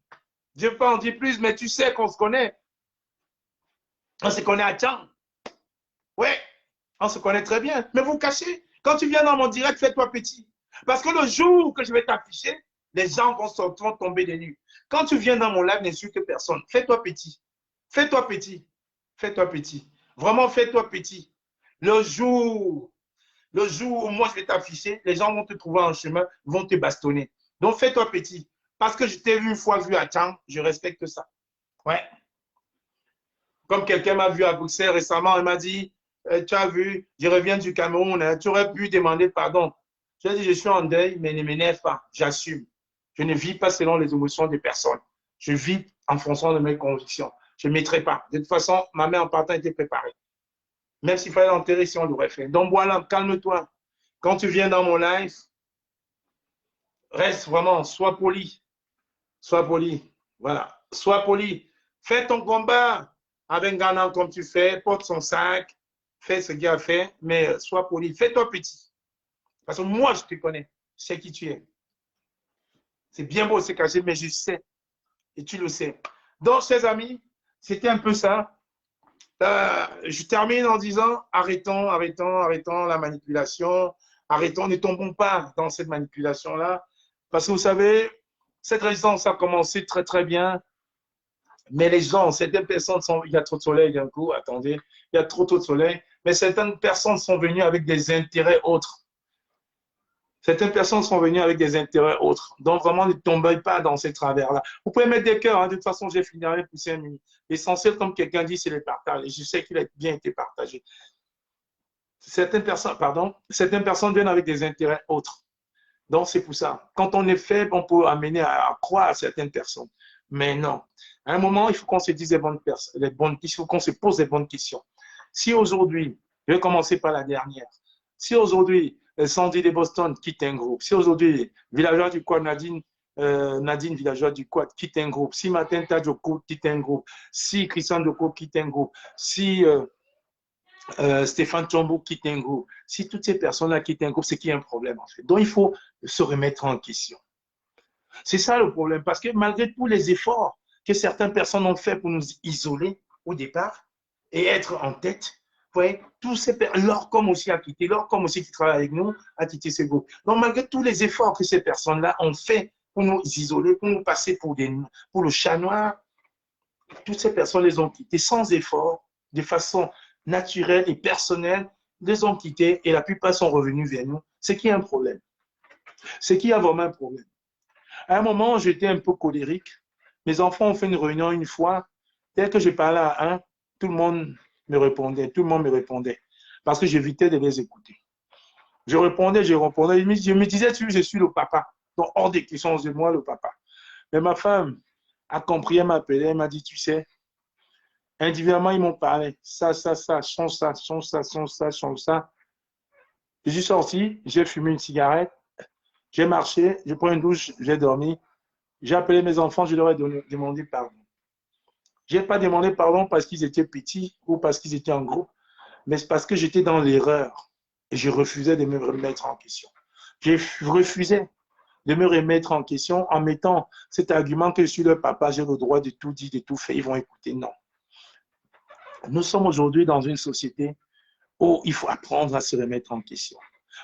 Je ne vais pas en dire plus, mais tu sais qu'on se connaît. On se connaît, attends. Ouais, on se connaît très bien. Mais vous cachez. Quand tu viens dans mon direct, fais-toi petit. Parce que le jour que je vais t'afficher, les gens vont tomber des nues. Quand tu viens dans mon live, n'insulte personne. Fais-toi petit. Fais-toi petit. Fais-toi petit. Vraiment, fais-toi petit. Le jour où moi je vais t'afficher, les gens vont te trouver en chemin, vont te bastonner. Donc, fais-toi petit. Parce que je t'ai vu une fois vu à Tchang, je respecte ça. Ouais. Comme quelqu'un m'a vu à Bruxelles récemment, il m'a dit, tu as vu, je reviens du Cameroun, hein, tu aurais pu demander pardon. Je dis, je suis en deuil, mais ne m'énerve pas, j'assume. Je ne vis pas selon les émotions des personnes. Je vis en fonction de mes convictions. Je ne mettrai pas. De toute façon, ma mère en partant était préparée. Même s'il fallait l'enterrer, si on l'aurait fait. Donc voilà, calme-toi. Quand tu viens dans mon live, reste vraiment, sois poli. Sois poli. Voilà. Sois poli. Fais ton combat avec Ghana comme tu fais, porte son sac, fais ce qu'il a fait, mais sois poli. Fais-toi petit. Parce que moi, je te connais. Je sais qui tu es. C'est bien beau se cacher, mais je sais. Et tu le sais. Donc, chers amis, c'était un peu ça. Je termine en disant, arrêtons la manipulation. Arrêtons, ne tombons pas dans cette manipulation-là. Parce que vous savez, cette résistance a commencé très, très bien. Mais les gens, certaines personnes sont... Il y a trop de soleil d'un coup, attendez. Il y a trop de soleil. Mais certaines personnes sont venues avec des intérêts autres. Certaines personnes sont venues avec des intérêts autres. Donc, vraiment, ne tombez pas dans ces travers-là. Vous pouvez mettre des cœurs. Hein. De toute façon, j'ai fini avec pousser un minute. L'essentiel, comme quelqu'un dit, c'est le partage. Et je sais qu'il a bien été partagé. Certaines personnes viennent avec des intérêts autres. Donc, c'est pour ça. Quand on est faible, on peut amener à croire à certaines personnes. Mais non. À un moment, il faut qu'on se dise il faut qu'on se pose les bonnes questions. Si aujourd'hui, je vais commencer par la dernière. Si aujourd'hui, Sandy de Boston quitte un groupe, si aujourd'hui, Villageois du Quad, Nadine Villageois du Quad quitte un groupe, si Martin Tadjoko quitte un groupe, si Christian Doko quitte un groupe, si Stéphane Chombo quitte un groupe, si toutes ces personnes-là quittent un groupe, c'est qu'il y a un problème en fait. Donc, il faut se remettre en question. C'est ça le problème, parce que malgré tous les efforts que certaines personnes ont fait pour nous isoler au départ et être en tête, vous voyez, tous ces Lorcom aussi a quitté, Lorcom aussi qui travaille avec nous a quitté ce groupe. Donc malgré tous les efforts que ces personnes-là ont fait pour nous isoler, pour nous passer pour le chat noir. Toutes ces personnes les ont quittés sans effort, de façon naturelle et personnelle, les ont quittés et la plupart sont revenus vers nous. C'est qu'il y a un problème. C'est qu'il y a vraiment un problème. À un moment, j'étais un peu colérique. Mes enfants ont fait une réunion une fois. Dès que je parlais à un, tout le monde me répondait. Parce que j'évitais de les écouter. Je répondais. Je me disais, je suis le papa. Donc, hors des questions, c'est moi le papa. Mais ma femme a compris, elle m'a appelé, elle m'a dit, tu sais, individuellement, ils m'ont parlé. Change ça. Je suis sorti, j'ai fumé une cigarette, j'ai marché, j'ai pris une douche, j'ai dormi. J'ai appelé mes enfants, je leur ai demandé pardon. Je n'ai pas demandé pardon parce qu'ils étaient petits ou parce qu'ils étaient en groupe, mais c'est parce que j'étais dans l'erreur et je refusais de me remettre en question. J'ai refusé de me remettre en question en mettant cet argument que je suis leur papa, j'ai le droit de tout dire, de tout faire, ils vont écouter. Non. Nous sommes aujourd'hui dans une société où il faut apprendre à se remettre en question,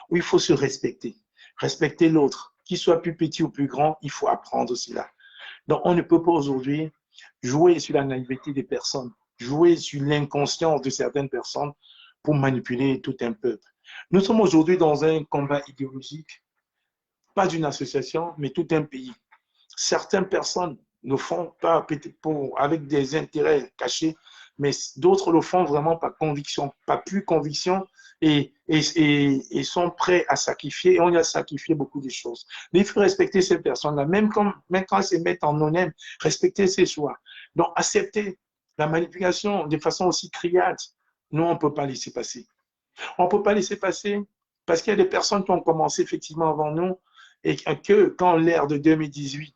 où il faut se respecter, respecter l'autre, qu'il soit plus petit ou plus grand, il faut apprendre cela. Donc, on ne peut pas aujourd'hui jouer sur la naïveté des personnes, jouer sur l'inconscience de certaines personnes pour manipuler tout un peuple. Nous sommes aujourd'hui dans un combat idéologique, pas d'une association, mais tout un pays. Certaines personnes le font pas avec des intérêts cachés, mais d'autres le font vraiment par conviction, pas plus conviction, et sont prêts à sacrifier, et on y a sacrifié beaucoup de choses. Mais il faut respecter ces personnes-là, même quand elles se mettent en non-aime, respecter ses choix. Donc, accepter la manipulation de façon aussi criarde, nous, on ne peut pas laisser passer. On ne peut pas laisser passer parce qu'il y a des personnes qui ont commencé effectivement avant nous et que quand l'ère de 2018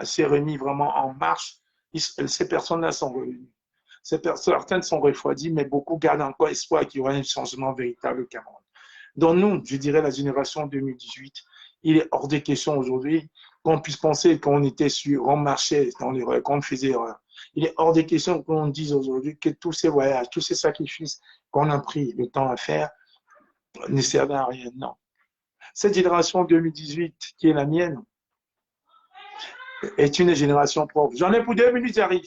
s'est remis vraiment en marche, ces personnes-là sont revenues. Certaines sont refroidies, mais beaucoup gardent encore espoir qu'il y aura un changement véritable au Cameroun. Donc nous, je dirais la génération 2018, il est hors de question aujourd'hui qu'on puisse penser qu'on était sur, on marchait dans l'erreur, qu'on faisait erreur. Il est hors de question qu'on dise aujourd'hui que tous ces voyages, tous ces sacrifices qu'on a pris le temps à faire ne servent à rien. Non. Cette génération 2018, qui est la mienne, est une génération propre. J'en ai pour 2 minutes, j'arrive.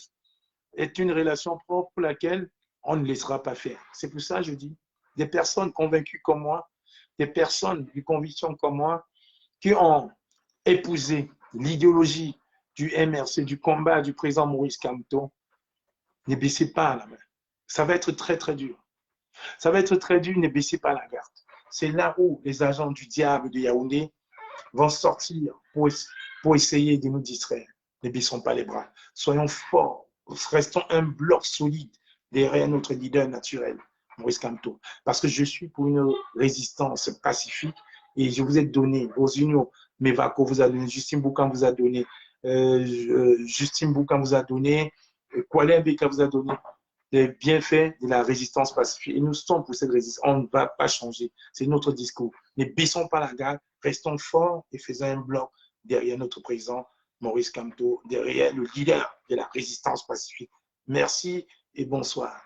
Est une relation propre pour laquelle on ne laissera pas faire. C'est pour ça que je dis, des personnes convaincues comme moi, des personnes de conviction comme moi, qui ont épousé l'idéologie du MRC, du combat du président Maurice Kamto, ne baissez pas la main. Ça va être très, très dur. Ça va être très dur, ne baissez pas la garde. C'est là où les agents du diable de Yaoundé vont sortir pour essayer de nous distraire. Ne baissons pas les bras. Soyons forts. Restons un bloc solide derrière notre leader naturel, Maurice Kamto. Parce que je suis pour une résistance pacifique et je vous ai donné vos unions. Mevako vous a donné, Justine Boukan vous a donné, Kwale Mbeka vous a donné les bienfaits de la résistance pacifique. Et nous sommes pour cette résistance. On ne va pas changer. C'est notre discours. Ne baissons pas la garde, restons forts et faisons un bloc derrière notre président Maurice Kamto, derrière le leader de la résistance pacifique. Merci et bonsoir.